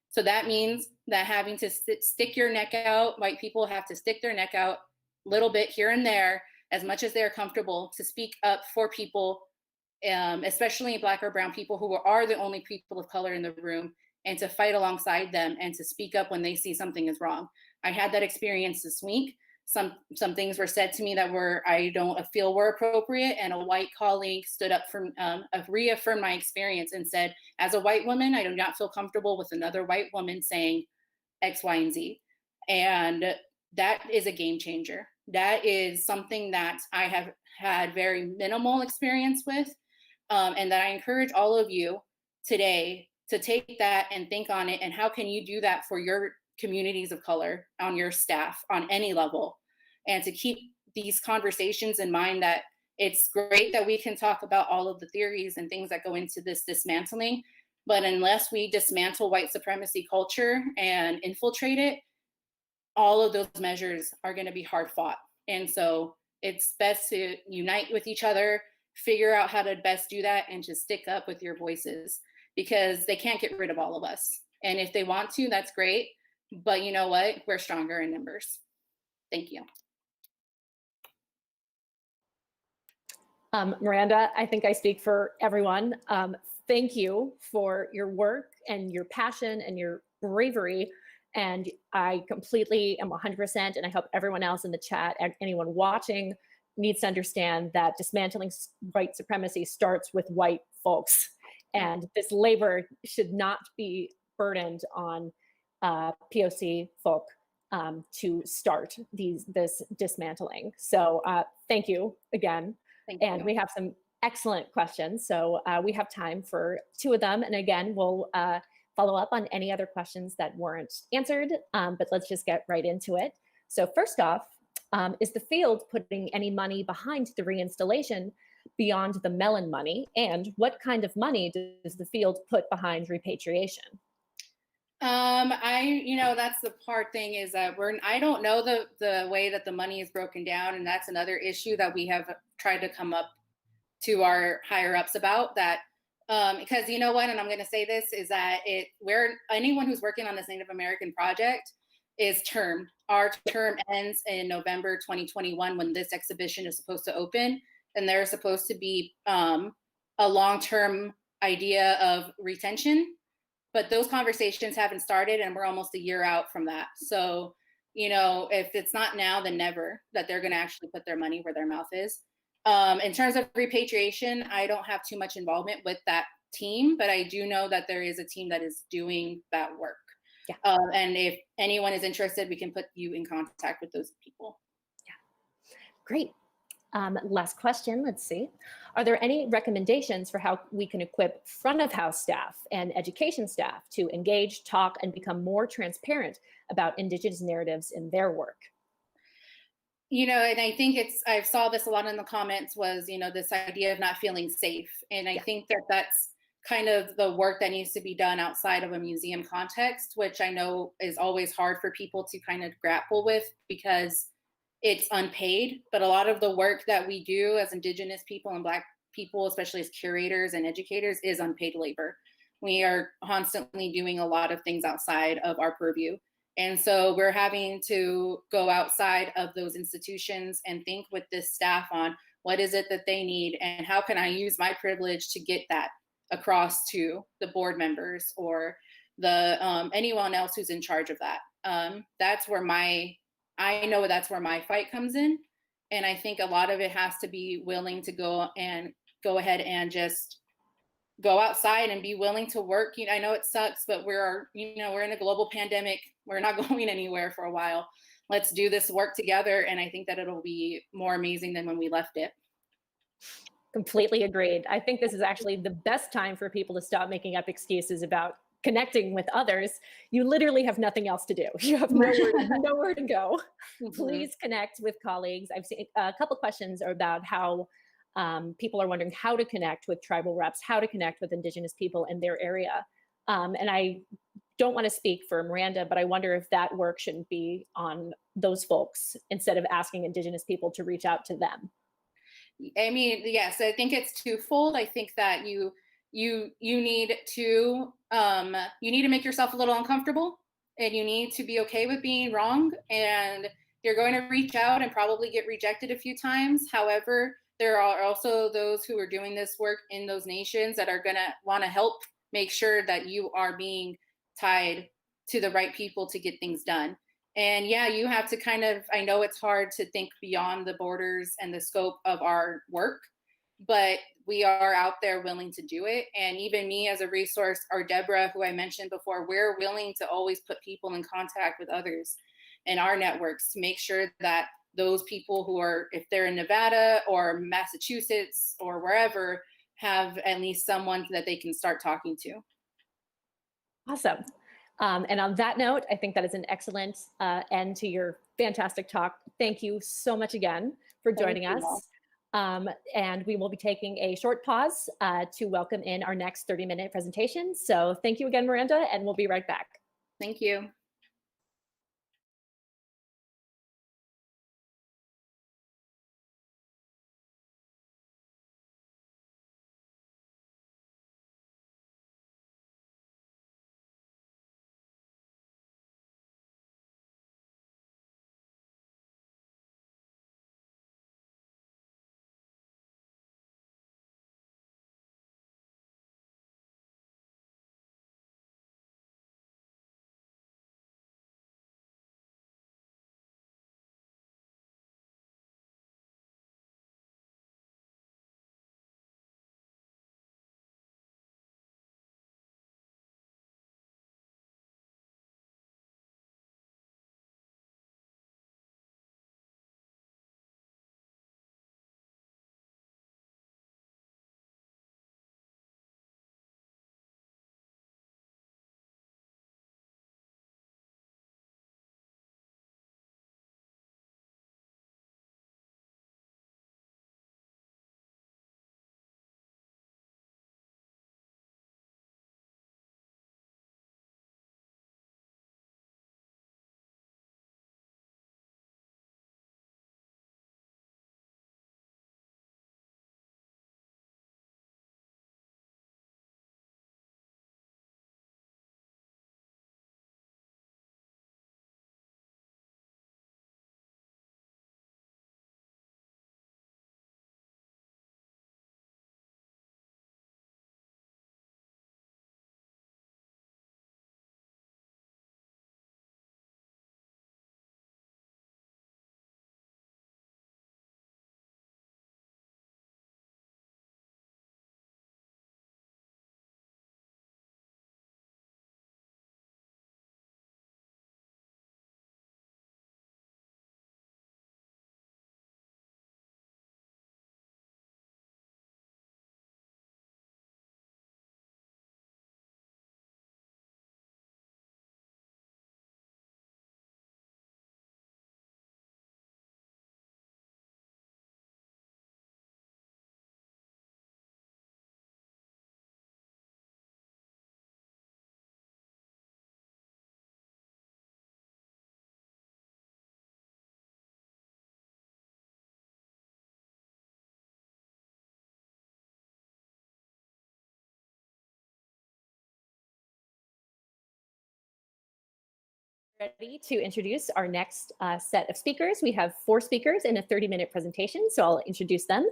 So that means that having to stick your neck out, white people have to stick their neck out a little bit here and there, as much as they're comfortable, to speak up for people, especially Black or Brown people who are the only people of color in the room, and to fight alongside them and to speak up when they see something is wrong. I had that experience this week. Some things were said to me that I don't feel were appropriate, and a white colleague stood up for reaffirmed my experience and said, as a white woman, I do not feel comfortable with another white woman saying X, Y, and Z. And that is a game changer. That is something that I have had very minimal experience with, and that I encourage all of you today to take that and think on it, and how can you do that for your communities of color, on your staff, on any level, and to keep these conversations in mind, that it's great that we can talk about all of the theories and things that go into this dismantling, but unless we dismantle white supremacy culture and infiltrate it, all of those measures are going to be hard fought. And so it's best to unite with each other, figure out how to best do that, and just stick up with your voices, because they can't get rid of all of us. And if they want to, that's great. But you know what? We're stronger in numbers. Thank you. Miranda, I think I speak for everyone. Thank you for your work and your passion and your bravery. And I completely am 100%, and I hope everyone else in the chat and anyone watching needs to understand that dismantling white supremacy starts with white folks. And this labor should not be burdened on POC folk to start this dismantling. So thank you again. Thank you. And we have some excellent questions. So we have time for 2 of them. And again, we'll follow up on any other questions that weren't answered, but let's just get right into it. So first off, is the field putting any money behind the reinstallation beyond the melon money? And what kind of money does the field put behind repatriation? That's the hard thing, is that I don't know the way that the money is broken down. And that's another issue that we have tried to come up to our higher ups about, that because you know what, and I'm going to say this, is that anyone who's working on this Native American project is termed. Our term ends in November 2021 when this exhibition is supposed to open, and there's supposed to be a long-term idea of retention, but those conversations haven't started, and we're almost a year out from that. So, if it's not now, then never, that they're going to actually put their money where their mouth is. In terms of repatriation, I don't have too much involvement with that team, but I do know that there is a team that is doing that work. Yeah. And if anyone is interested, we can put you in contact with those people. Yeah. Great. Last question, let's see. Are there any recommendations for how we can equip front of house staff and education staff to engage, talk, and become more transparent about Indigenous narratives in their work? And I think I saw this a lot in the comments, was, this idea of not feeling safe. And I think that that's kind of the work that needs to be done outside of a museum context, which I know is always hard for people to kind of grapple with because it's unpaid. But a lot of the work that we do as Indigenous people and Black people, especially as curators and educators, is unpaid labor. We are constantly doing a lot of things outside of our purview. And so we're having to go outside of those institutions and think with this staff on what is it that they need and how can I use my privilege to get that across to the board members or the anyone else who's in charge of that. That's where I know that's where my fight comes in. And I think a lot of it has to be willing to go ahead and just go outside and be willing to work. I know it sucks, but we're in a global pandemic. We're not going anywhere for a while. Let's do this work together. And I think that it'll be more amazing than when we left it. Completely agreed. I think this is actually the best time for people to stop making up excuses about connecting with others. You literally have nothing else to do. You have nowhere to go. Mm-hmm. Please connect with colleagues. I've seen a couple questions about how people are wondering how to connect with tribal reps, how to connect with Indigenous people in their area. And I don't want to speak for Miranda, but I wonder if that work shouldn't be on those folks instead of asking Indigenous people to reach out to them. I mean, yes, I think it's twofold. I think that you need to make yourself a little uncomfortable, and you need to be okay with being wrong, and you're going to reach out and probably get rejected a few times. However, there are also those who are doing this work in those nations that are going to want to help make sure that you are being tied to the right people to get things done. And yeah, you have to kind of, I know it's hard to think beyond the borders and the scope of our work, but we are out there willing to do it. And even me as a resource, or Deborah, who I mentioned before, we're willing to always put people in contact with others in our networks to make sure that those people who are, if they're in Nevada or Massachusetts or wherever, have at least someone that they can start talking to. Awesome. And on that note, I think that is an excellent end to your fantastic talk. Thank you so much again for joining us. And we will be taking a short pause to welcome in our next 30-minute presentation. So thank you again, Miranda, and we'll be right back. Thank you. Ready to introduce our next set of speakers. We have 4 speakers in a 30-minute presentation, so I'll introduce them.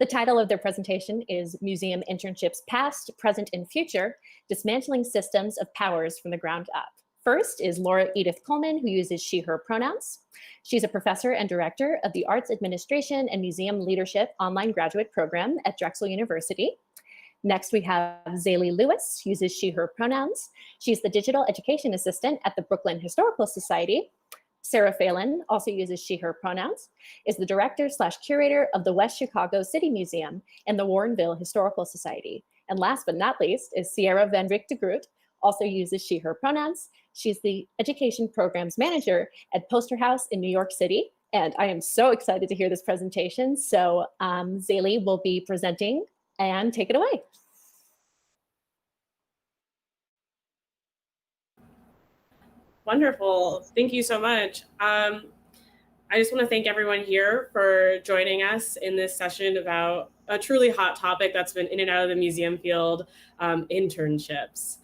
The title of their presentation is Museum Internships Past, Present, and Future, Dismantling Systems of Powers from the Ground Up. First is Laura Edith Coleman, who uses she, her pronouns. She's a professor and director of the Arts Administration and Museum Leadership online graduate program at Drexel University. Next, we have Zaylee Lewis, uses she, her pronouns. She's the digital education assistant at the Brooklyn Historical Society. Sarah Phelan also uses she, her pronouns, is the director/curator of the West Chicago City Museum and the Warrenville Historical Society. And last but not least is Sierra Van Rick de Groot, also uses she, her pronouns. She's the education programs manager at Poster House in New York City. And I am so excited to hear this presentation. So Zaylee will be presenting, and take it away. Wonderful. Thank you so much. I just want to thank everyone here for joining us in this session about a truly hot topic that's been in and out of the museum field, internships.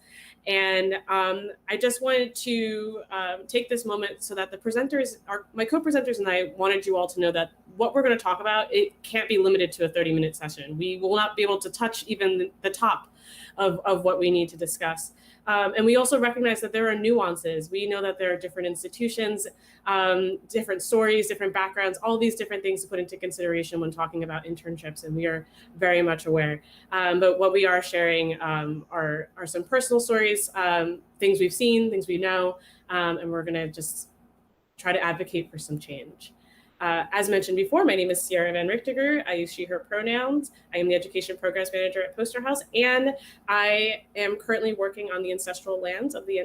And I just wanted to take this moment so that the presenters, my co-presenters and I wanted you all to know that what we're going to talk about, it can't be limited to a 30-minute session. We will not be able to touch even the top of what we need to discuss. And we also recognize that there are nuances. We know that there are different institutions, different stories, different backgrounds, all these different things to put into consideration when talking about internships, and we are very much aware. But what we are sharing are some personal stories, things we've seen, things we know, and we're gonna just try to advocate for some change. As mentioned before, my name is Sierra Van Richtiger. I use she, her pronouns. I am the Education Programs Manager at Poster House, and I am currently working on the ancestral lands of the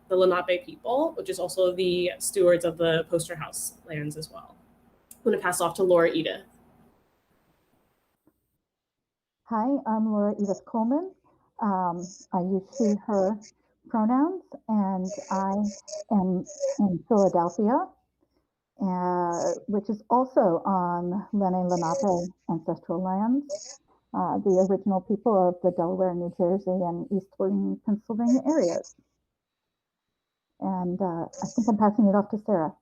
Lenape people, which is also the stewards of the Poster House lands as well. I'm going to pass off to Laura Edith. Hi, I'm Laura Edith Coleman. I use she, her pronouns, and I am in Philadelphia, which is also on Lenape ancestral lands, the original people of the Delaware, New Jersey, and eastern Pennsylvania areas. And I think I'm passing it off to Sarah.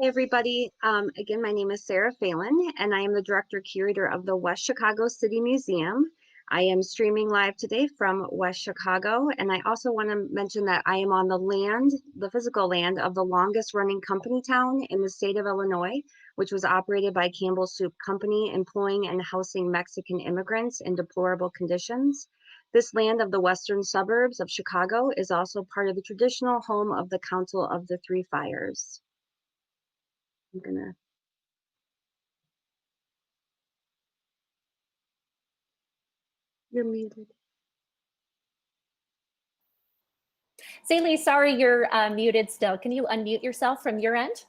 Hey everybody, again, my name is Sarah Phelan, and I am the Director Curator of the West Chicago City Museum. I am streaming live today from West Chicago, and I also want to mention that I am on the land, the physical land of the longest running company town in the state of Illinois, which was operated by Campbell Soup Company, employing and housing Mexican immigrants in deplorable conditions. This land of the western suburbs of Chicago is also part of the traditional home of the Council of the Three Fires. I'm gonna. You're muted. Zaylee, sorry, you're muted still. Can you unmute yourself from your end?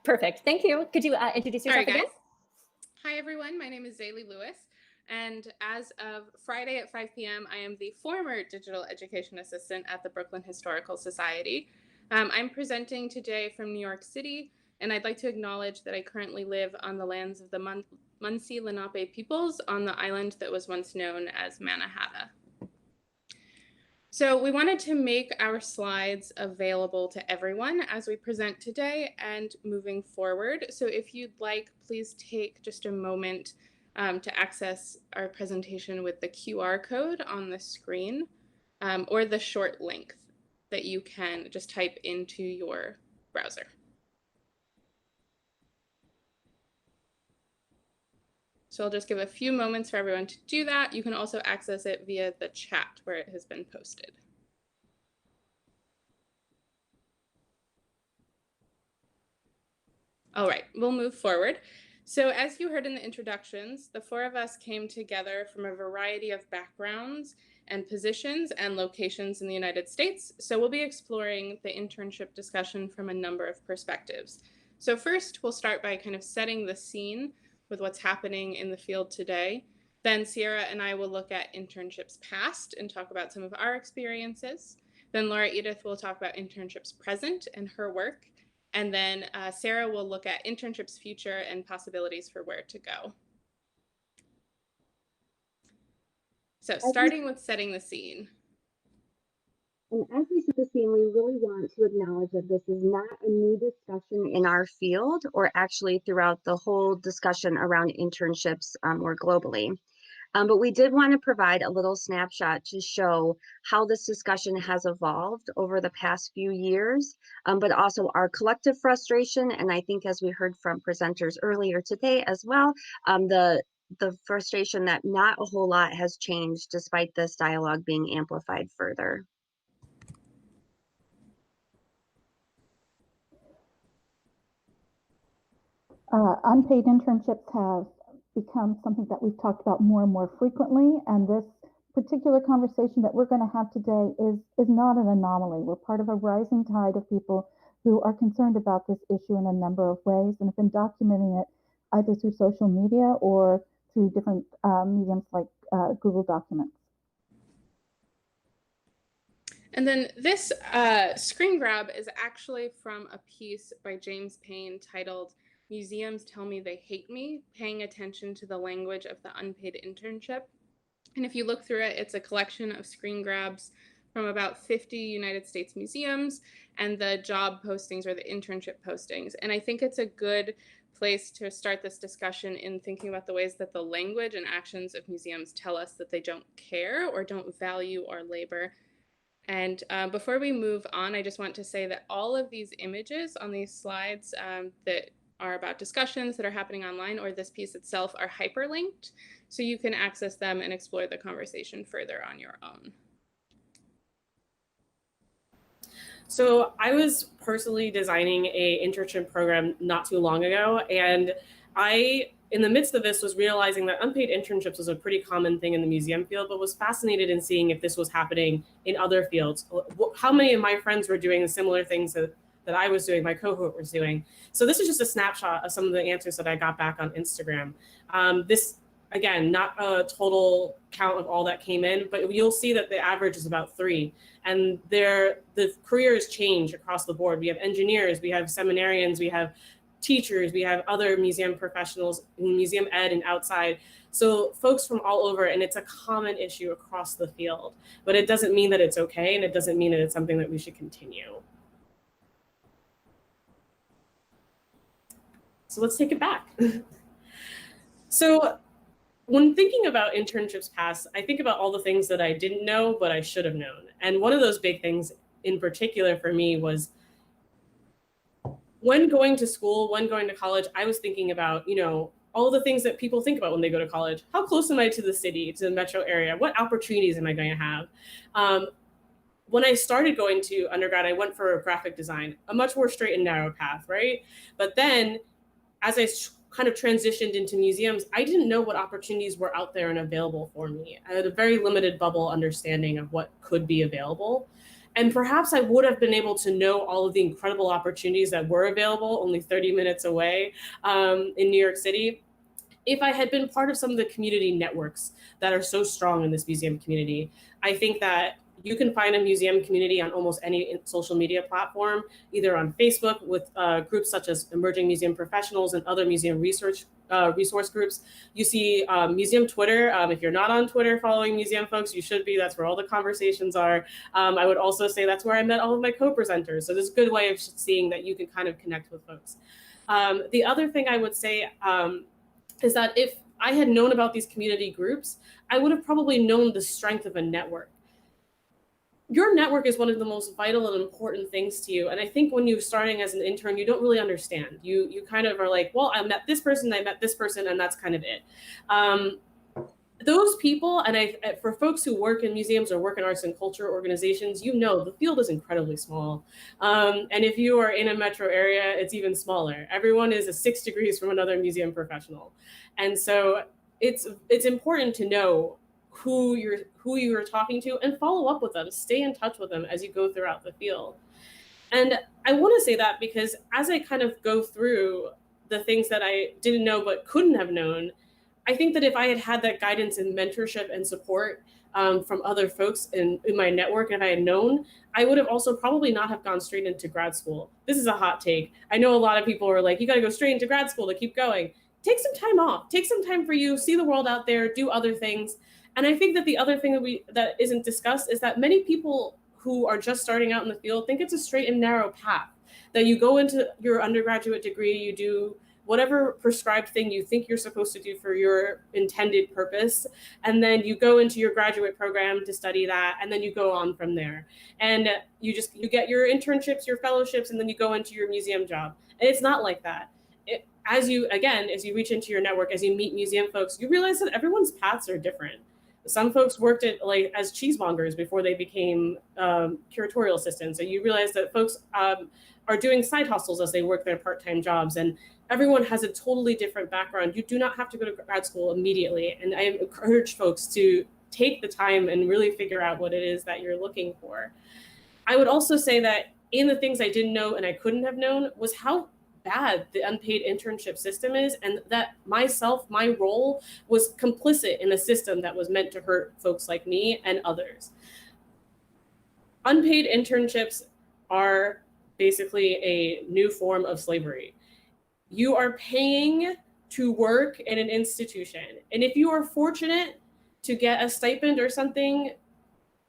Perfect. Thank you. Could you introduce yourself again? Hi, everyone. My name is Zaylee Lewis. And as of Friday at 5 p.m., I am the former digital education assistant at the Brooklyn Historical Society. I'm presenting today from New York City, and I'd like to acknowledge that I currently live on the lands of the Munsee Lenape peoples on the island that was once known as Manhattan. So we wanted to make our slides available to everyone as we present today and moving forward. So if you'd like, please take just a moment to access our presentation with the QR code on the screen or the short link that you can just type into your browser. So I'll just give a few moments for everyone to do that. You can also access it via the chat where it has been posted. All right, we'll move forward. So as you heard in the introductions, the four of us came together from a variety of backgrounds and positions and locations in the United States. So we'll be exploring the internship discussion from a number of perspectives. So first, we'll start by kind of setting the scene with what's happening in the field today. Then Sierra and I will look at internships past and talk about some of our experiences. Then Laura Edith will talk about internships present and her work. And then Sarah will look at internships future and possibilities for where to go. So starting with setting the scene. And as we set the scene, we really want to acknowledge that this is not a new discussion in our field or actually throughout the whole discussion around internships or globally. But we did want to provide a little snapshot to show how this discussion has evolved over the past few years, but also our collective frustration. And I think as we heard from presenters earlier today as well, the frustration that not a whole lot has changed despite this dialogue being amplified further. Unpaid internships have become something that we've talked about more and more frequently, and this particular conversation that we're going to have today is not an anomaly. We're part of a rising tide of people who are concerned about this issue in a number of ways and have been documenting it either through social media or through different mediums like Google Documents. And then this screen grab is actually from a piece by James Payne titled "Museums Tell Me They Hate Me, Paying Attention to the Language of the Unpaid Internship." And if you look through it, it's a collection of screen grabs from about 50 United States museums and the job postings or the internship postings. And I think it's a good place to start this discussion in thinking about the ways that the language and actions of museums tell us that they don't care or don't value our labor. And before we move on, I just want to say that all of these images on these slides that are about discussions that are happening online, or this piece itself, are hyperlinked, so you can access them and explore the conversation further on your own. So I was personally designing a internship program not too long ago, and I, in the midst of this, was realizing that unpaid internships was a pretty common thing in the museum field, but was fascinated in seeing if this was happening in other fields. How many of my friends were doing the similar things that I was doing, my cohort was doing. So this is just a snapshot of some of the answers that I got back on Instagram. This, again, not a total count of all that came in, but you'll see that the average is about 3. And the careers change across the board. We have engineers, we have seminarians, we have teachers, we have other museum professionals in museum ed and outside. So folks from all over, and it's a common issue across the field, but it doesn't mean that it's okay, and it doesn't mean that it's something that we should continue. So let's take it back. So when thinking about internships past, I think about all the things that I didn't know, but I should have known. And one of those big things in particular for me was when going to school, when going to college, I was thinking about, all the things that people think about when they go to college. How close am I to the city, to the metro area? What opportunities am I going to have? When I started going to undergrad, I went for graphic design, a much more straight and narrow path, right? But then as I kind of transitioned into museums, I didn't know what opportunities were out there and available for me. I had a very limited bubble understanding of what could be available. And perhaps I would have been able to know all of the incredible opportunities that were available only 30 minutes away in New York City, if I had been part of some of the community networks that are so strong in this museum community. I think that you can find a museum community on almost any social media platform, either on Facebook with groups such as Emerging Museum Professionals and other museum resource groups. You see museum Twitter. If you're not on Twitter following museum folks, you should be. That's where all the conversations are. I would also say that's where I met all of my co-presenters. So this is a good way of seeing that you can kind of connect with folks. The other thing I would say is that if I had known about these community groups, I would have probably known the strength of a network. Your network is one of the most vital and important things to you. And I think when you're starting as an intern, you don't really understand. You kind of are like, well, I met this person, and that's kind of it. Those people, and for folks who work in museums or work in arts and culture organizations, the field is incredibly small. And if you are in a metro area, it's even smaller. Everyone is 6 degrees from another museum professional. And so it's important to know who you're talking to and follow up with them, stay in touch with them as you go throughout the field. And I want to say that because as I kind of go through the things that I didn't know but couldn't have known, I think that if I had that guidance and mentorship and support from other folks in my network, and if I had known, I would have also probably not have gone straight into grad school. This is a hot take. I know a lot of people are like, you got to go straight into grad school to keep going. Take some time off, take some time for you, see the world out there, do other things. And I think that the other thing that isn't discussed is that many people who are just starting out in the field think it's a straight and narrow path, that you go into your undergraduate degree, you do whatever prescribed thing you think you're supposed to do for your intended purpose, and then you go into your graduate program to study that, and then you go on from there. And you get your internships, your fellowships, and then you go into your museum job. And it's not like that. As you reach into your network, as you meet museum folks, you realize that everyone's paths are different. Some folks worked as cheesemongers before they became curatorial assistants. And you realize that folks are doing side hustles as they work their part-time jobs. And everyone has a totally different background. You do not have to go to grad school immediately. And I encourage folks to take the time and really figure out what it is that you're looking for. I would also say that in the things I didn't know and I couldn't have known was how bad the unpaid internship system is, and that my role was complicit in a system that was meant to hurt folks like me and others. Unpaid internships are basically a new form of slavery. You are paying to work in an institution, and if you are fortunate to get a stipend or something,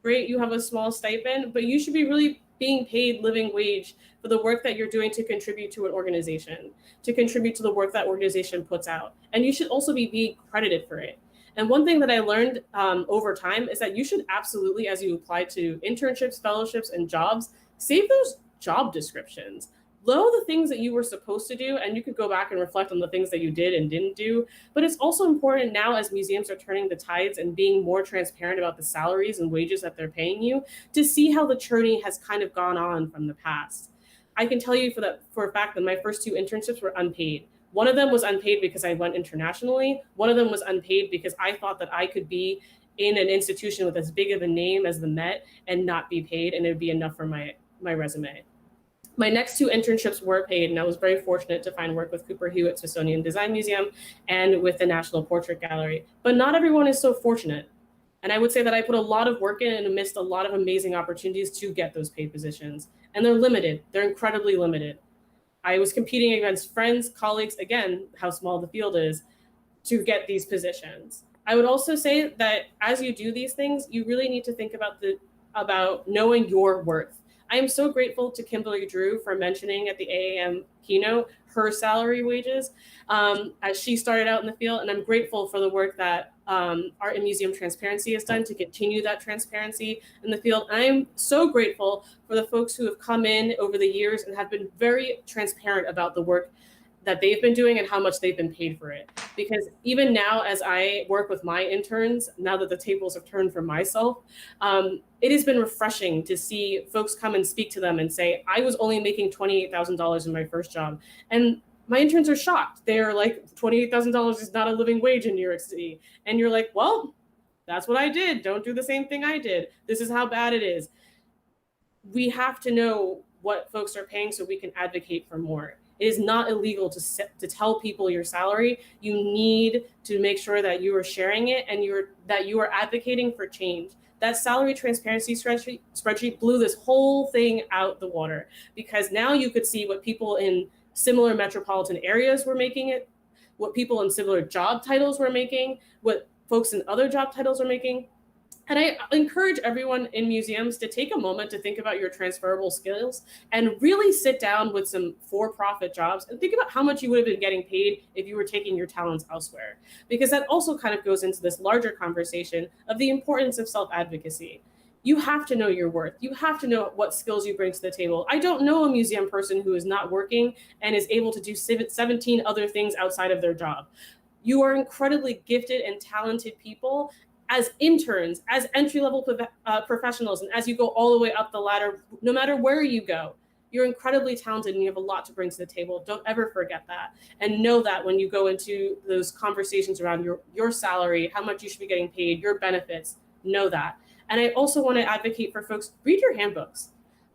great, you have a small stipend, but you should be really being paid living wage for the work that you're doing to contribute to an organization, to contribute to the work that organization puts out. And you should also be being credited for it. And one thing that I learned over time is that you should absolutely, as you apply to internships, fellowships, and jobs, save those job descriptions. Know the things that you were supposed to do, and you could go back and reflect on the things that you did and didn't do. But it's also important now, as museums are turning the tides and being more transparent about the salaries and wages that they're paying you, to see how the journey has kind of gone on from the past. I can tell you for a fact that my first 2 internships were unpaid. One of them was unpaid because I went internationally. One of them was unpaid because I thought that I could be in an institution with as big of a name as the Met and not be paid, and it would be enough for my resume. My next 2 internships were paid, and I was very fortunate to find work with Cooper Hewitt Smithsonian Design Museum and with the National Portrait Gallery. But not everyone is so fortunate. And I would say that I put a lot of work in and missed a lot of amazing opportunities to get those paid positions. And they're limited. They're incredibly limited. I was competing against friends, colleagues, again, how small the field is, to get these positions. I would also say that as you do these things, you really need to think about knowing your worth. I am so grateful to Kimberly Drew for mentioning at the AAM keynote her salary wages as she started out in the field. And I'm grateful for the work that Art and Museum Transparency has done to continue that transparency in the field. And I am so grateful for the folks who have come in over the years and have been very transparent about the work that they've been doing and how much they've been paid for it. Because even now, as I work with my interns, now that the tables have turned for myself, it has been refreshing to see folks come and speak to them and say, I was only making $28,000 in my first job. And my interns are shocked. They're like, $28,000 is not a living wage in New York City. And you're like, well, that's what I did. Don't do the same thing I did. This is how bad it is. We have to know what folks are paying so we can advocate for more. It is not illegal to tell people your salary. You need to make sure that you are sharing it and that you are advocating for change. That salary transparency spreadsheet blew this whole thing out the water, because now you could see what people in similar metropolitan areas were making, what people in similar job titles were making, what folks in other job titles are making. And I encourage everyone in museums to take a moment to think about your transferable skills and really sit down with some for-profit jobs and think about how much you would have been getting paid if you were taking your talents elsewhere. Because that also kind of goes into this larger conversation of the importance of self-advocacy. You have to know your worth. You have to know what skills you bring to the table. I don't know a museum person who is not working and is able to do 17 other things outside of their job. You are incredibly gifted and talented people as interns, as entry-level professionals, and as you go all the way up the ladder, no matter where you go, you're incredibly talented and you have a lot to bring to the table. Don't ever forget that. And know that when you go into those conversations around your salary, how much you should be getting paid, your benefits, know that. And I also want to advocate for folks, read your handbooks.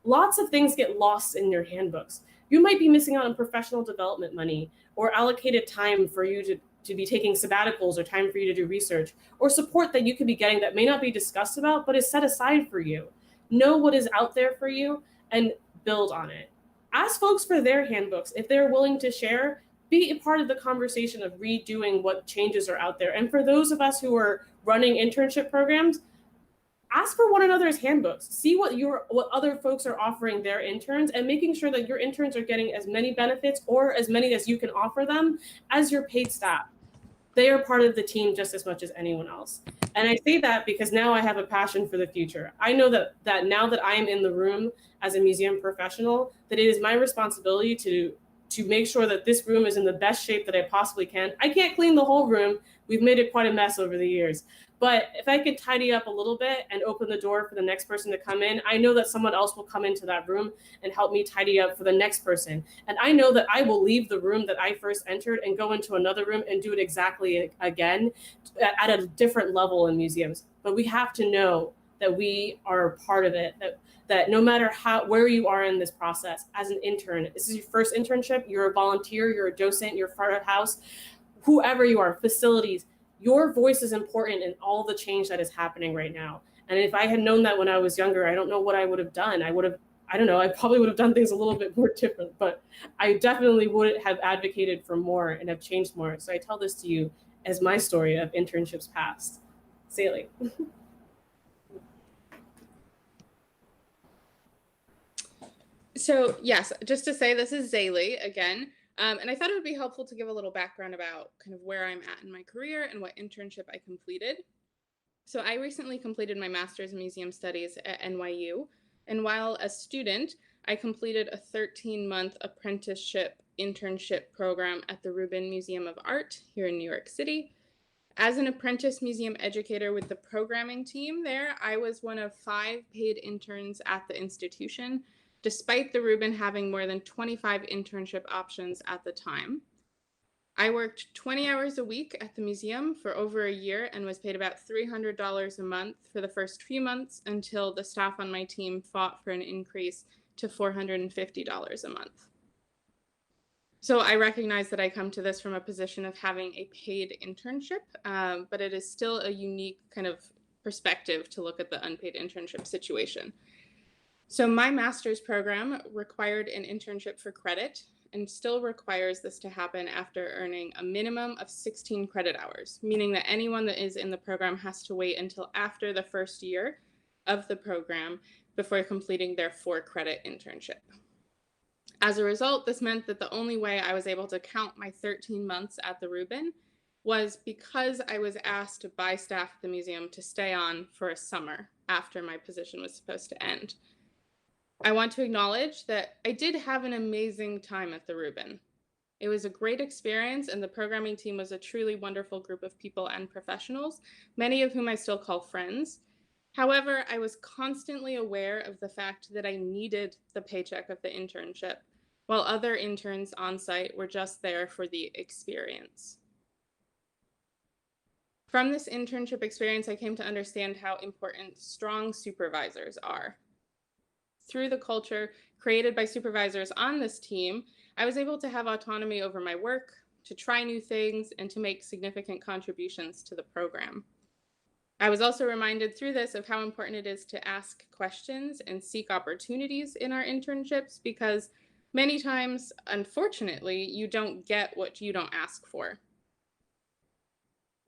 Lots of things get lost in your handbooks. You might be missing out on professional development money or allocated time for you to be taking sabbaticals or time for you to do research or support that you could be getting that may not be discussed about, but is set aside for you. Know what is out there for you and build on it. Ask folks for their handbooks. If they're willing to share, be a part of the conversation of redoing what changes are out there. And for those of us who are running internship programs, ask for one another's handbooks. See what other folks are offering their interns and making sure that your interns are getting as many benefits or as many as you can offer them as your paid staff. They are part of the team just as much as anyone else. And I say that because now I have a passion for the future. I know that now that I am in the room as a museum professional, that it is my responsibility to make sure that this room is in the best shape that I possibly can. I can't clean the whole room. We've made it quite a mess over the years. But if I could tidy up a little bit and open the door for the next person to come in, I know that someone else will come into that room and help me tidy up for the next person. And I know that I will leave the room that I first entered and go into another room and do it exactly again at a different level in museums. But we have to know that we are a part of it, that no matter where you are in this process as an intern, this is your first internship, you're a volunteer, you're a docent, you're front of house, whoever you are, facilities, your voice is important in all the change that is happening right now. And if I had known that when I was younger, I don't know what I would have done. I probably would have done things a little bit more different, but I definitely would have advocated for more and have changed more. So I tell this to you as my story of internships past. Saley. So yes, just to say, this is Zaylee again. And I thought it would be helpful to give a little background about kind of where I'm at in my career and what internship I completed. So I recently completed my master's in museum studies at NYU. And while a student, I completed a 13-month apprenticeship internship program at the Rubin Museum of Art here in New York City. As an apprentice museum educator with the programming team there, I was one of 5 paid interns at the institution, despite the Rubin having more than 25 internship options at the time. I worked 20 hours a week at the museum for over a year and was paid about $300 a month for the first few months until the staff on my team fought for an increase to $450 a month. So I recognize that I come to this from a position of having a paid internship, but it is still a unique kind of perspective to look at the unpaid internship situation. So my master's program required an internship for credit and still requires this to happen after earning a minimum of 16 credit hours, meaning that anyone that is in the program has to wait until after the first year of the program before completing their 4-credit internship. As a result, this meant that the only way I was able to count my 13 months at the Rubin was because I was asked by staff at the museum to stay on for a summer after my position was supposed to end. I want to acknowledge that I did have an amazing time at the Rubin. It was a great experience, and the programming team was a truly wonderful group of people and professionals, many of whom I still call friends. However, I was constantly aware of the fact that I needed the paycheck of the internship, while other interns on site were just there for the experience. From this internship experience, I came to understand how important strong supervisors are. Through the culture created by supervisors on this team, I was able to have autonomy over my work, to try new things, and to make significant contributions to the program. I was also reminded through this of how important it is to ask questions and seek opportunities in our internships, because many times, unfortunately, you don't get what you don't ask for.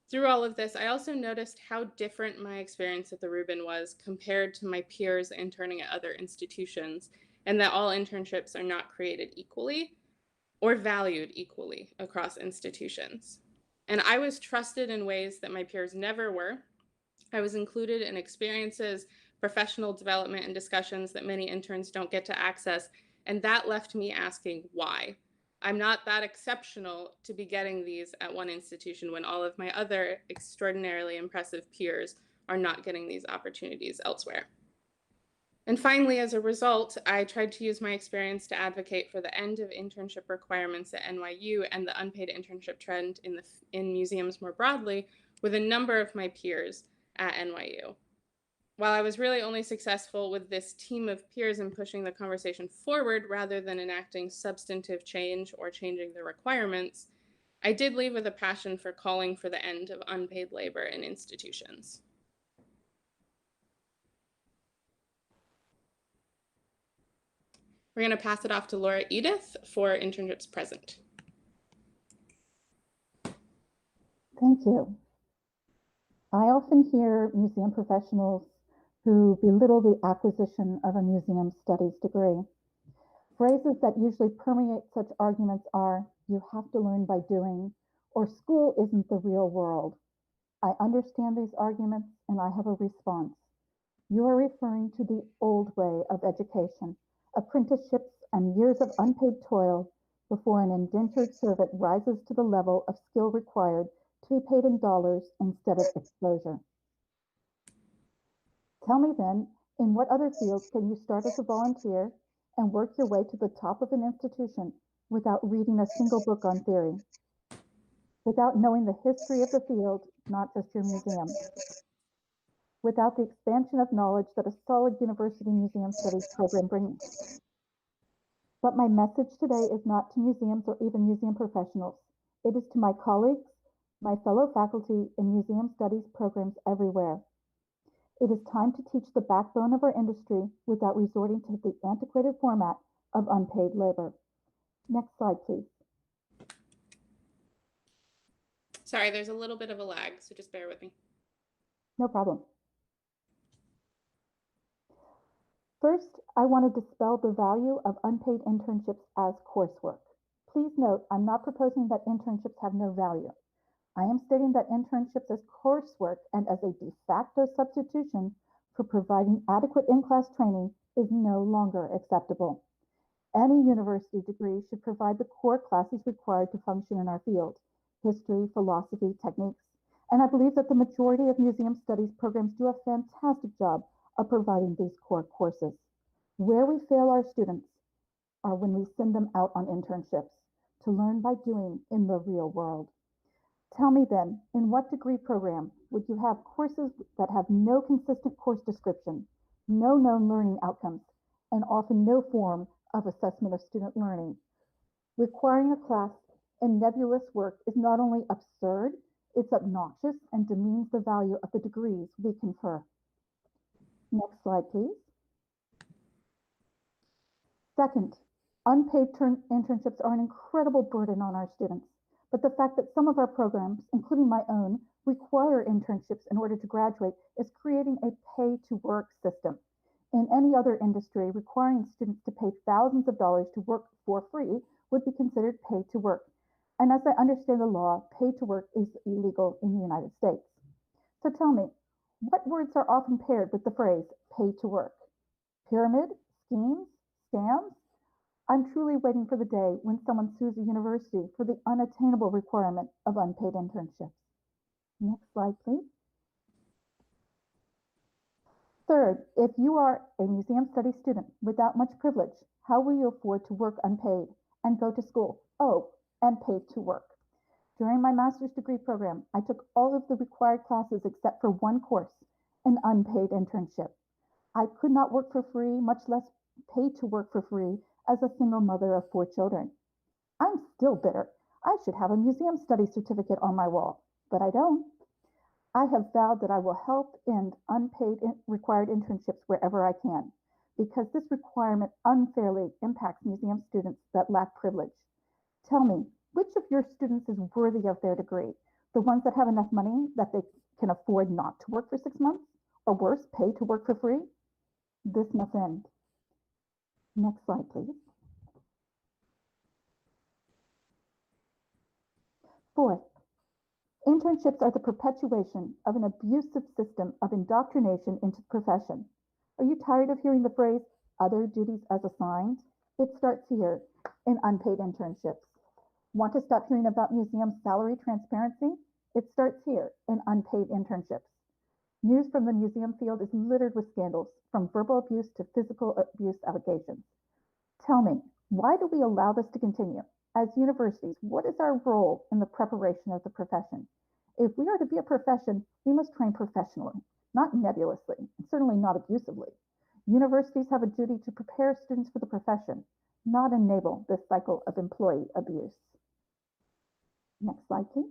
Through all of this, I also noticed how different my experience at the Rubin was compared to my peers interning at other institutions, and that all internships are not created equally or valued equally across institutions. And I was trusted in ways that my peers never were. I was included in experiences, professional development, and discussions that many interns don't get to access, and that left me asking why. I'm not that exceptional to be getting these at one institution when all of my other extraordinarily impressive peers are not getting these opportunities elsewhere. And finally, as a result, I tried to use my experience to advocate for the end of internship requirements at NYU and the unpaid internship trend in museums more broadly with a number of my peers at NYU. While I was really only successful with this team of peers in pushing the conversation forward rather than enacting substantive change or changing the requirements, I did leave with a passion for calling for the end of unpaid labor in institutions. We're going to pass it off to Laura Edith for internships present. Thank you. I often hear museum professionals who belittle the acquisition of a museum studies degree. Phrases that usually permeate such arguments are, "you have to learn by doing," or "school isn't the real world." I understand these arguments and I have a response. You are referring to the old way of education, apprenticeships and years of unpaid toil before an indentured servant rises to the level of skill required to be paid in dollars instead of exposure. Tell me then, in what other fields can you start as a volunteer and work your way to the top of an institution without reading a single book on theory, without knowing the history of the field, not just your museum, without the expansion of knowledge that a solid university museum studies program brings? But my message today is not to museums or even museum professionals. It is to my colleagues, my fellow faculty in museum studies programs everywhere. It is time to teach the backbone of our industry without resorting to the antiquated format of unpaid labor. Next slide, please. Sorry, there's a little bit of a lag, so just bear with me. No problem. First, I want to dispel the value of unpaid internships as coursework. Please note, I'm not proposing that internships have no value. I am stating that internships as coursework and as a de facto substitution for providing adequate in-class training is no longer acceptable. Any university degree should provide the core classes required to function in our field: history, philosophy, techniques, and I believe that the majority of museum studies programs do a fantastic job of providing these core courses. Where we fail our students are when we send them out on internships to learn by doing in the real world. Tell me then, in what degree program would you have courses that have no consistent course description, no known learning outcomes, and often no form of assessment of student learning? Requiring a class in nebulous work is not only absurd, it's obnoxious and demeans the value of the degrees we confer. Next slide, please. Second, unpaid internships are an incredible burden on our students, but the fact that some of our programs, including my own, require internships in order to graduate is creating a pay-to-work system. In any other industry, requiring students to pay thousands of dollars to work for free would be considered pay-to-work. And as I understand the law, pay-to-work is illegal in the United States. So tell me, what words are often paired with the phrase pay-to-work? Pyramid, schemes, scams? I'm truly waiting for the day when someone sues a university for the unattainable requirement of unpaid internships. Next slide, please. Third, if you are a museum studies student without much privilege, how will you afford to work unpaid and go to school? Oh, and paid to work. During my master's degree program, I took all of the required classes except for one course, an unpaid internship. I could not work for free, much less pay to work for free as a single mother of 4 children. I'm still bitter. I should have a museum studies certificate on my wall, but I don't. I have vowed that I will help end unpaid required internships wherever I can, because this requirement unfairly impacts museum students that lack privilege. Tell me, which of your students is worthy of their degree? The ones that have enough money that they can afford not to work for 6 months, or worse, pay to work for free? This must end. Next slide, please. Fourth, internships are the perpetuation of an abusive system of indoctrination into the profession. Are you tired of hearing the phrase, other duties as assigned? It starts here in unpaid internships. Want to stop hearing about museum salary transparency? It starts here in unpaid internships. News from the museum field is littered with scandals, from verbal abuse to physical abuse allegations. Tell me, why do we allow this to continue? As universities, what is our role in the preparation of the profession? If we are to be a profession, we must train professionally, not nebulously, and certainly not abusively. Universities have a duty to prepare students for the profession, not enable this cycle of employee abuse. Next slide, please.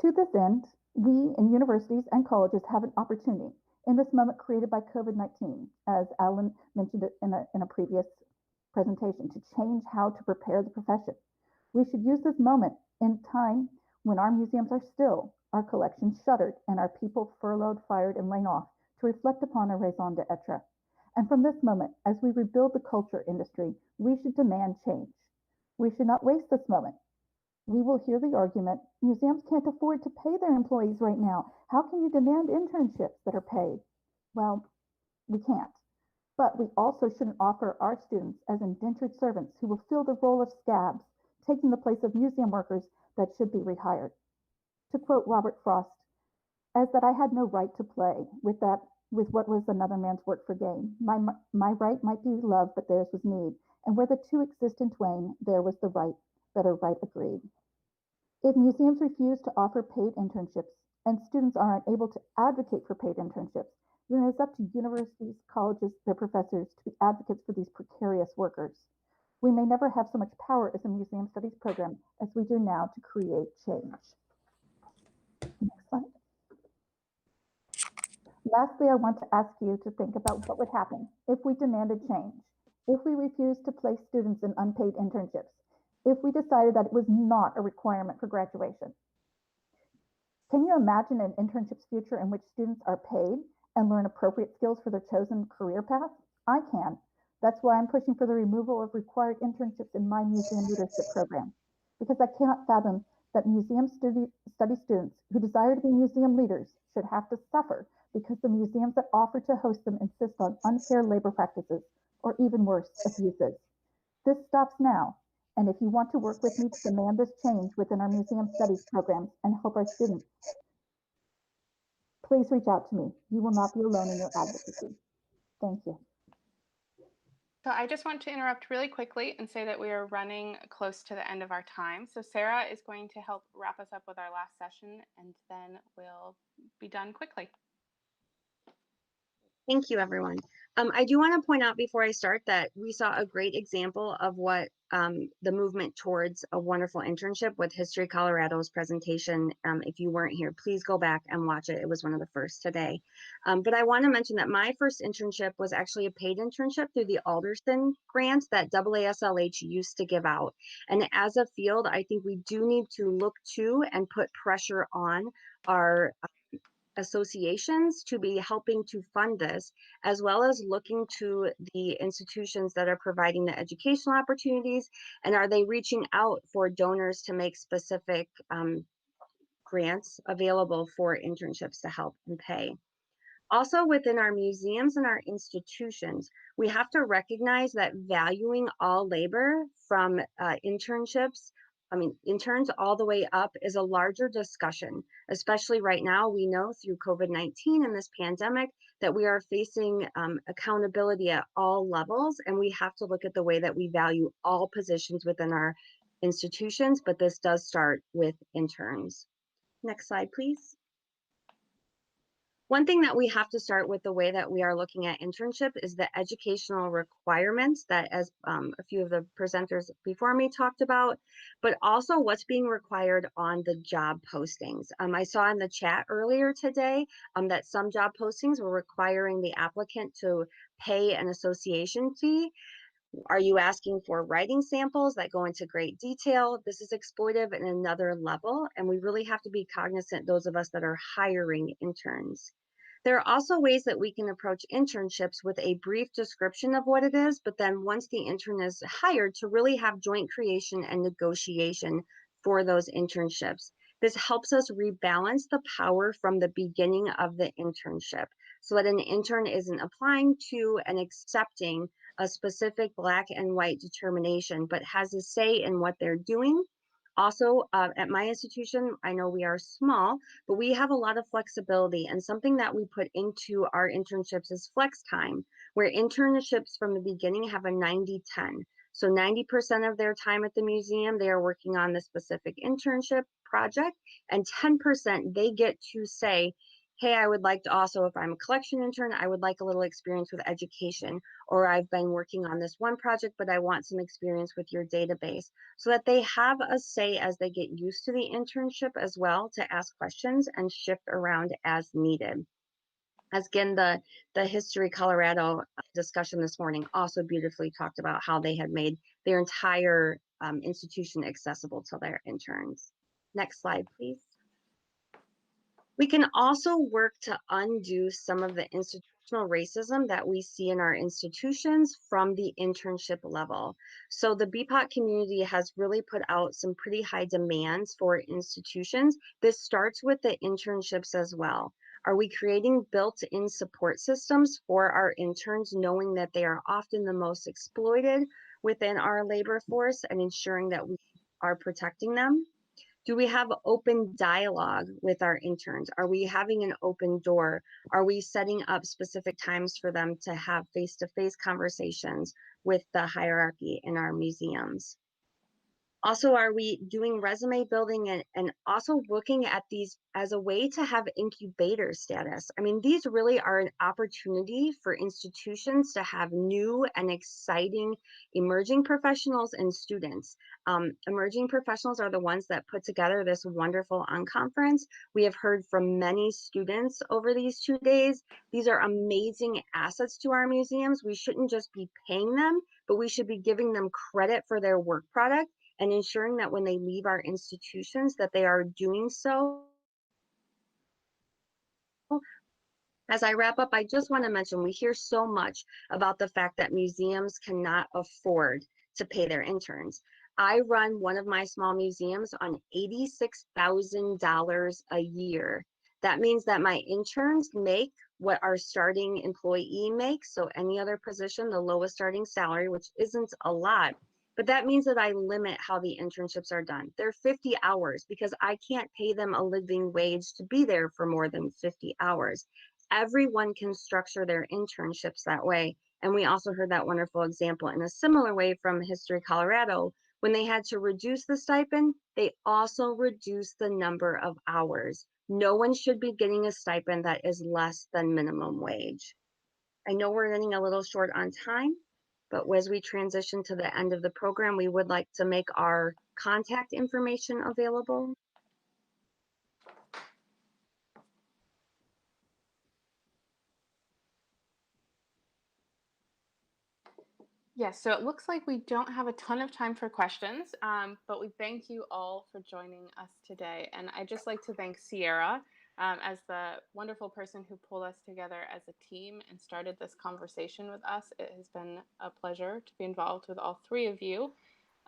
To this end, we in universities and colleges have an opportunity in this moment created by COVID-19, as Alan mentioned it in a previous presentation, to change how to prepare the profession. We should use this moment in time when our museums are still, our collections shuttered, and our people furloughed, fired, and laid off to reflect upon a raison d'etre. And from this moment, as we rebuild the culture industry, we should demand change. We should not waste this moment. We will hear the argument, museums can't afford to pay their employees right now. How can you demand internships that are paid? Well, we can't. But we also shouldn't offer our students as indentured servants who will fill the role of scabs, taking the place of museum workers that should be rehired. To quote Robert Frost, as that I had no right to play with what was another man's work for gain. My right might be love, but theirs was need. And where the two exist in twain, there was the right, better right agreed. If museums refuse to offer paid internships and students are unable to advocate for paid internships, then it's up to universities, colleges, their professors to be advocates for these precarious workers. We may never have so much power as a museum studies program as we do now to create change. Next slide. Lastly, I want to ask you to think about what would happen if we demanded change, if we refused to place students in unpaid internships, if we decided that it was not a requirement for graduation. Can you imagine an internship's future in which students are paid and learn appropriate skills for their chosen career path? I can. That's why I'm pushing for the removal of required internships in my museum leadership program, because I cannot fathom that museum study students who desire to be museum leaders should have to suffer because the museums that offer to host them insist on unfair labor practices, or even worse, abuses. This stops now, and if you want to work with me to demand this change within our museum studies programs and help our students, please reach out to me. You will not be alone in your advocacy. Thank you. So I just want to interrupt really quickly and say that we are running close to the end of our time. So Sarah is going to help wrap us up with our last session, and then we'll be done quickly. Thank you, everyone. I do want to point out before I start that we saw a great example of what the movement towards a wonderful internship with History Colorado's presentation. If you weren't here, please go back and watch it. It was one of the first today. But I want to mention that my first internship was actually a paid internship through the Alderson grant that AASLH used to give out. And as a field, I think we do need to look to and put pressure on our associations to be helping to fund this, as well as looking to the institutions that are providing the educational opportunities, and are they reaching out for donors to make specific grants available for internships to help and pay. Also, within our museums and our institutions, we have to recognize that valuing all labor from interns all the way up is a larger discussion, especially right now. We know through COVID-19 and this pandemic that we are facing accountability at all levels, and we have to look at the way that we value all positions within our institutions, but this does start with interns. Next slide, please. One thing that we have to start with the way that we are looking at internship is the educational requirements that, as a few of the presenters before me talked about, but also what's being required on the job postings. I saw in the chat earlier today that some job postings were requiring the applicant to pay an association fee. Are you asking for writing samples that go into great detail? This is exploitive at another level, and we really have to be cognizant, those of us that are hiring interns. There are also ways that we can approach internships with a brief description of what it is, but then once the intern is hired, to really have joint creation and negotiation for those internships. This helps us rebalance the power from the beginning of the internship so that an intern isn't applying to and accepting a specific black and white determination, but has a say in what they're doing. Also, at my institution, I know we are small, but we have a lot of flexibility, and something that we put into our internships is flex time, where internships from the beginning have a 90-10. So 90% of their time at the museum, they are working on the specific internship project, and 10% they get to say, hey, I would like to also, if I'm a collection intern, I would like a little experience with education, or I've been working on this one project, but I want some experience with your database, so that they have a say as they get used to the internship as well, to ask questions and shift around as needed. As again, the History Colorado discussion this morning also beautifully talked about how they had made their entire institution accessible to their interns. Next slide, please. We can also work to undo some of the institutional racism that we see in our institutions from the internship level. So the BIPOC community has really put out some pretty high demands for institutions. This starts with the internships as well. Are we creating built-in support systems for our interns, knowing that they are often the most exploited within our labor force, and ensuring that we are protecting them? Do we have open dialogue with our interns? Are we having an open door? Are we setting up specific times for them to have face-to-face conversations with the hierarchy in our museums? Also, are we doing resume building and also looking at these as a way to have incubator status? I mean, these really are an opportunity for institutions to have new and exciting emerging professionals and students. Emerging professionals are the ones that put together this wonderful unconference. We have heard from many students over these 2 days. These are amazing assets to our museums. We shouldn't just be paying them, but we should be giving them credit for their work product, and ensuring that when they leave our institutions that they are doing so As I wrap up, I just want to mention we hear so much about the fact that museums cannot afford to pay their interns. I run one of my small museums on $86,000 a year. That means that my interns make what our starting employee makes. So any other position, the lowest starting salary, which isn't a lot, but that means that I limit how the internships are done. They're 50 hours because I can't pay them a living wage to be there for more than 50 hours. Everyone can structure their internships that way. And we also heard that wonderful example in a similar way from History Colorado. When they had to reduce the stipend, they also reduced the number of hours. No one should be getting a stipend that is less than minimum wage. I know we're running a little short on time, but as we transition to the end of the program, we would like to make our contact information available. Yes, so it looks like we don't have a ton of time for questions, but we thank you all for joining us today. And I'd just like to thank Sierra as the wonderful person who pulled us together as a team and started this conversation with us. It has been a pleasure to be involved with all three of you.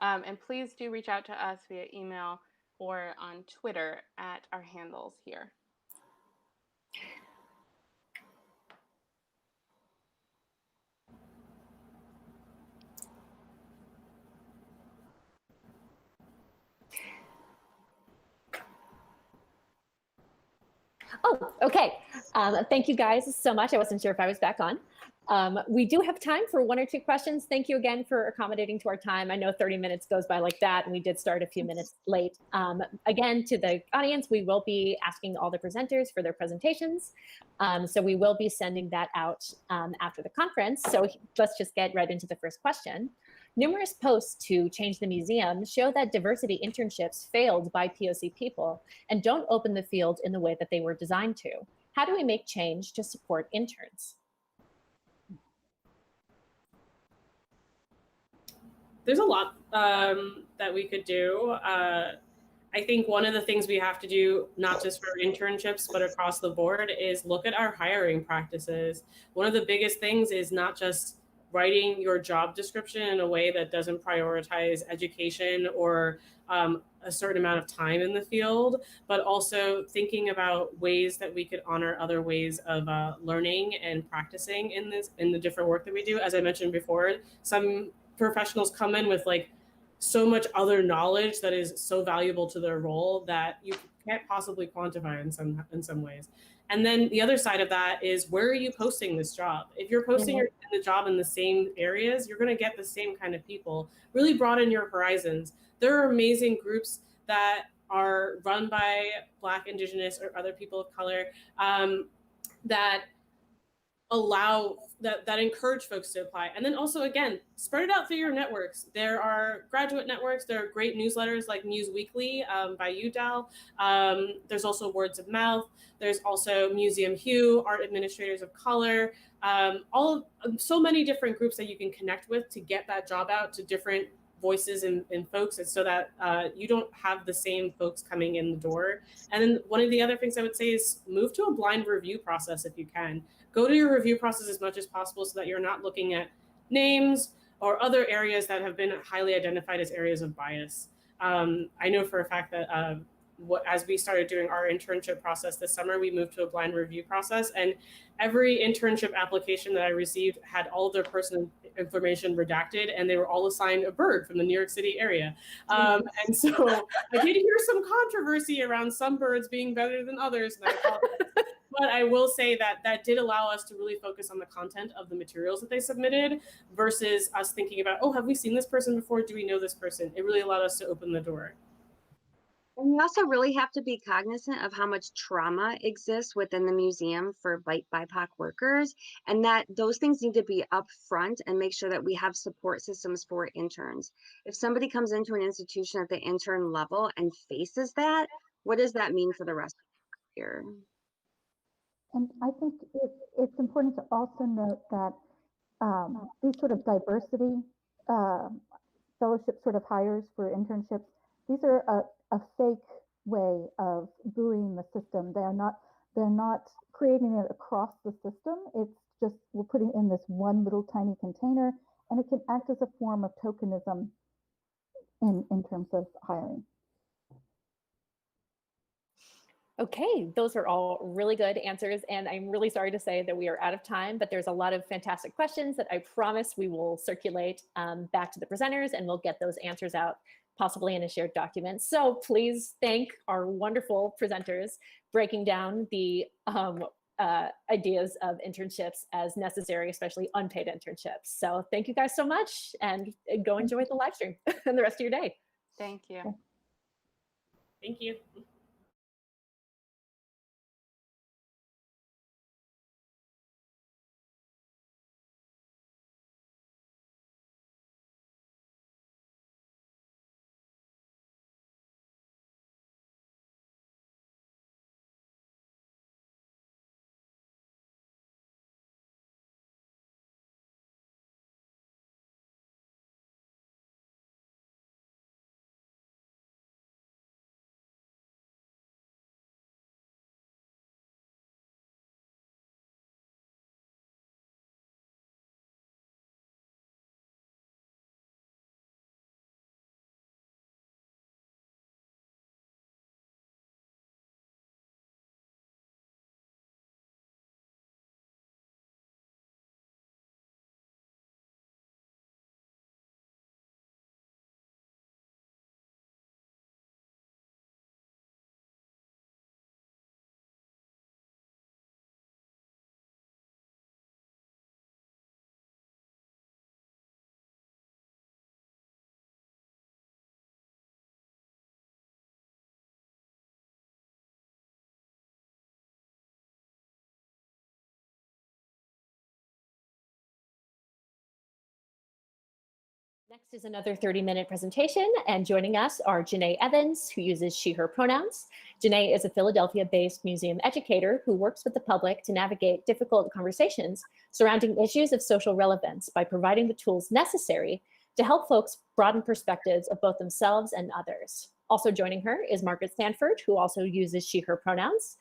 And please do reach out to us via email or on Twitter at our handles here. Oh, okay. Thank you guys so much. I wasn't sure if I was back on. We do have time for one or two questions. Thank you again for accommodating to our time. I know 30 minutes goes by like that, and we did start a few minutes late. Again, to the audience, we will be asking all the presenters for their presentations. So we will be sending that out after the conference. So let's just get right into the first question. Numerous posts to change the museum show that diversity internships failed by POC people and don't open the field in the way that they were designed to. How do we make change to support interns? There's a lot that we could do. I think one of the things we have to do, not just for internships, but across the board, is look at our hiring practices. One of the biggest things is not just writing your job description in a way that doesn't prioritize education or a certain amount of time in the field, but also thinking about ways that we could honor other ways of learning and practicing in the different work that we do. As I mentioned before, some professionals come in with like so much other knowledge that is so valuable to their role that you can't possibly quantify in some ways. And then the other side of that is, where are you posting this job? If you're posting the job in the same areas, you're going to get the same kind of people. Really broaden your horizons. There are amazing groups that are run by Black, Indigenous, or other people of color that allow that encourage folks to apply. And then also, again, spread it out through your networks. There are graduate networks. There are great newsletters like News Weekly by UDAL. There's also Words of Mouth. There's also Museum Hue, Art Administrators of Color, so many different groups that you can connect with to get that job out to different voices and folks, and so that you don't have the same folks coming in the door. And then one of the other things I would say is move to a blind review process if you can. Go to your review process as much as possible so that you're not looking at names or other areas that have been highly identified as areas of bias. I know for a fact that as we started doing our internship process this summer, we moved to a blind review process, and every internship application that I received had all of their personal information redacted, and they were all assigned a bird from the New York City area. And so I did hear some controversy around some birds being better than others, and I apologize. But I will say that that did allow us to really focus on the content of the materials that they submitted versus us thinking about, oh, have we seen this person before? Do we know this person? It really allowed us to open the door. And we also really have to be cognizant of how much trauma exists within the museum for BIPOC workers, and that those things need to be upfront and make sure that we have support systems for interns. If somebody comes into an institution at the intern level and faces that, what does that mean for the rest of the year? And I think it's important to also note that these sort of diversity fellowship sort of hires for internships, these are a fake way of buoying the system. They are not they're not creating it across the system. It's just we're putting in this one little tiny container, and it can act as a form of tokenism in terms of hiring. Okay, those are all really good answers. And I'm really sorry to say that we are out of time, but there's a lot of fantastic questions that I promise we will circulate back to the presenters, and we'll get those answers out possibly in a shared document. So please thank our wonderful presenters breaking down the ideas of internships as necessary, especially unpaid internships. So thank you guys so much, and go enjoy the live stream and the rest of your day. Thank you. Thank you. Next is another 30-minute presentation, and joining us are Janae Evans, who uses she, her pronouns. Janae is a Philadelphia-based museum educator who works with the public to navigate difficult conversations surrounding issues of social relevance by providing the tools necessary to help folks broaden perspectives of both themselves and others. Also joining her is Margaret Sanford, who also uses she, her pronouns.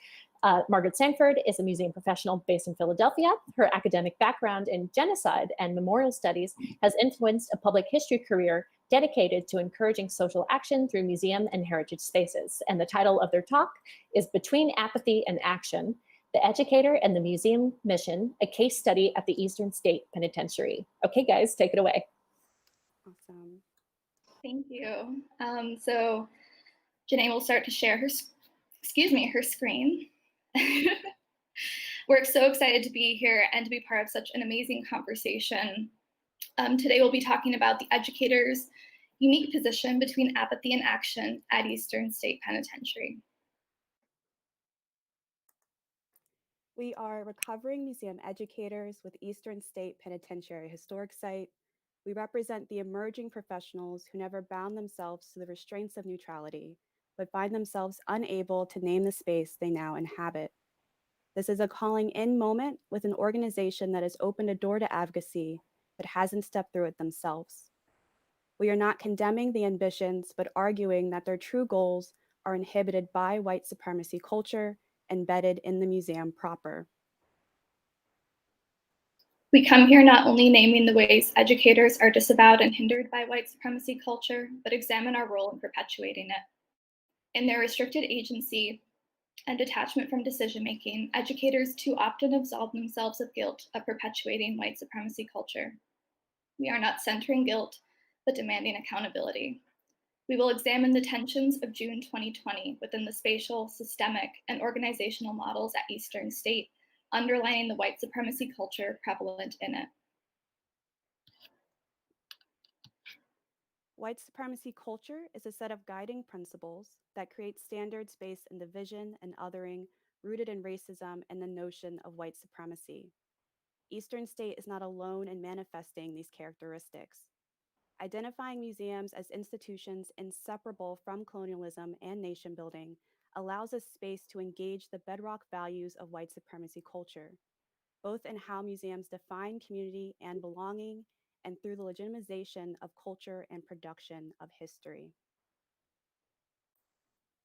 Margaret Sanford is a museum professional based in Philadelphia. Her academic background in genocide and memorial studies has influenced a public history career dedicated to encouraging social action through museum and heritage spaces. And the title of their talk is Between Apathy and Action, The Educator and the Museum Mission, a case study at the Eastern State Penitentiary. Okay, guys, take it away. Awesome. Thank you. So Janae will start to share her screen. We're so excited to be here and to be part of such an amazing conversation. Today we'll be talking about the educator's unique position between apathy and action at Eastern State Penitentiary. We are recovering museum educators with Eastern State Penitentiary Historic Site. We represent the emerging professionals who never bound themselves to the restraints of neutrality, but find themselves unable to name the space they now inhabit. This is a calling in moment with an organization that has opened a door to advocacy, but hasn't stepped through it themselves. We are not condemning the ambitions, but arguing that their true goals are inhibited by white supremacy culture embedded in the museum proper. We come here not only naming the ways educators are disavowed and hindered by white supremacy culture, but examine our role in perpetuating it. In their restricted agency and detachment from decision-making, educators too often absolve themselves of guilt of perpetuating white supremacy culture. We are not centering guilt, but demanding accountability. We will examine the tensions of June 2020 within the spatial, systemic, and organizational models at Eastern State, underlining the white supremacy culture prevalent in it. White supremacy culture is a set of guiding principles that create standards based in division and othering rooted in racism and the notion of white supremacy. Eastern State is not alone in manifesting these characteristics. Identifying museums as institutions inseparable from colonialism and nation building allows us space to engage the bedrock values of white supremacy culture, both in how museums define community and belonging and through the legitimization of culture and production of history.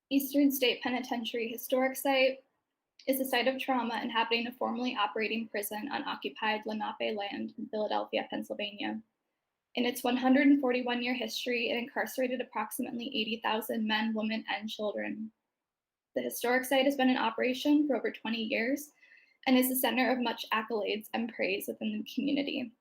Eastern State Penitentiary Historic Site is the site of trauma inhabiting a formerly operating prison on occupied Lenape land in Philadelphia, Pennsylvania. In its 141-year history, it incarcerated approximately 80,000 men, women, and children. The historic site has been in operation for over 20 years and is the center of much accolades and praise within the community.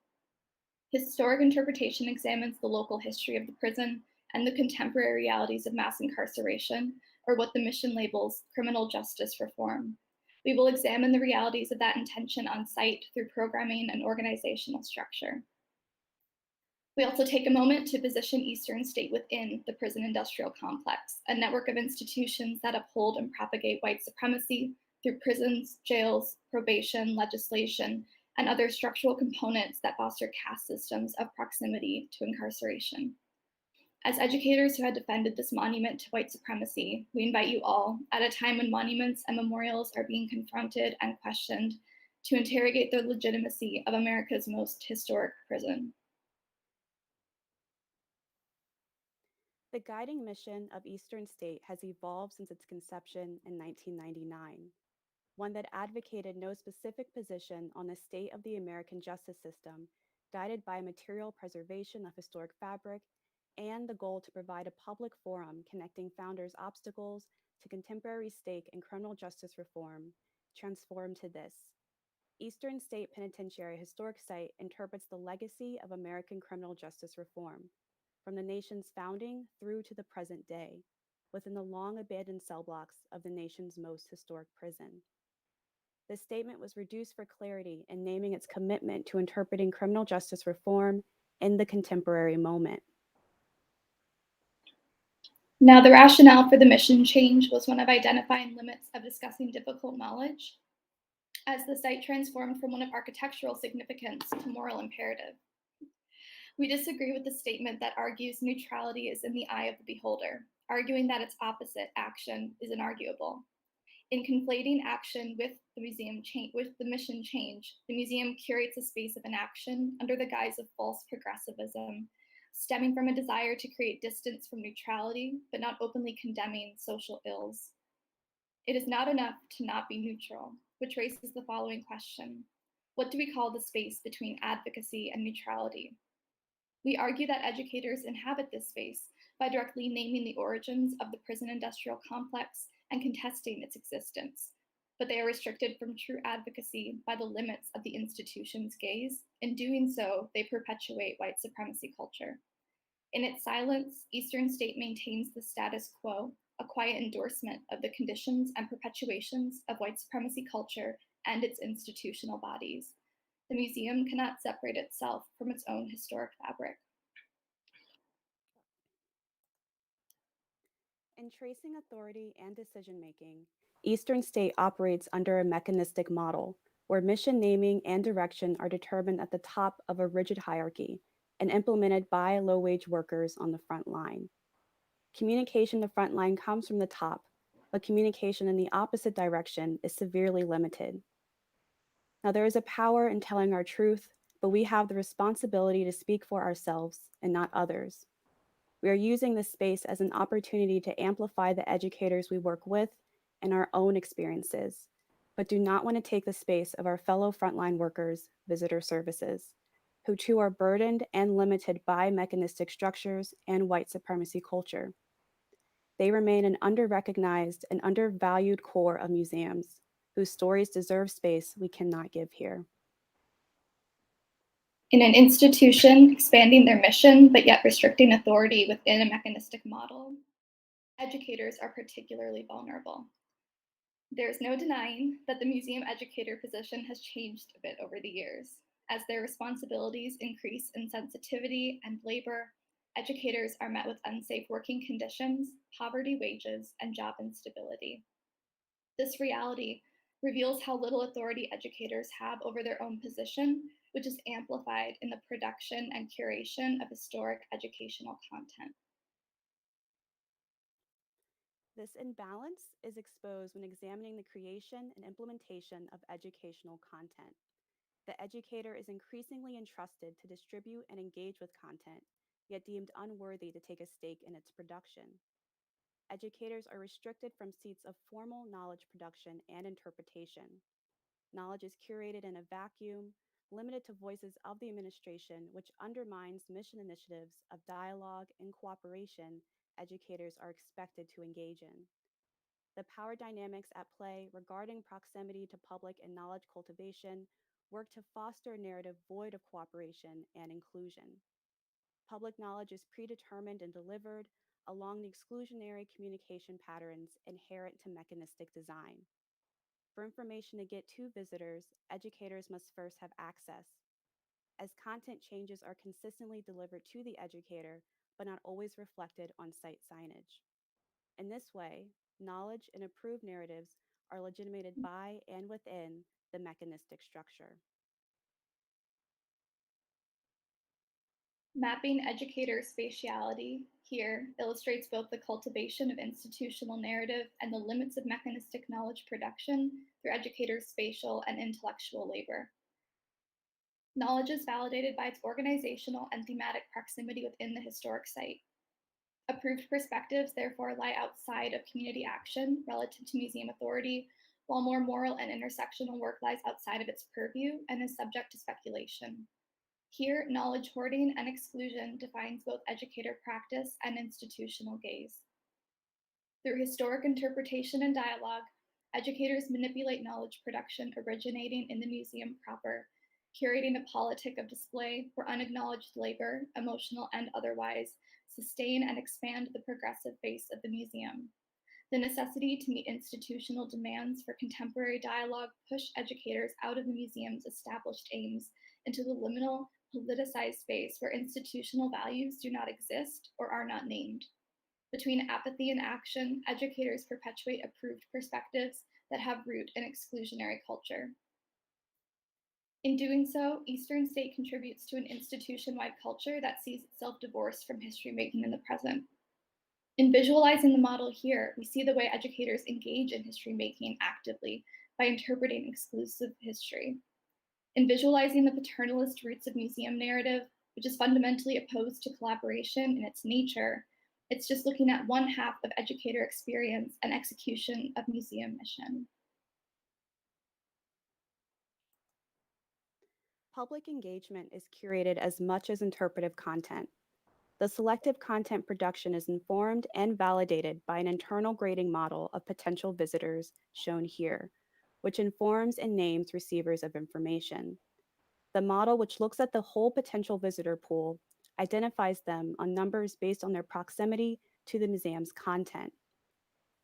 Historic interpretation examines the local history of the prison and the contemporary realities of mass incarceration, or what the mission labels criminal justice reform. We will examine the realities of that intention on site through programming and organizational structure. We also take a moment to position Eastern State within the prison industrial complex, a network of institutions that uphold and propagate white supremacy through prisons, jails, probation, legislation, and other structural components that foster caste systems of proximity to incarceration. As educators who had defended this monument to white supremacy, we invite you all, at a time when monuments and memorials are being confronted and questioned, to interrogate the legitimacy of America's most historic prison. The guiding mission of Eastern State has evolved since its conception in 1999, one that advocated no specific position on the state of the American justice system, guided by material preservation of historic fabric and the goal to provide a public forum connecting founders' obstacles to contemporary stake in criminal justice reform, transformed to this. Eastern State Penitentiary Historic Site interprets the legacy of American criminal justice reform, from the nation's founding through to the present day, within the long-abandoned cell blocks of the nation's most historic prison. This statement was reduced for clarity in naming its commitment to interpreting criminal justice reform in the contemporary moment. Now, the rationale for the mission change was one of identifying limits of discussing difficult knowledge, as the site transformed from one of architectural significance to moral imperative. We disagree with the statement that argues neutrality is in the eye of the beholder, arguing that its opposite, action, is inarguable. In conflating action with the mission change, the museum curates a space of inaction under the guise of false progressivism, stemming from a desire to create distance from neutrality, but not openly condemning social ills. It is not enough to not be neutral, which raises the following question: what do we call the space between advocacy and neutrality? We argue that educators inhabit this space by directly naming the origins of the prison industrial complex and contesting its existence, but they are restricted from true advocacy by the limits of the institution's gaze. In doing so, they perpetuate white supremacy culture. In its silence, Eastern State maintains the status quo, a quiet endorsement of the conditions and perpetuations of white supremacy culture and its institutional bodies. The museum cannot separate itself from its own historic fabric. In tracing authority and decision-making, Eastern State operates under a mechanistic model where mission naming and direction are determined at the top of a rigid hierarchy and implemented by low-wage workers on the front line. Communication to front line comes from the top, but communication in the opposite direction is severely limited. Now, there is a power in telling our truth, but we have the responsibility to speak for ourselves and not others. We are using this space as an opportunity to amplify the educators we work with and our own experiences, but do not want to take the space of our fellow frontline workers, visitor services, who too are burdened and limited by mechanistic structures and white supremacy culture. They remain an under-recognized and undervalued core of museums, whose stories deserve space we cannot give here. In an institution expanding their mission, but yet restricting authority within a mechanistic model, educators are particularly vulnerable. There is no denying that the museum educator position has changed a bit over the years. As their responsibilities increase in sensitivity and labor, educators are met with unsafe working conditions, poverty wages, and job instability. This reality reveals how little authority educators have over their own position, which is amplified in the production and curation of historic educational content. This imbalance is exposed when examining the creation and implementation of educational content. The educator is increasingly entrusted to distribute and engage with content, yet deemed unworthy to take a stake in its production. educators are restricted from seats of formal knowledge production and interpretation. Knowledge is curated in a vacuum, limited to voices of the administration, which undermines mission initiatives of dialogue and cooperation educators are expected to engage in. The power dynamics at play regarding proximity to public and knowledge cultivation work to foster a narrative void of cooperation and inclusion. Public knowledge is predetermined and delivered along the exclusionary communication patterns inherent to mechanistic design. For information to get to visitors, educators must first have access. As content changes are consistently delivered to the educator, but not always reflected on site signage. In this way, knowledge and approved narratives are legitimated by and within the mechanistic structure. Mapping educator spatiality here illustrates both the cultivation of institutional narrative and the limits of mechanistic knowledge production through educators' spatial and intellectual labor. Knowledge is validated by its organizational and thematic proximity within the historic site. Approved perspectives therefore lie outside of community action relative to museum authority, while more moral and intersectional work lies outside of its purview and is subject to speculation. Here, knowledge hoarding and exclusion defines both educator practice and institutional gaze. Through historic interpretation and dialogue, educators manipulate knowledge production originating in the museum proper, curating a politic of display where unacknowledged labor, emotional and otherwise, sustain and expand the progressive base of the museum. The necessity to meet institutional demands for contemporary dialogue push educators out of the museum's established aims into the liminal, politicized space where institutional values do not exist or are not named. Between apathy and action, educators perpetuate approved perspectives that have root in exclusionary culture. In doing so, Eastern State contributes to an institution-wide culture that sees itself divorced from history making in the present. In visualizing the model here, we see the way educators engage in history making actively by interpreting exclusive history. In visualizing the paternalist roots of museum narrative, which is fundamentally opposed to collaboration in its nature, it's just looking at one half of educator experience and execution of museum mission. Public engagement is curated as much as interpretive content. The selective content production is informed and validated by an internal grading model of potential visitors shown here, which informs and names receivers of information. The model, which looks at the whole potential visitor pool, identifies them on numbers based on their proximity to the museum's content.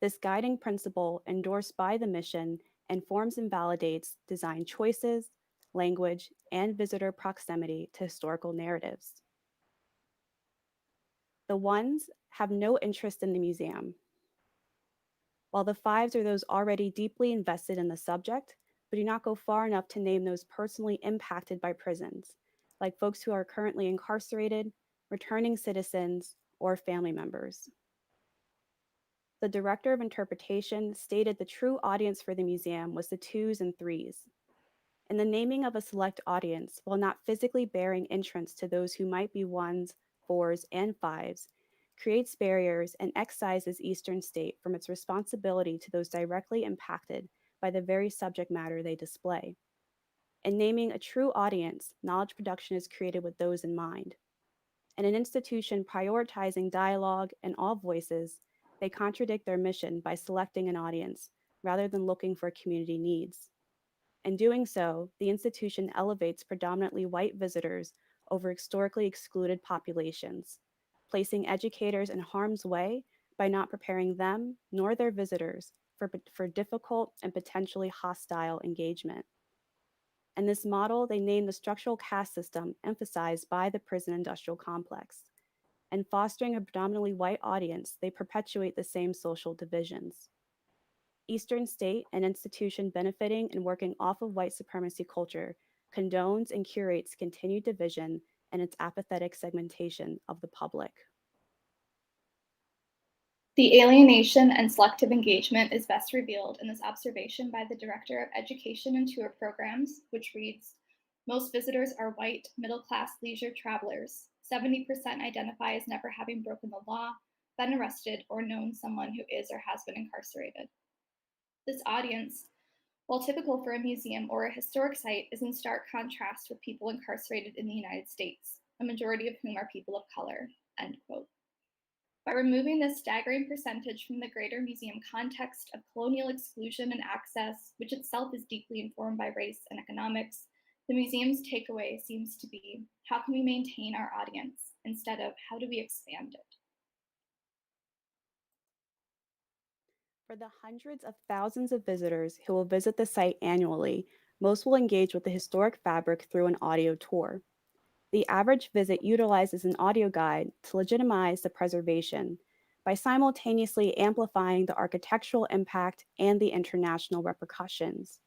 This guiding principle, endorsed by the mission, informs and validates design choices, language, and visitor proximity to historical narratives. The ones have no interest in the museum, while the fives are those already deeply invested in the subject, but do not go far enough to name those personally impacted by prisons, like folks who are currently incarcerated, returning citizens, or family members. The director of interpretation stated the true audience for the museum was the twos and threes. In the naming of a select audience, while not physically bearing entrance to those who might be ones, fours, and fives, creates barriers and excises Eastern State from its responsibility to those directly impacted by the very subject matter they display. In naming a true audience, knowledge production is created with those in mind. In an institution prioritizing dialogue and all voices, they contradict their mission by selecting an audience rather than looking for community needs. In doing so, the institution elevates predominantly white visitors over historically excluded populations, placing educators in harm's way by not preparing them nor their visitors for difficult and potentially hostile engagement. In this model, they name the structural caste system emphasized by the prison industrial complex. In fostering a predominantly white audience, they perpetuate the same social divisions. Eastern State, an institution benefiting and working off of white supremacy culture, condones and curates continued division and its apathetic segmentation of the public. The alienation and selective engagement is best revealed in this observation by the Director of Education and Tour Programs, which reads, "Most visitors are white, middle-class leisure travelers. 70% identify as never having broken the law. been arrested, or known someone who is or has been incarcerated. This audience, while typical for a museum or a historic site, is in stark contrast with people incarcerated in the United States, a majority of whom are people of color, end quote. By removing this staggering percentage from the greater museum context of colonial exclusion and access, which itself is deeply informed by race and economics, the museum's takeaway seems to be, how can we maintain our audience instead of how do we expand it? For the hundreds of thousands of visitors who will visit the site annually, most will engage with the historic fabric through an audio tour. The average visit utilizes an audio guide to legitimize the preservation by simultaneously amplifying the architectural impact and the international repercussions.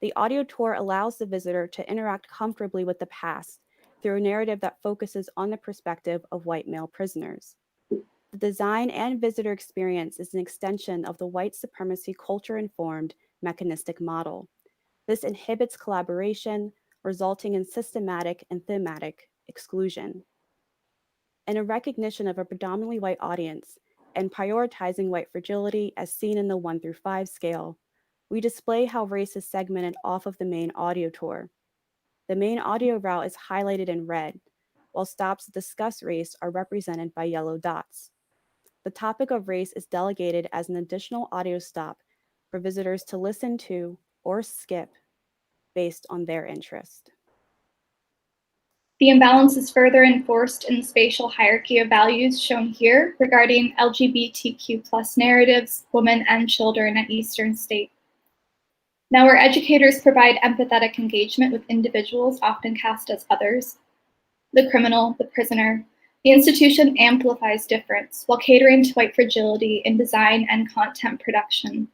The audio tour allows the visitor to interact comfortably with the past through a narrative that focuses on the perspective of white male prisoners. The design and visitor experience is an extension of the white supremacy culture-informed mechanistic model. This inhibits collaboration, resulting in systematic and thematic exclusion. In a recognition of a predominantly white audience and prioritizing white fragility as seen in the 1 through 5 scale, we display how race is segmented off of the main audio tour. The main audio route is highlighted in red, while stops to discuss race are represented by yellow dots. The topic of race is delegated as an additional audio stop for visitors to listen to or skip based on their interest. The imbalance is further enforced in the spatial hierarchy of values shown here regarding LGBTQ+ narratives, women, and children at Eastern State. Now, where educators provide empathetic engagement with individuals often cast as others, the criminal, the prisoner, the institution amplifies difference while catering to white fragility in design and content production.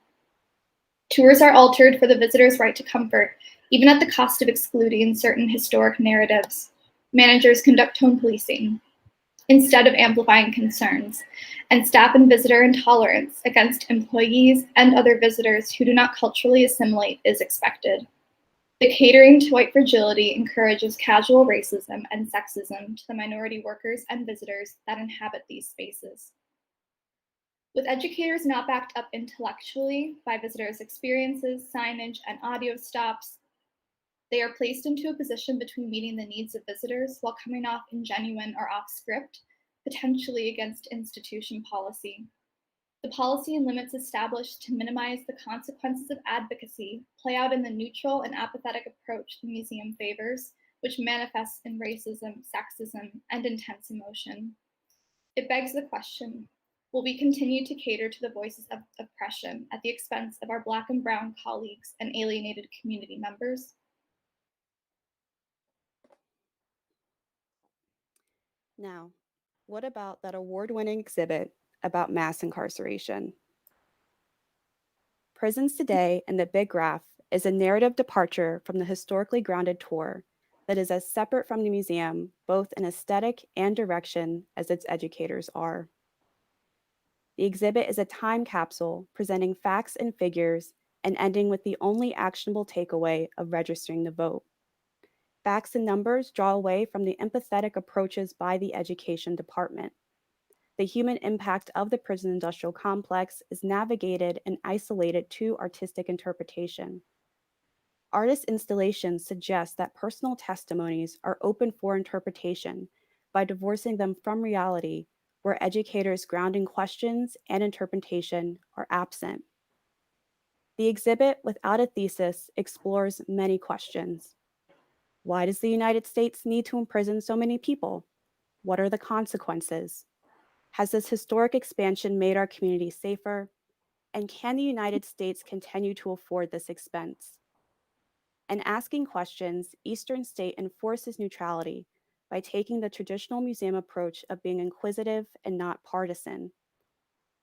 Tours are altered for the visitor's right to comfort, even at the cost of excluding certain historic narratives. Managers conduct tone policing instead of amplifying concerns, and staff and visitor intolerance against employees and other visitors who do not culturally assimilate is expected. The catering to white fragility encourages casual racism and sexism to the minority workers and visitors that inhabit these spaces. With educators not backed up intellectually by visitors' experiences, signage, and audio stops, they are placed into a position between meeting the needs of visitors while coming off ingenuine or off script, potentially against institution policy. The policy and limits established to minimize the consequences of advocacy play out in the neutral and apathetic approach the museum favors, which manifests in racism, sexism, and intense emotion. It begs the question, will we continue to cater to the voices of oppression at the expense of our Black and Brown colleagues and alienated community members? Now, what about that award-winning exhibit about mass incarceration? Prisons Today and the Big Graph is a narrative departure from the historically grounded tour that is as separate from the museum, both in aesthetic and direction, as its educators are. The exhibit is a time capsule presenting facts and figures and ending with the only actionable takeaway of registering the vote. Facts and numbers draw away from the empathetic approaches by the education department. The human impact of the prison industrial complex is navigated and isolated to artistic interpretation. Artist installations suggest that personal testimonies are open for interpretation by divorcing them from reality, where educators' grounding questions and interpretation are absent. The exhibit, without a thesis, explores many questions. Why does the United States need to imprison so many people? What are the consequences? Has this historic expansion made our community safer? And can the United States continue to afford this expense? In asking questions, Eastern State enforces neutrality by taking the traditional museum approach of being inquisitive and not partisan.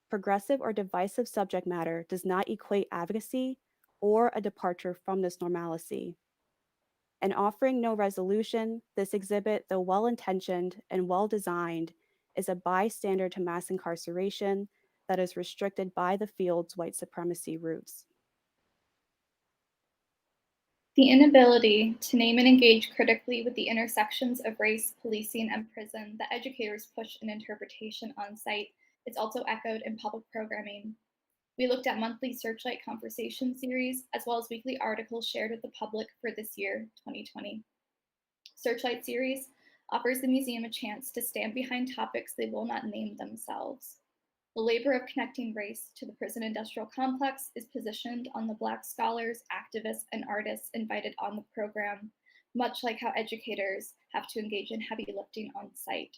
Progressive or divisive subject matter does not equate advocacy or a departure from this normalcy. In offering no resolution, this exhibit, though well-intentioned and well-designed, is a bystander to mass incarceration that is restricted by the field's white supremacy roots. The inability to name and engage critically with the intersections of race, policing, and prison that educators push an interpretation on site It's also echoed in public programming. We looked at monthly Searchlight conversation series, as well as weekly articles shared with the public for this year, 2020. Searchlight series offers the museum a chance to stand behind topics they will not name themselves. The labor of connecting race to the prison industrial complex is positioned on the Black scholars, activists, and artists invited on the program, much like how educators have to engage in heavy lifting on site.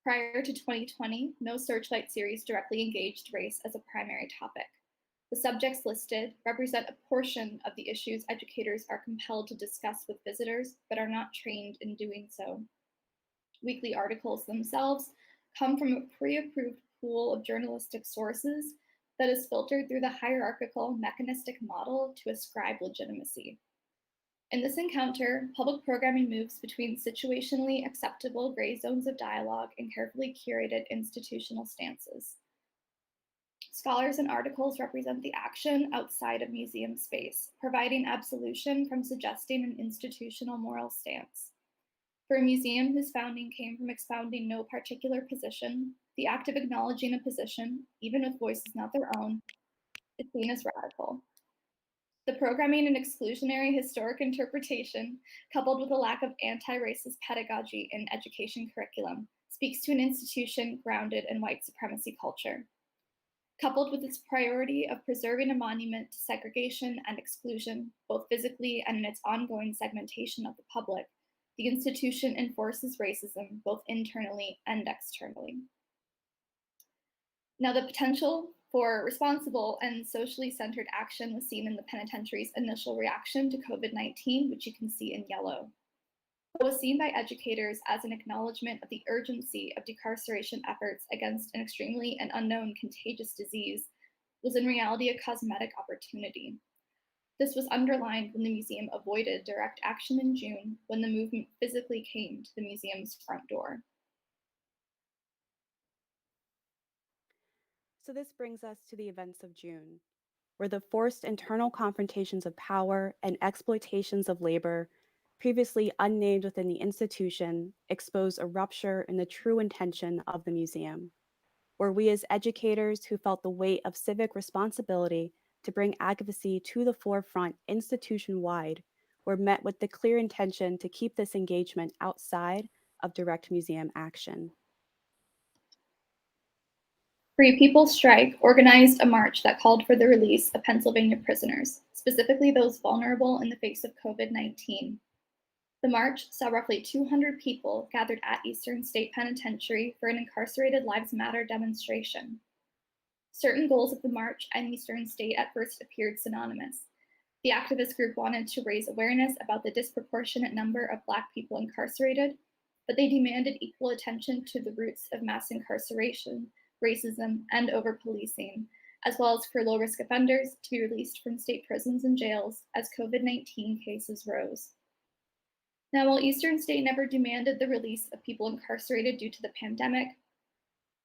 Prior to 2020, no Searchlight series directly engaged race as a primary topic. The subjects listed represent a portion of the issues educators are compelled to discuss with visitors, but are not trained in doing so. Weekly articles themselves come from a pre-approved pool of journalistic sources that is filtered through the hierarchical mechanistic model to ascribe legitimacy. In this encounter, public programming moves between situationally acceptable gray zones of dialogue and carefully curated institutional stances. Scholars and articles represent the action outside of museum space, providing absolution from suggesting an institutional moral stance. For a museum whose founding came from expounding no particular position, the act of acknowledging a position, even with voices not their own, is seen as radical. The programming and exclusionary historic interpretation, coupled with a lack of anti-racist pedagogy in education curriculum, speaks to an institution grounded in white supremacy culture. Coupled with its priority of preserving a monument to segregation and exclusion, both physically and in its ongoing segmentation of the public, the institution enforces racism both internally and externally. Now, the potential for responsible and socially centered action was seen in the penitentiary's initial reaction to COVID-19, which you can see in yellow. What was seen by educators as an acknowledgement of the urgency of decarceration efforts against an extremely and unknown contagious disease was in reality a cosmetic opportunity. This was underlined when the museum avoided direct action in June when the movement physically came to the museum's front door. So this brings us to the events of June, where the forced internal confrontations of power and exploitations of labor, previously unnamed within the institution, expose a rupture in the true intention of the museum, where we as educators who felt the weight of civic responsibility to bring advocacy to the forefront institution-wide were met with the clear intention to keep this engagement outside of direct museum action. Free People's Strike organized a march that called for the release of Pennsylvania prisoners, specifically those vulnerable in the face of COVID-19. The march saw roughly 200 people gathered at Eastern State Penitentiary for an Incarcerated Lives Matter demonstration. Certain goals of the march and Eastern State at first appeared synonymous. The activist group wanted to raise awareness about the disproportionate number of Black people incarcerated, but they demanded equal attention to the roots of mass incarceration, racism, and over-policing, as well as for low-risk offenders to be released from state prisons and jails as COVID-19 cases rose. Now, while Eastern State never demanded the release of people incarcerated due to the pandemic,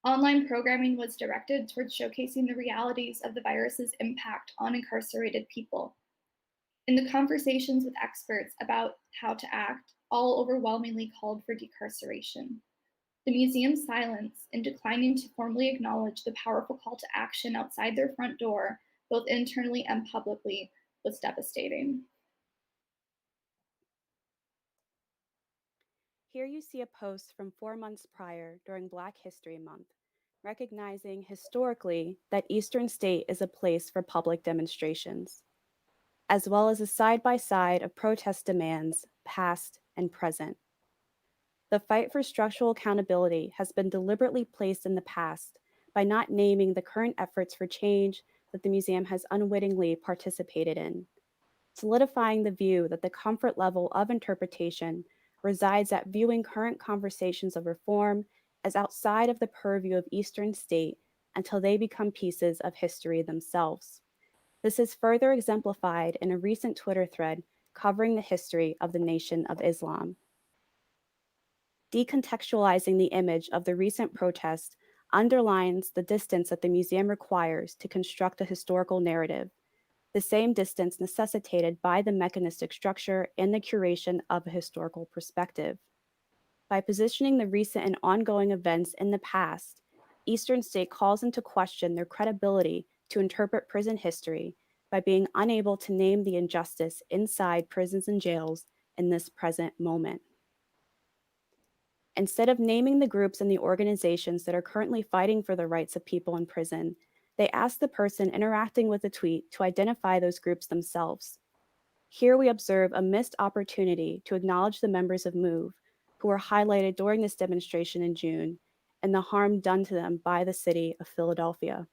online programming was directed towards showcasing the realities of the virus's impact on incarcerated people. In the conversations with experts about how to act, all overwhelmingly called for decarceration. The museum's silence in declining to formally acknowledge the powerful call to action outside their front door, both internally and publicly, was devastating. Here you see a post from 4 months prior during Black History Month, recognizing historically that Eastern State is a place for public demonstrations, as well as a side-by-side of protest demands, past and present. The fight for structural accountability has been deliberately placed in the past by not naming the current efforts for change that the museum has unwittingly participated in, solidifying the view that the comfort level of interpretation resides at viewing current conversations of reform as outside of the purview of Eastern State until they become pieces of history themselves. This is further exemplified in a recent Twitter thread covering the history of the Nation of Islam. Decontextualizing the image of the recent protest underlines the distance that the museum requires to construct a historical narrative, the same distance necessitated by the mechanistic structure in the curation of a historical perspective. By positioning the recent and ongoing events in the past, Eastern State calls into question their credibility to interpret prison history by being unable to name the injustice inside prisons and jails in this present moment. Instead of naming the groups and the organizations that are currently fighting for the rights of people in prison, they ask the person interacting with the tweet to identify those groups themselves. Here we observe a missed opportunity to acknowledge the members of MOVE who were highlighted during this demonstration in June and the harm done to them by the city of Philadelphia.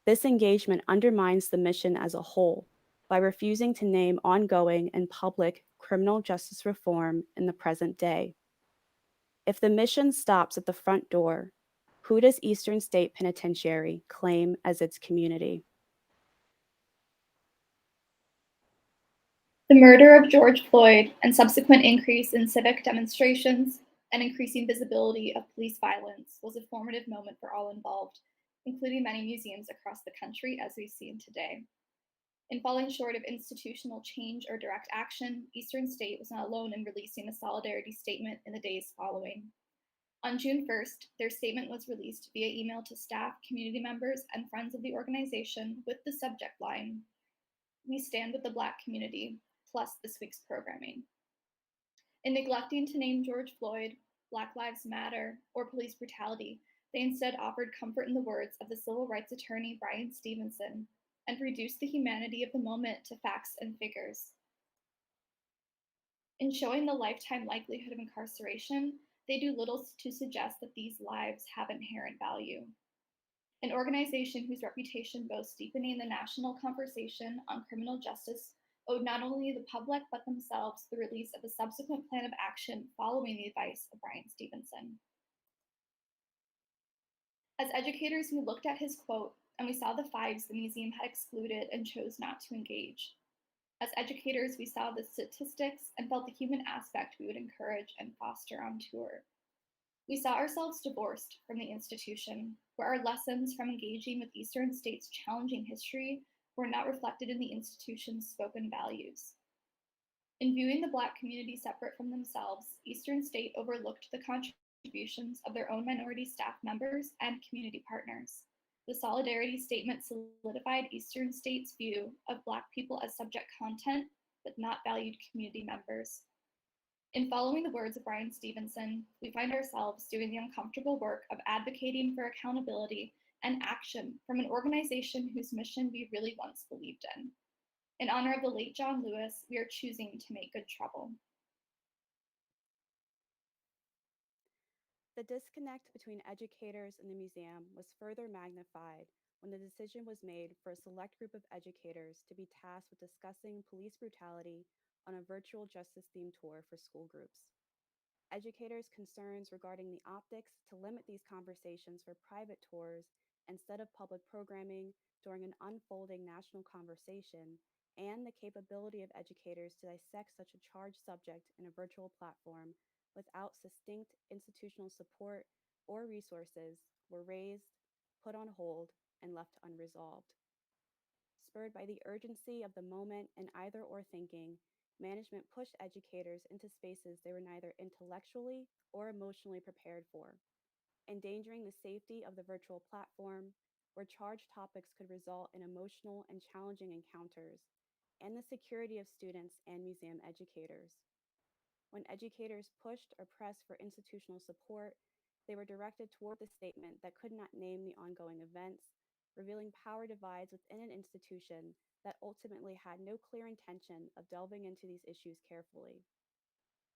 This engagement undermines the mission as a whole by refusing to name ongoing and public criminal justice reform in the present day. If the mission stops at the front door, who does Eastern State Penitentiary claim as its community? The murder of George Floyd and subsequent increase in civic demonstrations and increasing visibility of police violence was a formative moment for all involved, including many museums across the country, as we've seen today. In falling short of institutional change or direct action, Eastern State was not alone in releasing a solidarity statement in the days following. On June 1st, their statement was released via email to staff, community members, and friends of the organization with the subject line, "We stand with the Black community, plus this week's programming." In neglecting to name George Floyd, Black Lives Matter, or police brutality, they instead offered comfort in the words of the civil rights attorney Bryan Stevenson and reduced the humanity of the moment to facts and figures. In showing the lifetime likelihood of incarceration, they do little to suggest that these lives have inherent value. An organization whose reputation boasts deepening the national conversation on criminal justice owed not only the public but themselves the release of a subsequent plan of action following the advice of Bryan Stevenson. As educators, we looked at his quote and we saw the fives the museum had excluded and chose not to engage. As educators, we saw the statistics and felt the human aspect we would encourage and foster on tour. We saw ourselves divorced from the institution, where our lessons from engaging with Eastern State's challenging history were not reflected in the institution's spoken values. In viewing the Black community separate from themselves, Eastern State overlooked the contributions of their own minority staff members and community partners. The solidarity statement solidified Eastern State's view of Black people as subject content, but not valued community members. In following the words of Bryan Stevenson, we find ourselves doing the uncomfortable work of advocating for accountability and action from an organization whose mission we really once believed in. In honor of the late John Lewis, we are choosing to make good trouble. The disconnect between educators and the museum was further magnified when the decision was made for a select group of educators to be tasked with discussing police brutality on a virtual justice-themed tour for school groups. Educators' concerns regarding the optics to limit these conversations for private tours instead of public programming during an unfolding national conversation, and the capability of educators to dissect such a charged subject in a virtual platform without succinct institutional support or resources were raised, put on hold, and left unresolved. Spurred by the urgency of the moment and either-or thinking, management pushed educators into spaces they were neither intellectually or emotionally prepared for, endangering the safety of the virtual platform, where charged topics could result in emotional and challenging encounters, and the security of students and museum educators. When educators pushed or pressed for institutional support, they were directed toward the statement that could not name the ongoing events, revealing power divides within an institution that ultimately had no clear intention of delving into these issues carefully.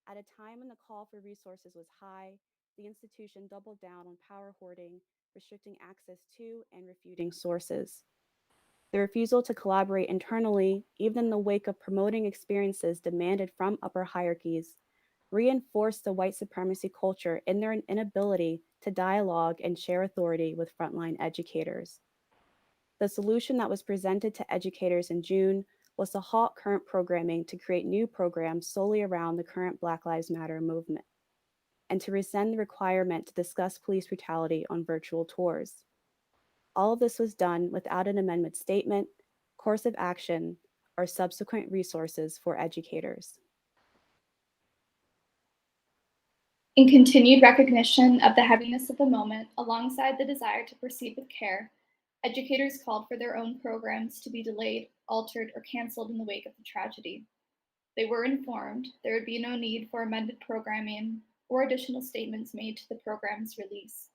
At a time when the call for resources was high, the institution doubled down on power hoarding, restricting access to and refuting sources. The refusal to collaborate internally, even in the wake of promoting experiences demanded from upper hierarchies, reinforced the white supremacy culture in their inability to dialogue and share authority with frontline educators. The solution that was presented to educators in June was to halt current programming to create new programs solely around the current Black Lives Matter movement, and to rescind the requirement to discuss police brutality on virtual tours. All of this was done without an amendment statement, course of action, or subsequent resources for educators. In continued recognition of the heaviness of the moment, alongside the desire to proceed with care, educators called for their own programs to be delayed, altered, or canceled in the wake of the tragedy. They were informed there would be no need for amended programming or additional statements made to the program's release.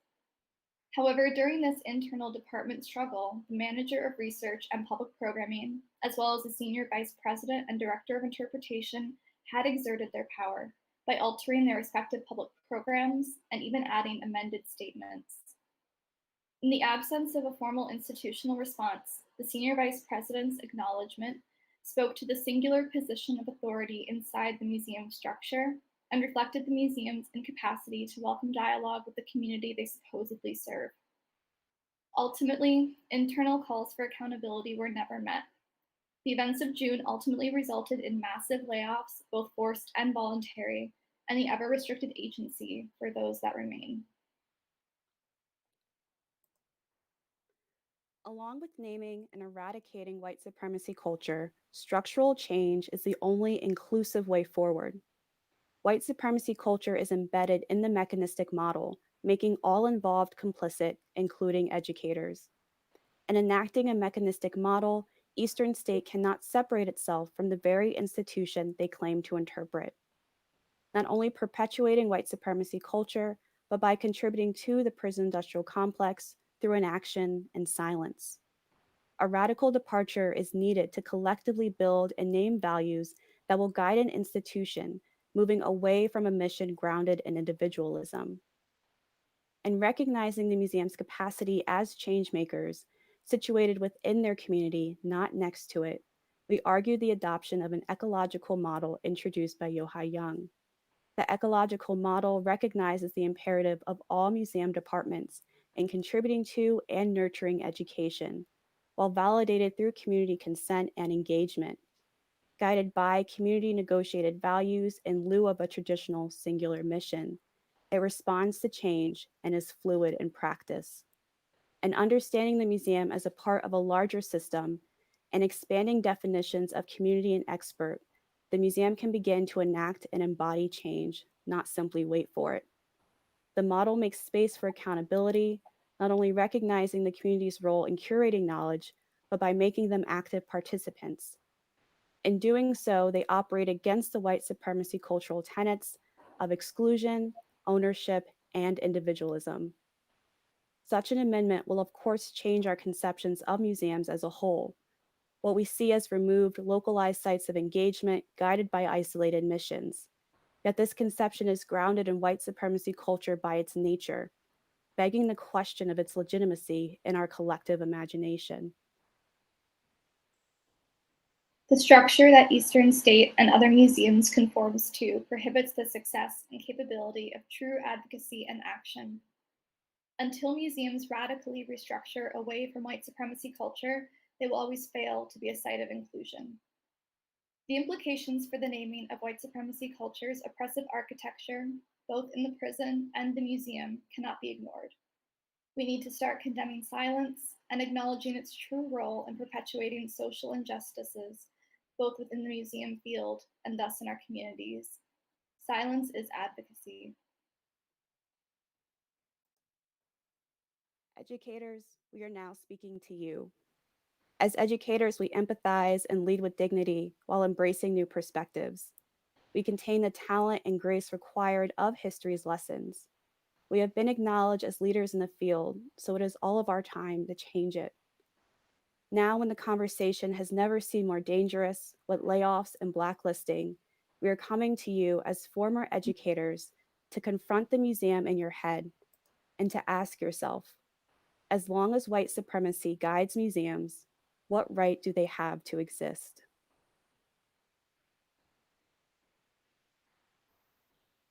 However, during this internal department struggle, the manager of research and public programming, as well as the senior vice president and director of interpretation, had exerted their power by altering their respective public programs and even adding amended statements. In the absence of a formal institutional response, the senior vice president's acknowledgement spoke to the singular position of authority inside the museum structure and reflected the museum's incapacity to welcome dialogue with the community they supposedly serve. Ultimately, internal calls for accountability were never met. The events of June ultimately resulted in massive layoffs, both forced and voluntary, and the ever-restricted agency for those that remain. Along with naming and eradicating white supremacy culture, structural change is the only inclusive way forward. White supremacy culture is embedded in the mechanistic model, making all involved complicit, including educators. In enacting a mechanistic model, Eastern State cannot separate itself from the very institution they claim to interpret. Not only perpetuating white supremacy culture, but by contributing to the prison industrial complex through inaction and silence. A radical departure is needed to collectively build and name values that will guide an institution, moving away from a mission grounded in individualism. And recognizing the museum's capacity as changemakers, situated within their community, not next to it, we argue the adoption of an ecological model introduced by Yohai Young. The ecological model recognizes the imperative of all museum departments in contributing to and nurturing education, while validated through community consent and engagement, guided by community negotiated values in lieu of a traditional singular mission. It responds to change and is fluid in practice. And understanding the museum as a part of a larger system and expanding definitions of community and expert, the museum can begin to enact and embody change, not simply wait for it. The model makes space for accountability, not only recognizing the community's role in curating knowledge, but by making them active participants. In doing so, they operate against the white supremacy cultural tenets of exclusion, ownership, and individualism. Such an amendment will, of course, change our conceptions of museums as a whole. What we see as removed, localized sites of engagement guided by isolated missions. Yet this conception is grounded in white supremacy culture by its nature, begging the question of its legitimacy in our collective imagination. The structure that Eastern State and other museums conforms to prohibits the success and capability of true advocacy and action. Until museums radically restructure away from white supremacy culture, they will always fail to be a site of inclusion. The implications for the naming of white supremacy culture's oppressive architecture, both in the prison and the museum, cannot be ignored. We need to start condemning silence and acknowledging its true role in perpetuating social injustices, both within the museum field and thus in our communities. Silence is advocacy. Educators, we are now speaking to you. As educators, we empathize and lead with dignity while embracing new perspectives. We contain the talent and grace required of history's lessons. We have been acknowledged as leaders in the field, so it is all of our time to change it. Now, when the conversation has never seemed more dangerous, with layoffs and blacklisting, we are coming to you as former educators to confront the museum in your head and to ask yourself, as long as white supremacy guides museums, what right do they have to exist?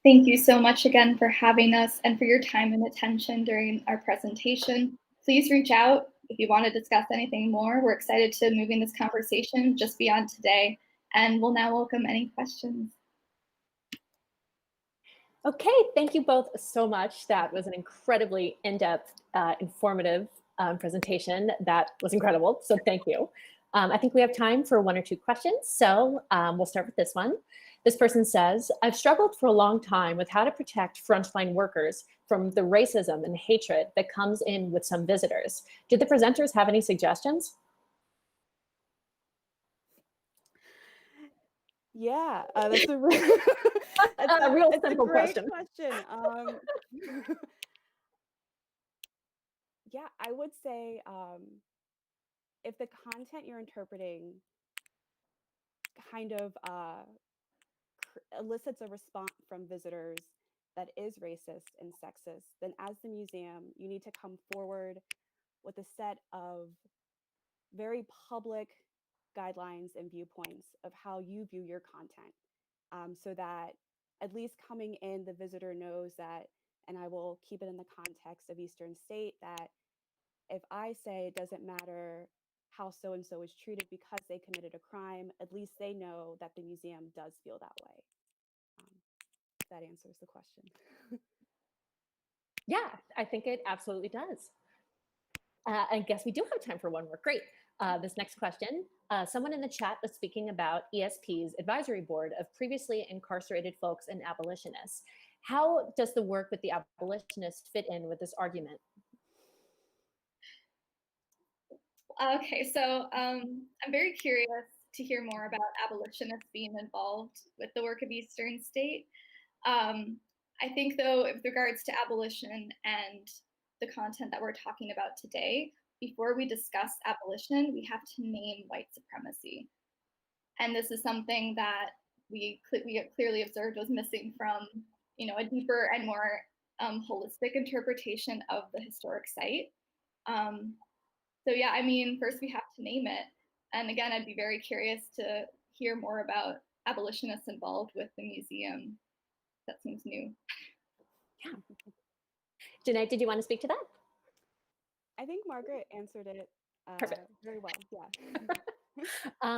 Thank you so much again for having us and for your time and attention during our presentation. Please reach out if you want to discuss anything more. We're excited to moving this conversation just beyond today, and we'll now welcome any questions. Okay, thank you both so much. That was an incredibly in-depth, informative presentation. That was incredible, so thank you. I think we have time for 1 or 2 questions. So we'll start with this one. This person says, I've struggled for a long time with how to protect frontline workers from the racism and hatred that comes in with some visitors. Did the presenters have any suggestions? Yeah, that's a real, A real it's a simple great question. Yeah, I would say if the content you're interpreting kind of elicits a response from visitors that is racist and sexist, then as the museum, you need to come forward with a set of very public guidelines and viewpoints of how you view your content, so that at least coming in, the visitor knows that, and I will keep it in the context of Eastern State, that if I say it doesn't matter how so-and-so is treated because they committed a crime, at least they know that the museum does feel that way. If that answers the question. Yeah, I think it absolutely does. I guess we do have time for one more. Great. This next question, someone in the chat was speaking about ESP's advisory board of previously incarcerated folks and abolitionists. How does the work with the abolitionists fit in with this argument? Okay, so I'm very curious to hear more about abolitionists being involved with the work of Eastern State. I think, though, with regards to abolition and the content that we're talking about today, before we discuss abolition, we have to name white supremacy. And this is something that we clearly observed was missing from, a deeper and more holistic interpretation of the historic site. So yeah, I mean, first we have to name it. And again, I'd be very curious to hear more about abolitionists involved with the museum. That seems new. Yeah. Janae, did you want to speak to that? I think Margaret answered it very well. Yeah.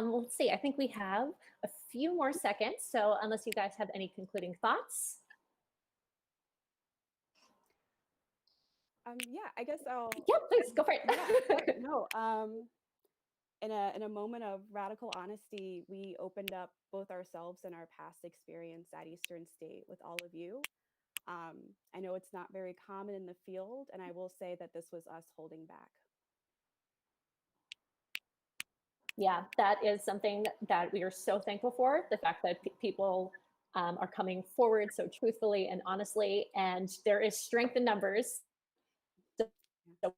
Let's see. I think we have a few more seconds. So unless you guys have any concluding thoughts. Yeah, I guess I'll. Yeah, please go for it. Yeah, sure. No. In a moment of radical honesty, we opened up both ourselves and our past experience at Eastern State with all of you. I know it's not very common in the field, and I will say that this was us holding back. Yeah, that is something that we are so thankful for, the fact that people are coming forward so truthfully and honestly, and there is strength in numbers. So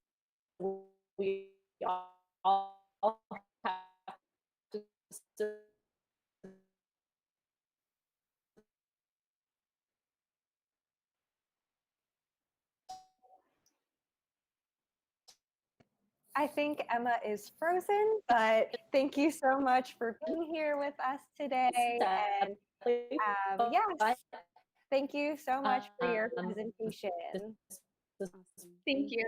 we all have to I think Emma is frozen, but thank you so much for being here with us today. And yes, thank you so much for your presentation. Thank you.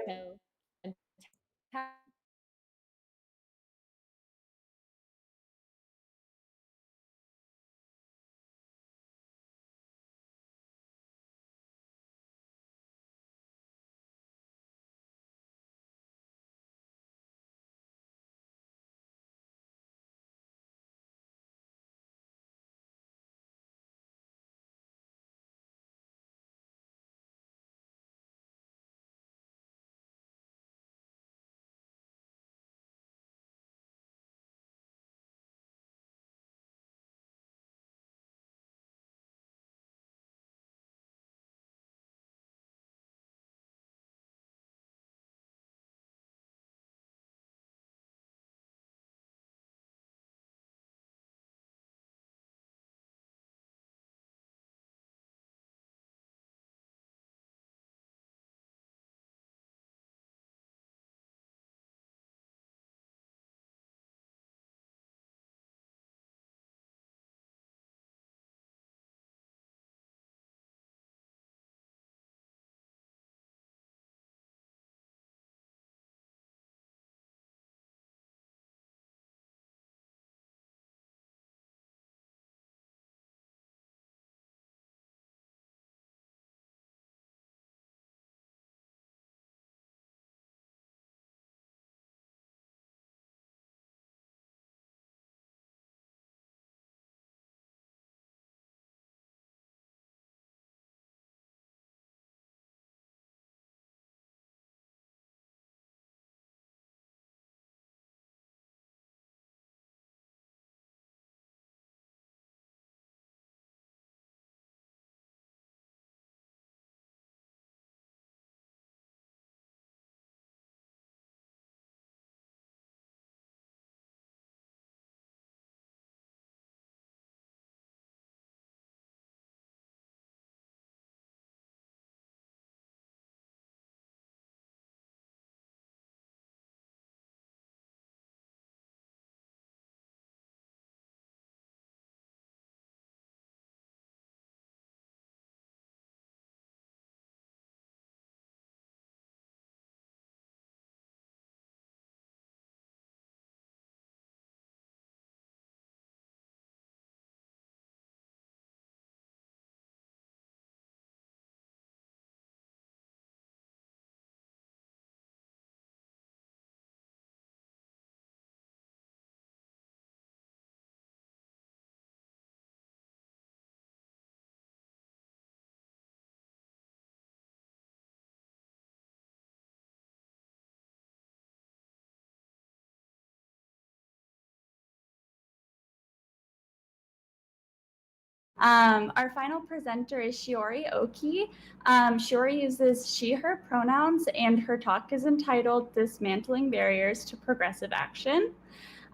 Our final presenter is Shiori Oki. Shiori uses she, her pronouns, and her talk is entitled Dismantling Barriers to Progressive Action.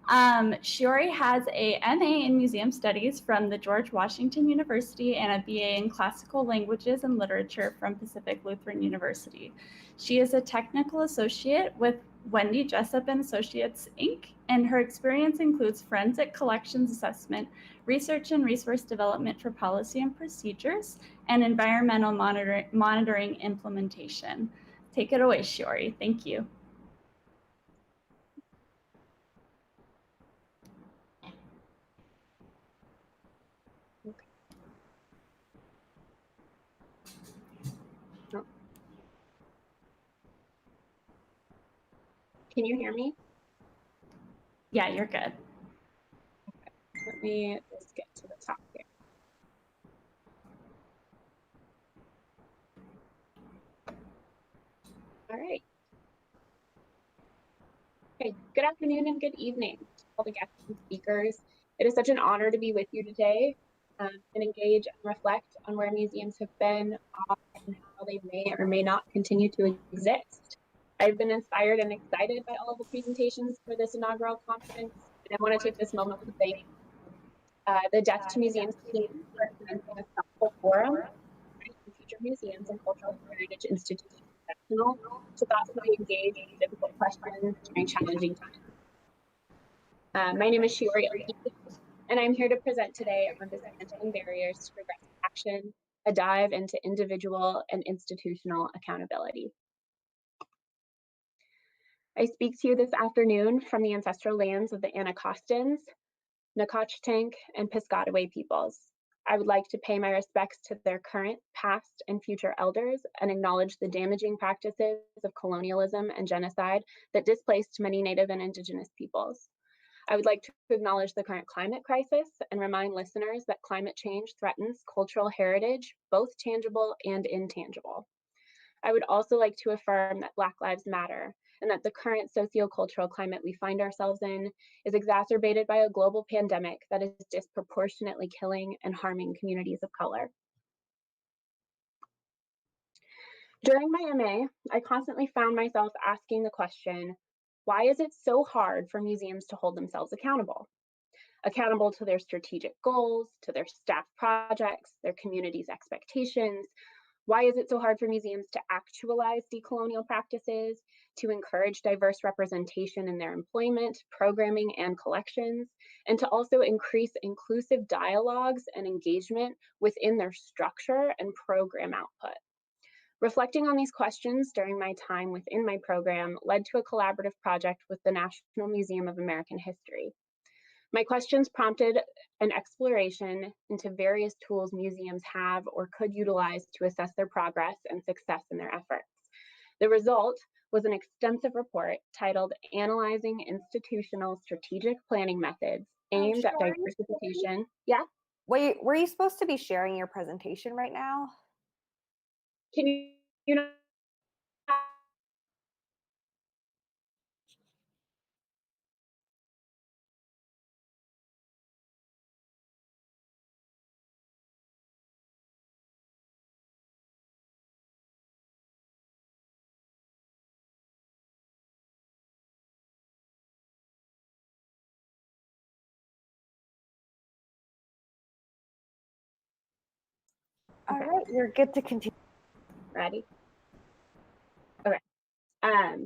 Shiori has a MA in Museum Studies from the George Washington University and a BA in Classical Languages and Literature from Pacific Lutheran University. She is a technical associate with Wendy Jessup and Associates, Inc., and her experience includes forensic collections assessment, research and resource development for policy and procedures, and environmental monitoring implementation. Take it away, Shiori. Thank you. Can you hear me? Yeah, you're good. Let me just get to the top here. All right. Okay, good afternoon and good evening to all the guests and speakers. It is such an honor to be with you today and engage and reflect on where museums have been, are, and how they may or may not continue to exist. I've been inspired and excited by all of the presentations for this inaugural conference, and I want to take this moment to thank the Death to Museums team for presenting a thoughtful forum for future museums and cultural heritage institutions professional to thoughtfully engage in difficult questions during challenging times. My name is Shiori Oki, and I'm here to present today on dismantling barriers to progressive action, a dive into individual and institutional accountability. I speak to you this afternoon from the ancestral lands of the Anacostans, Nacotchtank, and Piscataway peoples. I would like to pay my respects to their current, past, and future elders and acknowledge the damaging practices of colonialism and genocide that displaced many Native and Indigenous peoples. I would like to acknowledge the current climate crisis and remind listeners that climate change threatens cultural heritage, both tangible and intangible. I would also like to affirm that Black Lives Matter and that the current sociocultural climate we find ourselves in is exacerbated by a global pandemic that is disproportionately killing and harming communities of color. During my MA, I constantly found myself asking the question, why is it so hard for museums to hold themselves accountable? Accountable to their strategic goals, to their staff projects, their community's expectations. Why is it so hard for museums to actualize decolonial practices, to encourage diverse representation in their employment, programming, and collections, and to also increase inclusive dialogues and engagement within their structure and program output? Reflecting on these questions during my time within my program led to a collaborative project with the National Museum of American History. My questions prompted an exploration into various tools museums have or could utilize to assess their progress and success in their efforts. The result was an extensive report titled Analyzing Institutional Strategic Planning Methods Aimed at Diversification. Yeah? Wait, were you supposed to be sharing your presentation right now? Can you know? All right, you're good to continue. Ready? Okay.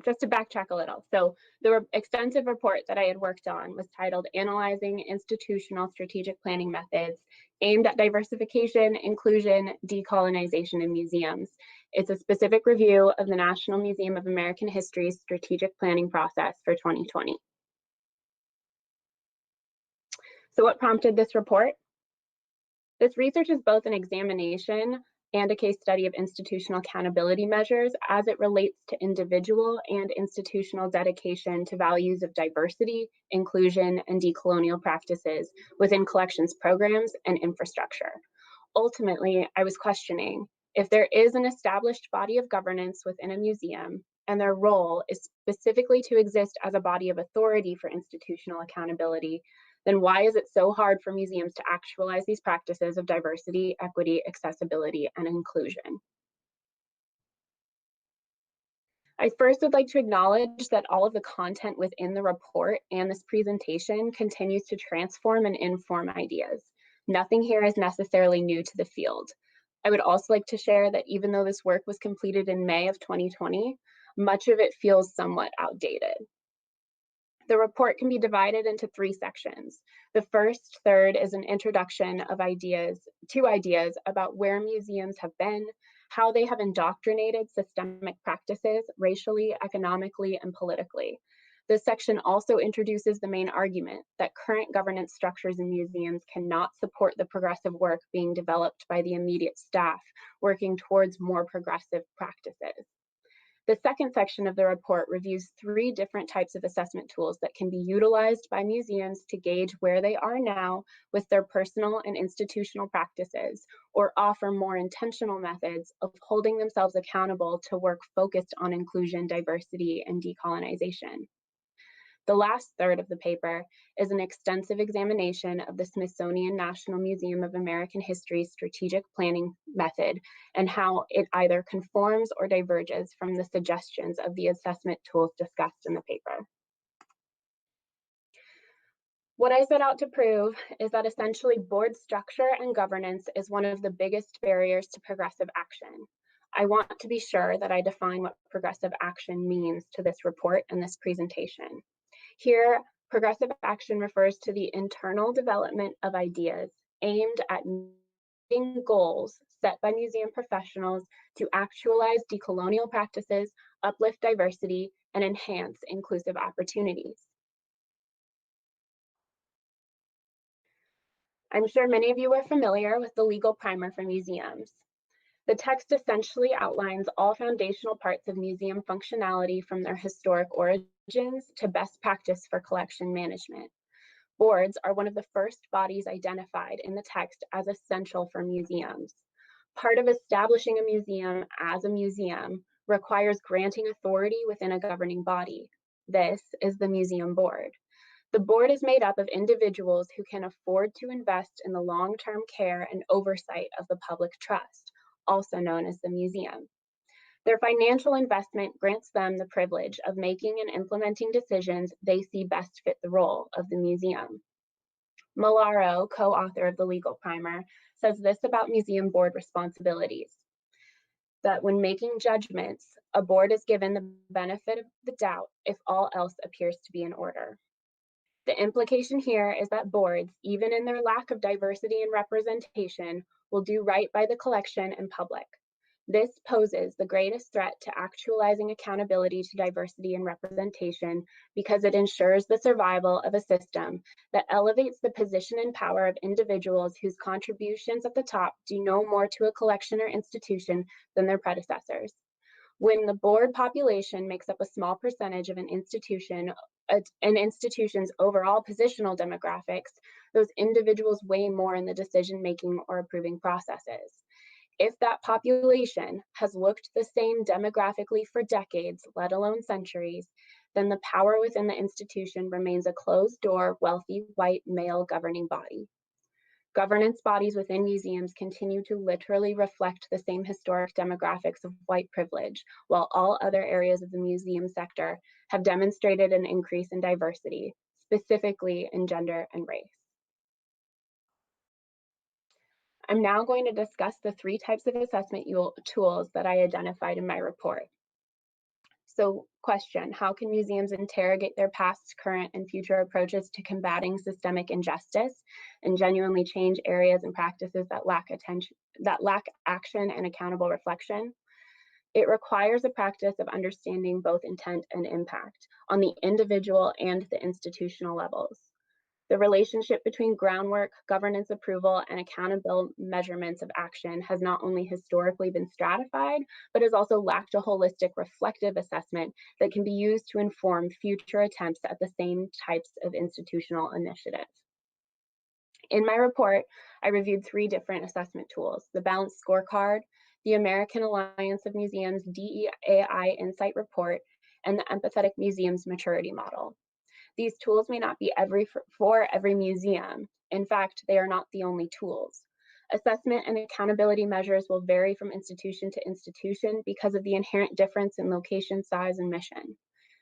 Just to backtrack a little. So the extensive report that I had worked on was titled Analyzing Institutional Strategic Planning Methods Aimed at Diversification, Inclusion, Decolonization in Museums. It's a specific review of the National Museum of American History's strategic planning process for 2020. So what prompted this report? This research is both an examination and a case study of institutional accountability measures as it relates to individual and institutional dedication to values of diversity, inclusion, and decolonial practices within collections programs and infrastructure. Ultimately, I was questioning if there is an established body of governance within a museum and their role is specifically to exist as a body of authority for institutional accountability, then why is it so hard for museums to actualize these practices of diversity, equity, accessibility, and inclusion? I first would like to acknowledge that all of the content within the report and this presentation continues to transform and inform ideas. Nothing here is necessarily new to the field. I would also like to share that even though this work was completed in May of 2020, much of it feels somewhat outdated. The report can be divided into 3 sections. The first third is an introduction of two ideas about where museums have been, how they have indoctrinated systemic practices racially, economically, and politically. This section also introduces the main argument that current governance structures in museums cannot support the progressive work being developed by the immediate staff working towards more progressive practices. The second section of the report reviews 3 different types of assessment tools that can be utilized by museums to gauge where they are now with their personal and institutional practices, or offer more intentional methods of holding themselves accountable to work focused on inclusion, diversity, and decolonization. The last third of the paper is an extensive examination of the Smithsonian National Museum of American History's strategic planning method and how it either conforms or diverges from the suggestions of the assessment tools discussed in the paper. What I set out to prove is that essentially board structure and governance is one of the biggest barriers to progressive action. I want to be sure that I define what progressive action means to this report and this presentation. Here, progressive action refers to the internal development of ideas aimed at meeting goals set by museum professionals to actualize decolonial practices, uplift diversity, and enhance inclusive opportunities. I'm sure many of you are familiar with the legal primer for museums. The text essentially outlines all foundational parts of museum functionality from their historic origins to best practice for collection management. Boards are one of the first bodies identified in the text as essential for museums. Part of establishing a museum as a museum requires granting authority within a governing body. This is the museum board. The board is made up of individuals who can afford to invest in the long-term care and oversight of the public trust, also known as the museum. Their financial investment grants them the privilege of making and implementing decisions they see best fit the role of the museum. Malaro, co-author of the legal primer, says this about museum board responsibilities: that when making judgments, a board is given the benefit of the doubt if all else appears to be in order. The implication here is that boards, even in their lack of diversity and representation, will do right by the collection and public. This poses the greatest threat to actualizing accountability to diversity and representation because it ensures the survival of a system that elevates the position and power of individuals whose contributions at the top do no more to a collection or institution than their predecessors. When the board population makes up a small percentage of an institution's overall positional demographics, those individuals weigh more in the decision-making or approving processes. If that population has looked the same demographically for decades, let alone centuries, then the power within the institution remains a closed-door, wealthy, white, male governing body. Governance bodies within museums continue to literally reflect the same historic demographics of white privilege, while all other areas of the museum sector have demonstrated an increase in diversity, specifically in gender and race. I'm now going to discuss the 3 types of assessment tools that I identified in my report. So, question: how can museums interrogate their past, current, and future approaches to combating systemic injustice and genuinely change areas and practices that lack action and accountable reflection? It requires a practice of understanding both intent and impact on the individual and the institutional levels. The relationship between groundwork, governance approval, and accountable measurements of action has not only historically been stratified, but has also lacked a holistic reflective assessment that can be used to inform future attempts at the same types of institutional initiatives. In my report, I reviewed 3 different assessment tools: the Balanced Scorecard, the American Alliance of Museums DEAI Insight Report, and the Empathetic Museums Maturity Model. These tools may not be for every museum. In fact, they are not the only tools. Assessment and accountability measures will vary from institution to institution because of the inherent difference in location, size, and mission.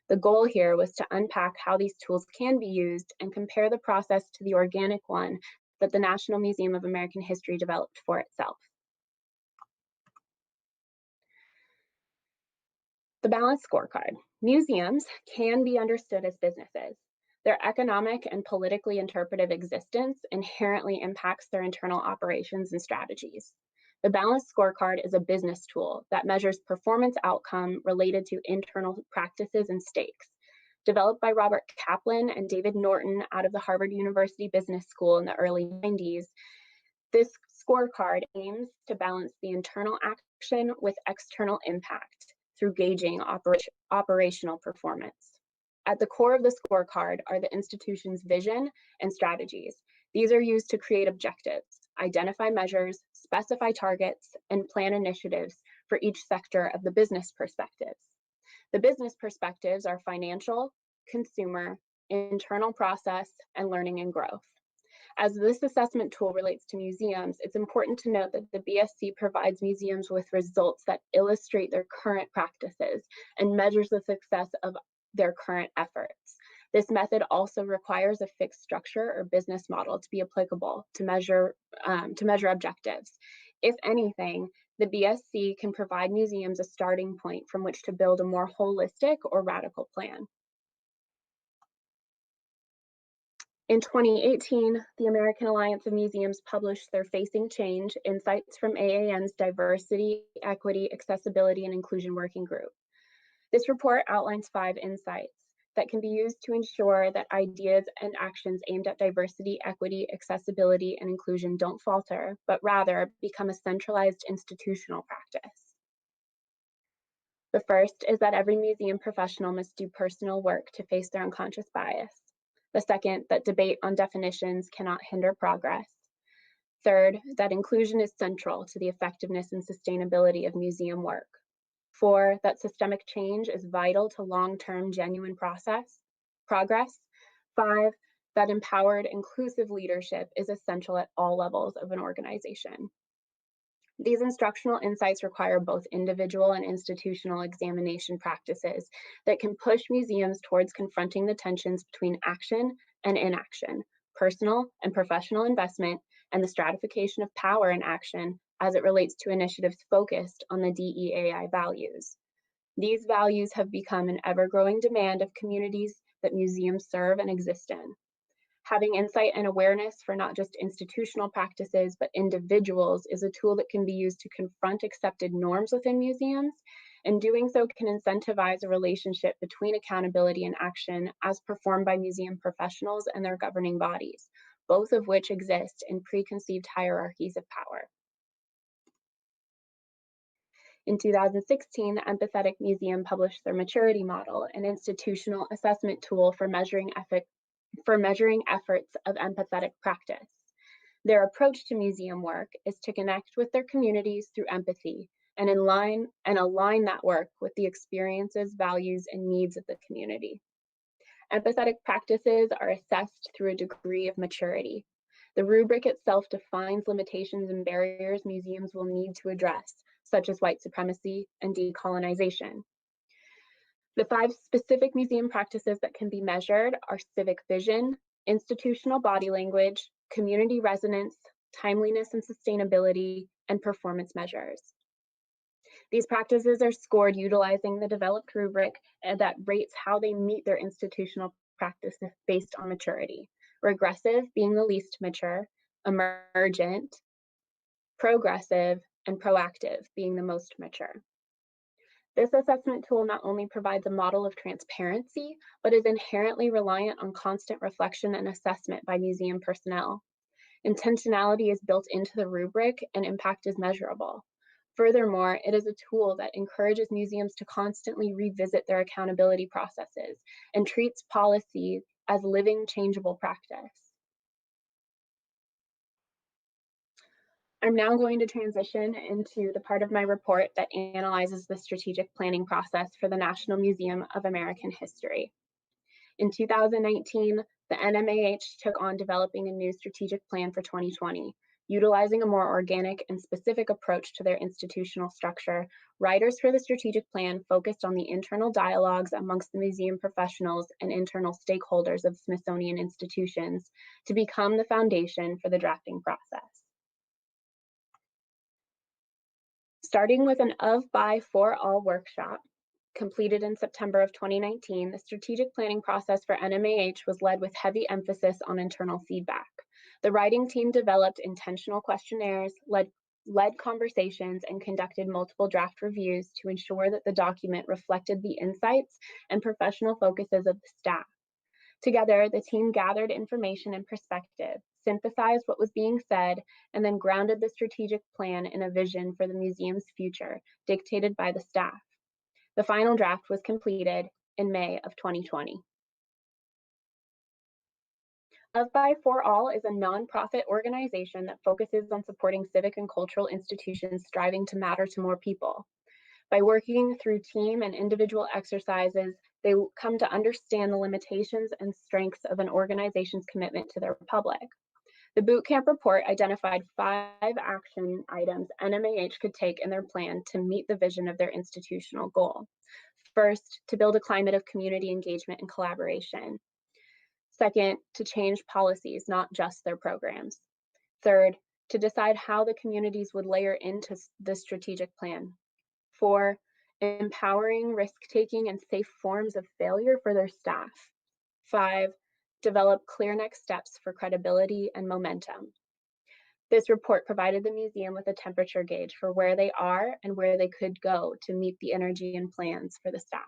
The goal here was to unpack how these tools can be used and compare the process to the organic one that the National Museum of American History developed for itself. The balanced scorecard. Museums can be understood as businesses. Their economic and politically interpretive existence inherently impacts their internal operations and strategies. The balanced scorecard is a business tool that measures performance outcome related to internal practices and stakes. Developed by Robert Kaplan and David Norton out of the Harvard University Business School in the early 90s, this scorecard aims to balance the internal action with external impact through gauging operational performance. At the core of the scorecard are the institution's vision and strategies. These are used to create objectives, identify measures, specify targets, and plan initiatives for each sector of the business perspectives. The business perspectives are financial, consumer, internal process, and learning and growth. As this assessment tool relates to museums, it's important to note that the BSC provides museums with results that illustrate their current practices and measures the success of their current efforts. This method also requires a fixed structure or business model to be applicable to measure objectives. If anything, the BSC can provide museums a starting point from which to build a more holistic or radical plan. In 2018, the American Alliance of Museums published their Facing Change: Insights from AAN's Diversity, Equity, Accessibility, and Inclusion Working Group. This report outlines 5 insights that can be used to ensure that ideas and actions aimed at diversity, equity, accessibility, and inclusion don't falter, but rather become a centralized institutional practice. The first is that every museum professional must do personal work to face their unconscious bias. The second, that debate on definitions cannot hinder progress. Third, that inclusion is central to the effectiveness and sustainability of museum work. 4, that systemic change is vital to long-term genuine progress. 5, that empowered, inclusive leadership is essential at all levels of an organization. These instructional insights require both individual and institutional examination practices that can push museums towards confronting the tensions between action and inaction, personal and professional investment, and the stratification of power in action as it relates to initiatives focused on the DEAI values. These values have become an ever-growing demand of communities that museums serve and exist in. Having insight and awareness for not just institutional practices, but individuals is a tool that can be used to confront accepted norms within museums, and doing so can incentivize a relationship between accountability and action as performed by museum professionals and their governing bodies, both of which exist in preconceived hierarchies of power. In 2016, the Empathetic Museum published their Maturity Model, an institutional assessment tool for measuring efforts of empathetic practice. Their approach to museum work is to connect with their communities through empathy and align that work with the experiences, values, and needs of the community. Empathetic practices are assessed through a degree of maturity. The rubric itself defines limitations and barriers museums will need to address, such as white supremacy and decolonization. The 5 specific museum practices that can be measured are civic vision, institutional body language, community resonance, timeliness and sustainability, and performance measures. These practices are scored utilizing the developed rubric that rates how they meet their institutional practice based on maturity. Regressive being the least mature, emergent, progressive, and proactive being the most mature. This assessment tool not only provides a model of transparency, but is inherently reliant on constant reflection and assessment by museum personnel. Intentionality is built into the rubric and impact is measurable. Furthermore, it is a tool that encourages museums to constantly revisit their accountability processes and treats policy as living, changeable practice. I'm now going to transition into the part of my report that analyzes the strategic planning process for the National Museum of American History. In 2019, the NMAH took on developing a new strategic plan for 2020. Utilizing a more organic and specific approach to their institutional structure, writers for the strategic plan focused on the internal dialogues amongst the museum professionals and internal stakeholders of Smithsonian institutions to become the foundation for the drafting process. Starting with an of, by, for all workshop, completed in September of 2019, the strategic planning process for NMAH was led with heavy emphasis on internal feedback. The writing team developed intentional questionnaires, led conversations, and conducted multiple draft reviews to ensure that the document reflected the insights and professional focuses of the staff. Together, the team gathered information and perspective, synthesized what was being said, and then grounded the strategic plan in a vision for the museum's future, dictated by the staff. The final draft was completed in May of 2020. Of By For All is a nonprofit organization that focuses on supporting civic and cultural institutions striving to matter to more people. By working through team and individual exercises, they come to understand the limitations and strengths of an organization's commitment to their public. The bootcamp report identified 5 action items NMAH could take in their plan to meet the vision of their institutional goal. First, to build a climate of community engagement and collaboration. Second, to change policies, not just their programs. Third, to decide how the communities would layer into the strategic plan. 4, empowering risk-taking and safe forms of failure for their staff. 5, develop clear next steps for credibility and momentum. This report provided the museum with a temperature gauge for where they are and where they could go to meet the energy and plans for the staff.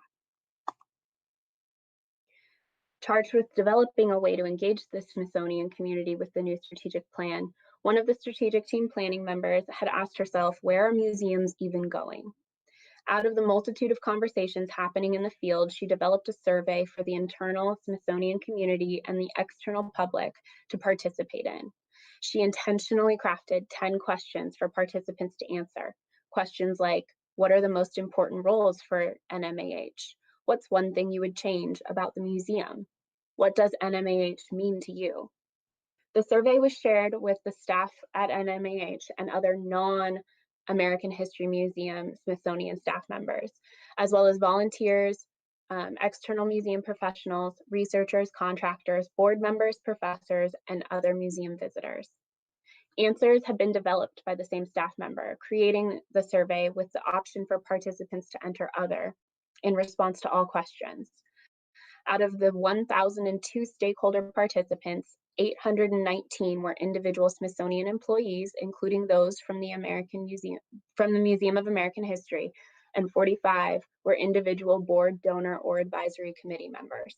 Charged with developing a way to engage the Smithsonian community with the new strategic plan, one of the strategic team planning members had asked herself, where are museums even going? Out of the multitude of conversations happening in the field, she developed a survey for the internal Smithsonian community and the external public to participate in. She intentionally crafted 10 questions for participants to answer. Questions like, what are the most important roles for NMAH? What's one thing you would change about the museum? What does NMAH mean to you? The survey was shared with the staff at NMAH and other non-American History Museum Smithsonian staff members, as well as volunteers, external museum professionals, researchers, contractors, board members, professors, and other museum visitors. Answers had been developed by the same staff member, creating the survey with the option for participants to enter other in response to all questions. Out of the 1,002 stakeholder participants, 819 were individual Smithsonian employees, including those from the Museum of American History, and 45 were individual board, donor, or advisory committee members.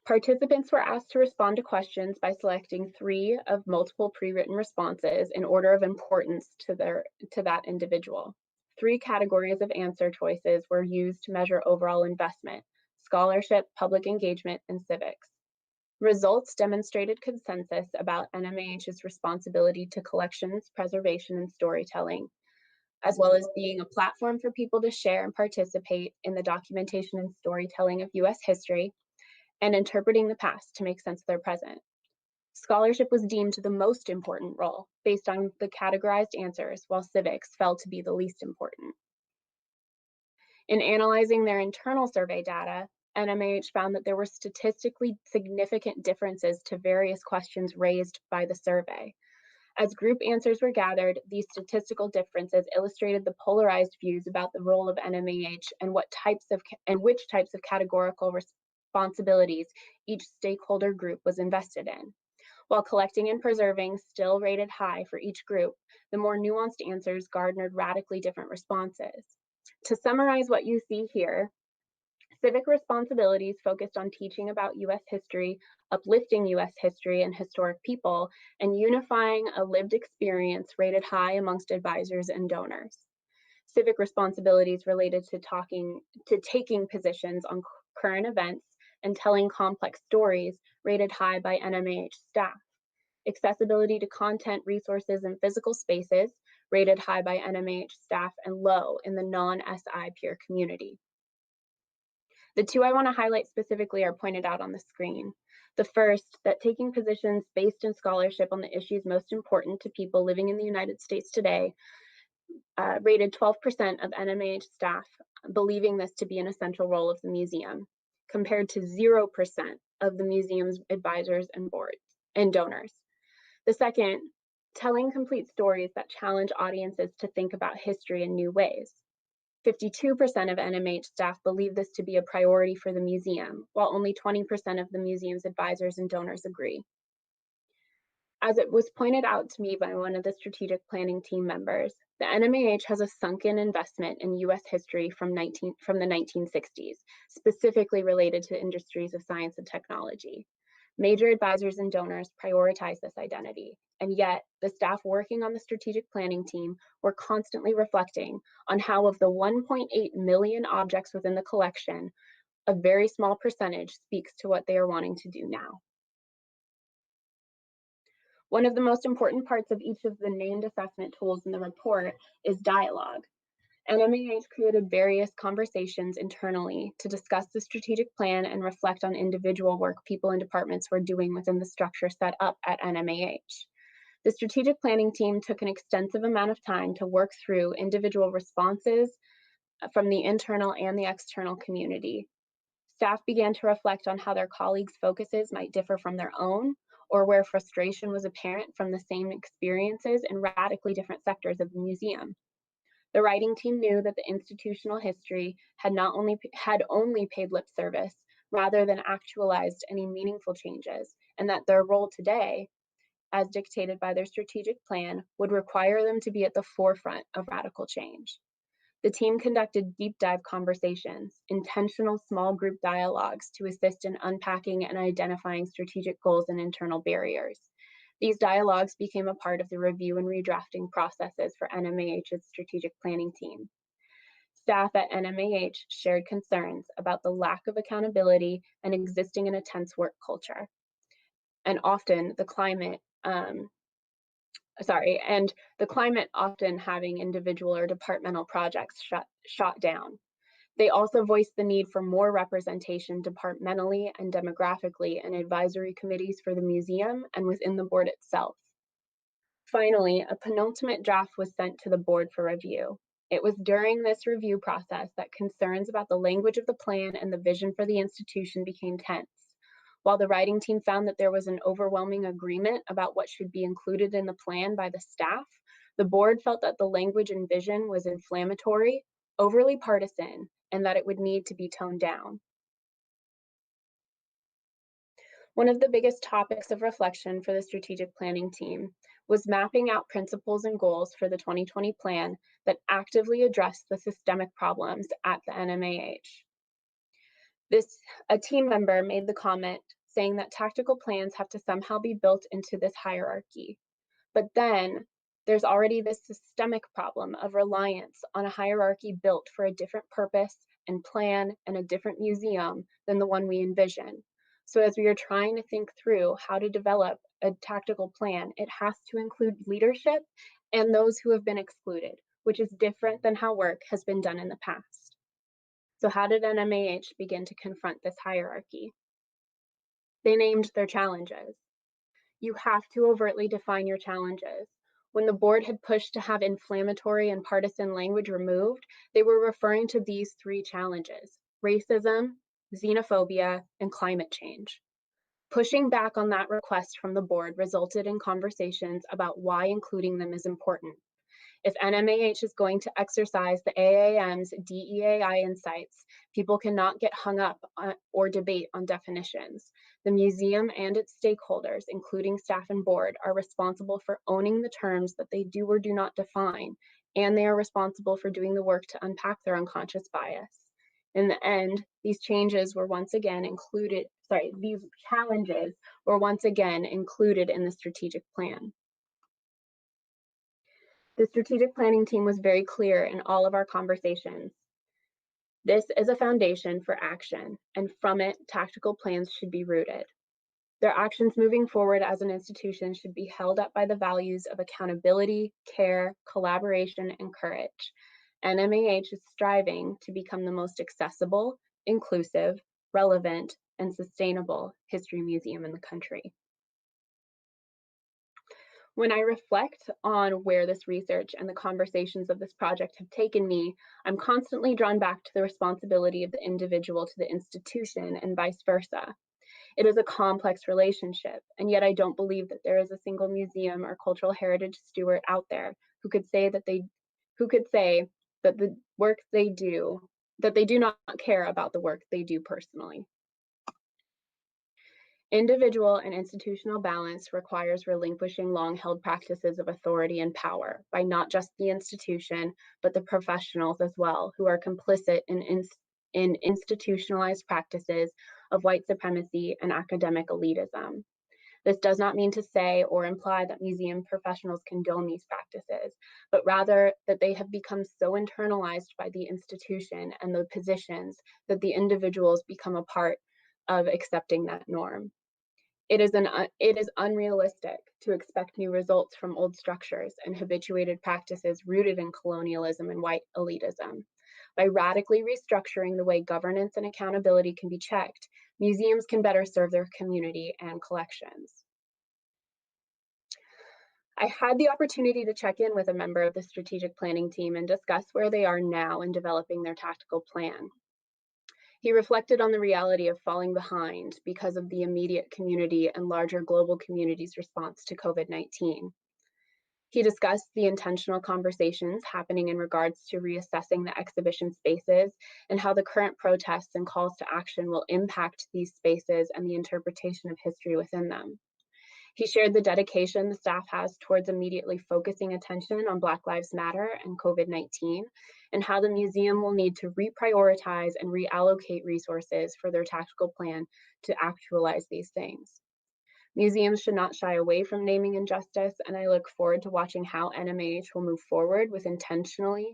Participants were asked to respond to questions by selecting 3 of multiple pre-written responses in order of importance to that individual. 3 categories of answer choices were used to measure overall investment: scholarship, public engagement, and civics. Results demonstrated consensus about NMAH's responsibility to collections, preservation, and storytelling, as well as being a platform for people to share and participate in the documentation and storytelling of U.S. history, and interpreting the past to make sense of their present. Scholarship was deemed the most important role based on the categorized answers, while civics fell to be the least important. In analyzing their internal survey data, NMAH found that there were statistically significant differences to various questions raised by the survey. As group answers were gathered, these statistical differences illustrated the polarized views about the role of NMAH and which types of categorical responsibilities each stakeholder group was invested in. While collecting and preserving still rated high for each group, the more nuanced answers garnered radically different responses. To summarize what you see here, civic responsibilities focused on teaching about U.S. history, uplifting U.S. history and historic people, and unifying a lived experience rated high amongst advisors and donors. Civic responsibilities related to taking positions on current events and telling complex stories rated high by NMAH staff. Accessibility to content, resources, and physical spaces rated high by NMAH staff and low in the non-SI peer community. The two I want to highlight specifically are pointed out on the screen. The first, that taking positions based in scholarship on the issues most important to people living in the United States today, rated 12% of NMAH staff believing this to be an essential role of the museum, compared to 0% of the museum's advisors and boards and donors. The second, telling complete stories that challenge audiences to think about history in new ways. 52% of NMH staff believe this to be a priority for the museum, while only 20% of the museum's advisors and donors agree. As it was pointed out to me by one of the strategic planning team members, the NMAH has a sunken investment in US history from the 1960s, specifically related to industries of science and technology. Major advisors and donors prioritize this identity, and yet the staff working on the strategic planning team were constantly reflecting on how of the 1.8 million objects within the collection, a very small percentage speaks to what they are wanting to do now. One of the most important parts of each of the named assessment tools in the report is dialogue. NMAH created various conversations internally to discuss the strategic plan and reflect on individual work people and departments were doing within the structure set up at NMAH. The strategic planning team took an extensive amount of time to work through individual responses from the internal and the external community. Staff began to reflect on how their colleagues' focuses might differ from their own, or where frustration was apparent from the same experiences in radically different sectors of the museum. The writing team knew that the institutional history had only paid lip service rather than actualized any meaningful changes, and that their role today, as dictated by their strategic plan, would require them to be at the forefront of radical change. The team conducted deep dive conversations, intentional small group dialogues to assist in unpacking and identifying strategic goals and internal barriers. These dialogues became a part of the review and redrafting processes for NMAH's strategic planning team. Staff at NMAH shared concerns about the lack of accountability and existing in a tense work culture, and often the climate often having individual or departmental projects shot down. They also voiced the need for more representation departmentally and demographically in advisory committees for the museum and within the board itself. Finally, a penultimate draft was sent to the board for review. It was during this review process that concerns about the language of the plan and the vision for the institution became tense. While the writing team found that there was an overwhelming agreement about what should be included in the plan by the staff, the board felt that the language and vision was inflammatory, overly partisan, and that it would need to be toned down. One of the biggest topics of reflection for the strategic planning team was mapping out principles and goals for the 2020 plan that actively address the systemic problems at the NMAH. A team member made the comment saying that tactical plans have to somehow be built into this hierarchy. But then there's already this systemic problem of reliance on a hierarchy built for a different purpose and plan and a different museum than the one we envision. So as we are trying to think through how to develop a tactical plan, it has to include leadership and those who have been excluded, which is different than how work has been done in the past. So how did NMAH begin to confront this hierarchy? They named their challenges. You have to overtly define your challenges. When the board had pushed to have inflammatory and partisan language removed, they were referring to these three challenges: racism, xenophobia, and climate change. Pushing back on that request from the board resulted in conversations about why including them is important. If NMAH is going to exercise the AAM's DEAI insights, people cannot get hung up on or debate on definitions. The museum and its stakeholders, including staff and board, are responsible for owning the terms that they do or do not define, and they are responsible for doing the work to unpack their unconscious bias. In the end, these challenges were once again included in the strategic plan. The strategic planning team was very clear in all of our conversations. This is a foundation for action, and from it, tactical plans should be rooted. Their actions moving forward as an institution should be held up by the values of accountability, care, collaboration, and courage. NMAH is striving to become the most accessible, inclusive, relevant, and sustainable history museum in the country. When I reflect on where this research and the conversations of this project have taken me, I'm constantly drawn back to the responsibility of the individual to the institution and vice versa. It is a complex relationship, and yet I don't believe that there is a single museum or cultural heritage steward out there who could say that the work they do, that they do not care about the work they do personally. Individual and institutional balance requires relinquishing long-held practices of authority and power by not just the institution, but the professionals as well, who are complicit in institutionalized practices of white supremacy and academic elitism. This does not mean to say or imply that museum professionals condone these practices, but rather that they have become so internalized by the institution and the positions that the individuals become a part of accepting that norm. It is unrealistic to expect new results from old structures and habituated practices rooted in colonialism and white elitism. By radically restructuring the way governance and accountability can be checked, museums can better serve their community and collections. I had the opportunity to check in with a member of the strategic planning team and discuss where they are now in developing their tactical plan. He reflected on the reality of falling behind because of the immediate community and larger global community's response to COVID-19. He discussed the intentional conversations happening in regards to reassessing the exhibition spaces and how the current protests and calls to action will impact these spaces and the interpretation of history within them. He shared the dedication the staff has towards immediately focusing attention on Black Lives Matter and COVID-19, and how the museum will need to reprioritize and reallocate resources for their tactical plan to actualize these things. Museums should not shy away from naming injustice, and I look forward to watching how NMAH will move forward with intentionality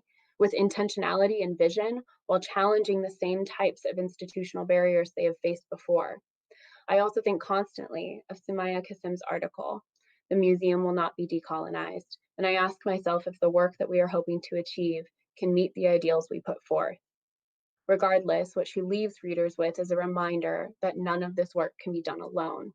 and vision while challenging the same types of institutional barriers they have faced before. I also think constantly of Sumaya Kasim's article, "The Museum Will Not Be Decolonized," and I ask myself if the work that we are hoping to achieve can meet the ideals we put forth. Regardless, what she leaves readers with is a reminder that none of this work can be done alone.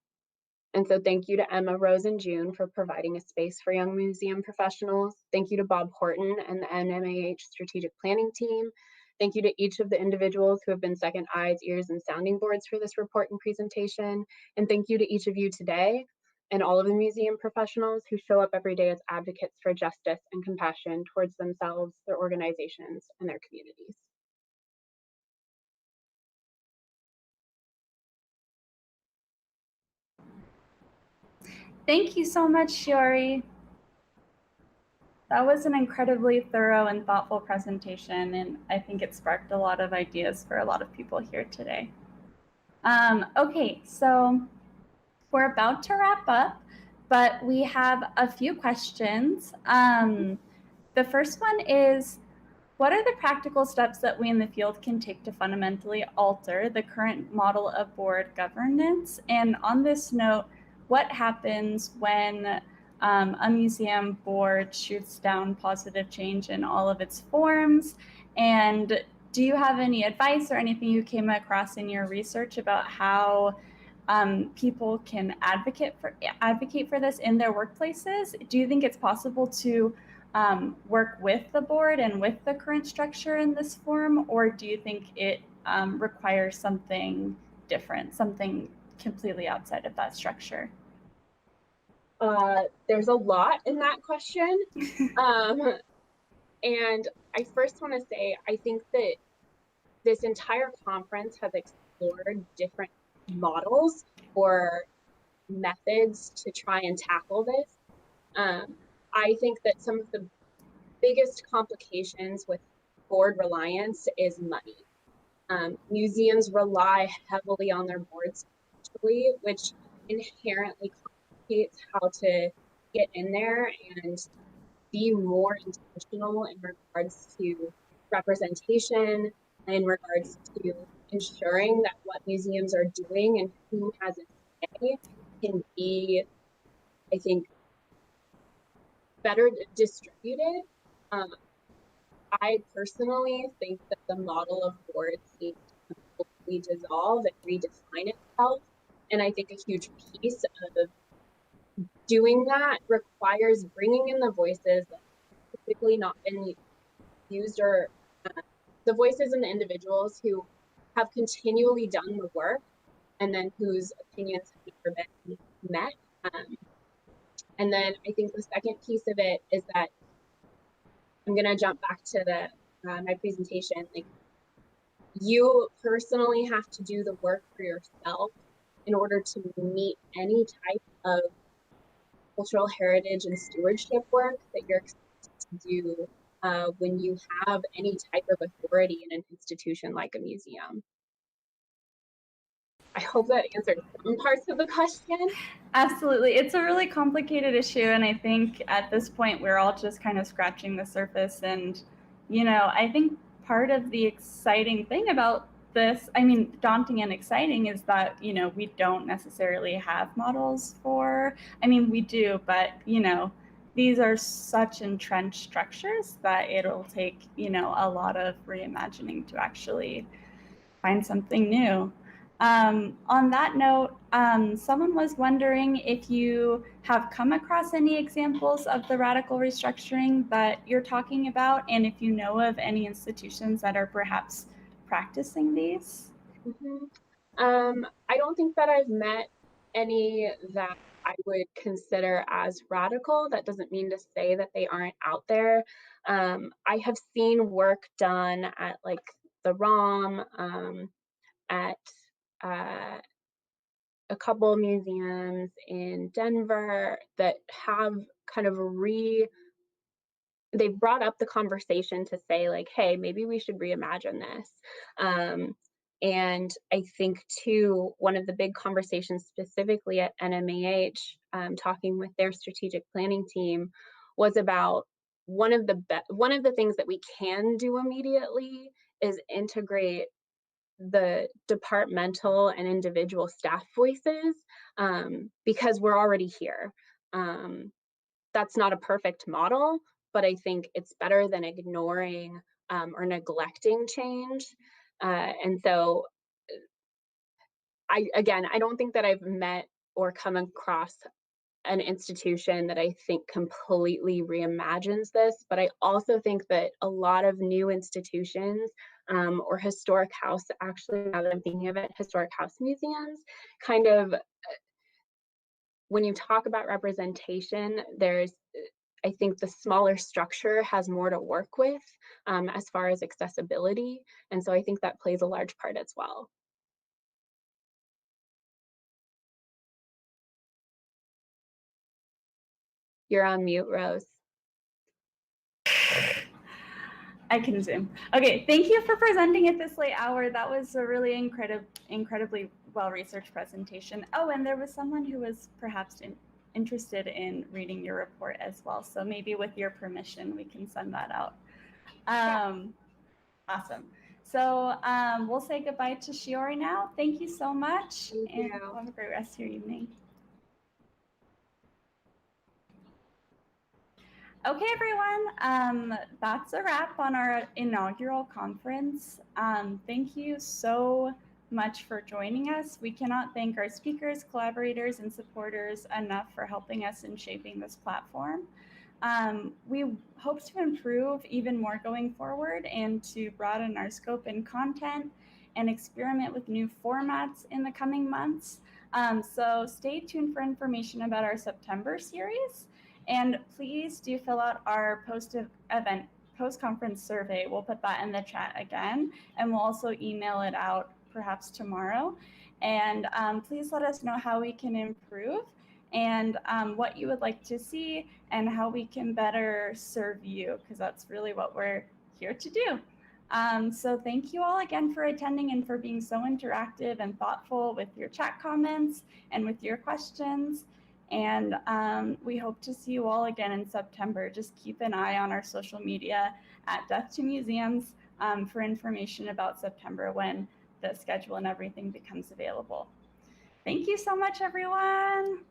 And so thank you to Emma, Rose, and June for providing a space for young museum professionals. Thank you to Bob Horton and the NMAH strategic planning team. Thank you to each of the individuals who have been second eyes, ears, and sounding boards for this report and presentation. And thank you to each of you today and all of the museum professionals who show up every day as advocates for justice and compassion towards themselves, their organizations, and their communities. Thank you so much, Shiori. That was an incredibly thorough and thoughtful presentation, and I think it sparked a lot of ideas for a lot of people here today. Okay, so we're about to wrap up, but we have a few questions. The first one is, what are the practical steps that we in the field can take to fundamentally alter the current model of board governance? And on this note, what happens when a museum board shoots down positive change in all of its forms? And do you have any advice or anything you came across in your research about how people can advocate for this in their workplaces? Do you think it's possible to work with the board and with the current structure in this form, or do you think it requires something different, something completely outside of that structure? There's a lot in that question. And I first want to say, I think that this entire conference has explored different models or methods to try and tackle this. I think that some of the biggest complications with board reliance is money. Museums rely heavily on their boards, which inherently complicates how to get in there and be more intentional in regards to representation, in regards to ensuring that what museums are doing and who has a say can be, I think, better distributed. I personally think that the model of boards needs to constantly dissolve and redefine itself. And I think a huge piece of doing that requires bringing in the voices that have typically not been used, or the voices and the individuals who have continually done the work and then whose opinions have never been met. And then I think the second piece of it is that I'm going to jump back to my presentation. Like, you personally have to do the work for yourself in order to meet any type of cultural heritage and stewardship work that you're expected to do when you have any type of authority in an institution like a museum. I hope that answered some parts of the question. Absolutely. It's a really complicated issue, and I think at this point we're all just kind of scratching the surface. And, I think part of the exciting thing about this, I mean, daunting and exciting, is that, we don't necessarily have models for, I mean, we do, but, these are such entrenched structures that it'll take, a lot of reimagining to actually find something new. On that note, someone was wondering if you have come across any examples of the radical restructuring that you're talking about, and if you know of any institutions that are perhaps practicing these. I don't think that I've met any that I would consider as radical. That doesn't mean to say that they aren't out there. I have seen work done at like the ROM, at a couple of museums in Denver that have kind of they've brought up the conversation to say like, hey, maybe we should reimagine this. And I think too, one of the big conversations specifically at NMAH, talking with their strategic planning team, was about one of the things that we can do immediately is integrate the departmental and individual staff voices, because we're already here. That's not a perfect model, but I think it's better than ignoring or neglecting change. And so I don't think that I've met or come across an institution that I think completely reimagines this, but I also think that a lot of new institutions or historic house, actually, now that I'm thinking of it, historic house museums, kind of, when you talk about representation, I think the smaller structure has more to work with as far as accessibility. And so I think that plays a large part as well. You're on mute, Rose. I can zoom. Okay, thank you for presenting at this late hour. That was a really incredibly well-researched presentation. Oh, and there was someone who was perhaps interested in reading your report as well. So maybe with your permission, we can send that out. Awesome. So we'll say goodbye to Shiori now. Thank you so much. And have a great rest of your evening. Okay, everyone, that's a wrap on our inaugural conference. Thank you so much for joining us. We cannot thank our speakers, collaborators, and supporters enough for helping us in shaping this platform. We hope to improve even more going forward and to broaden our scope and content and experiment with new formats in the coming months. So stay tuned for information about our September series. And please do fill out our post-conference survey. We'll put that in the chat again, and we'll also email it out perhaps tomorrow. And please let us know how we can improve and what you would like to see and how we can better serve you, because that's really what we're here to do. So thank you all again for attending and for being so interactive and thoughtful with your chat comments and with your questions. And we hope to see you all again in September. Just keep an eye on our social media at Death to Museums for information about September when the schedule and everything becomes available. Thank you so much, everyone.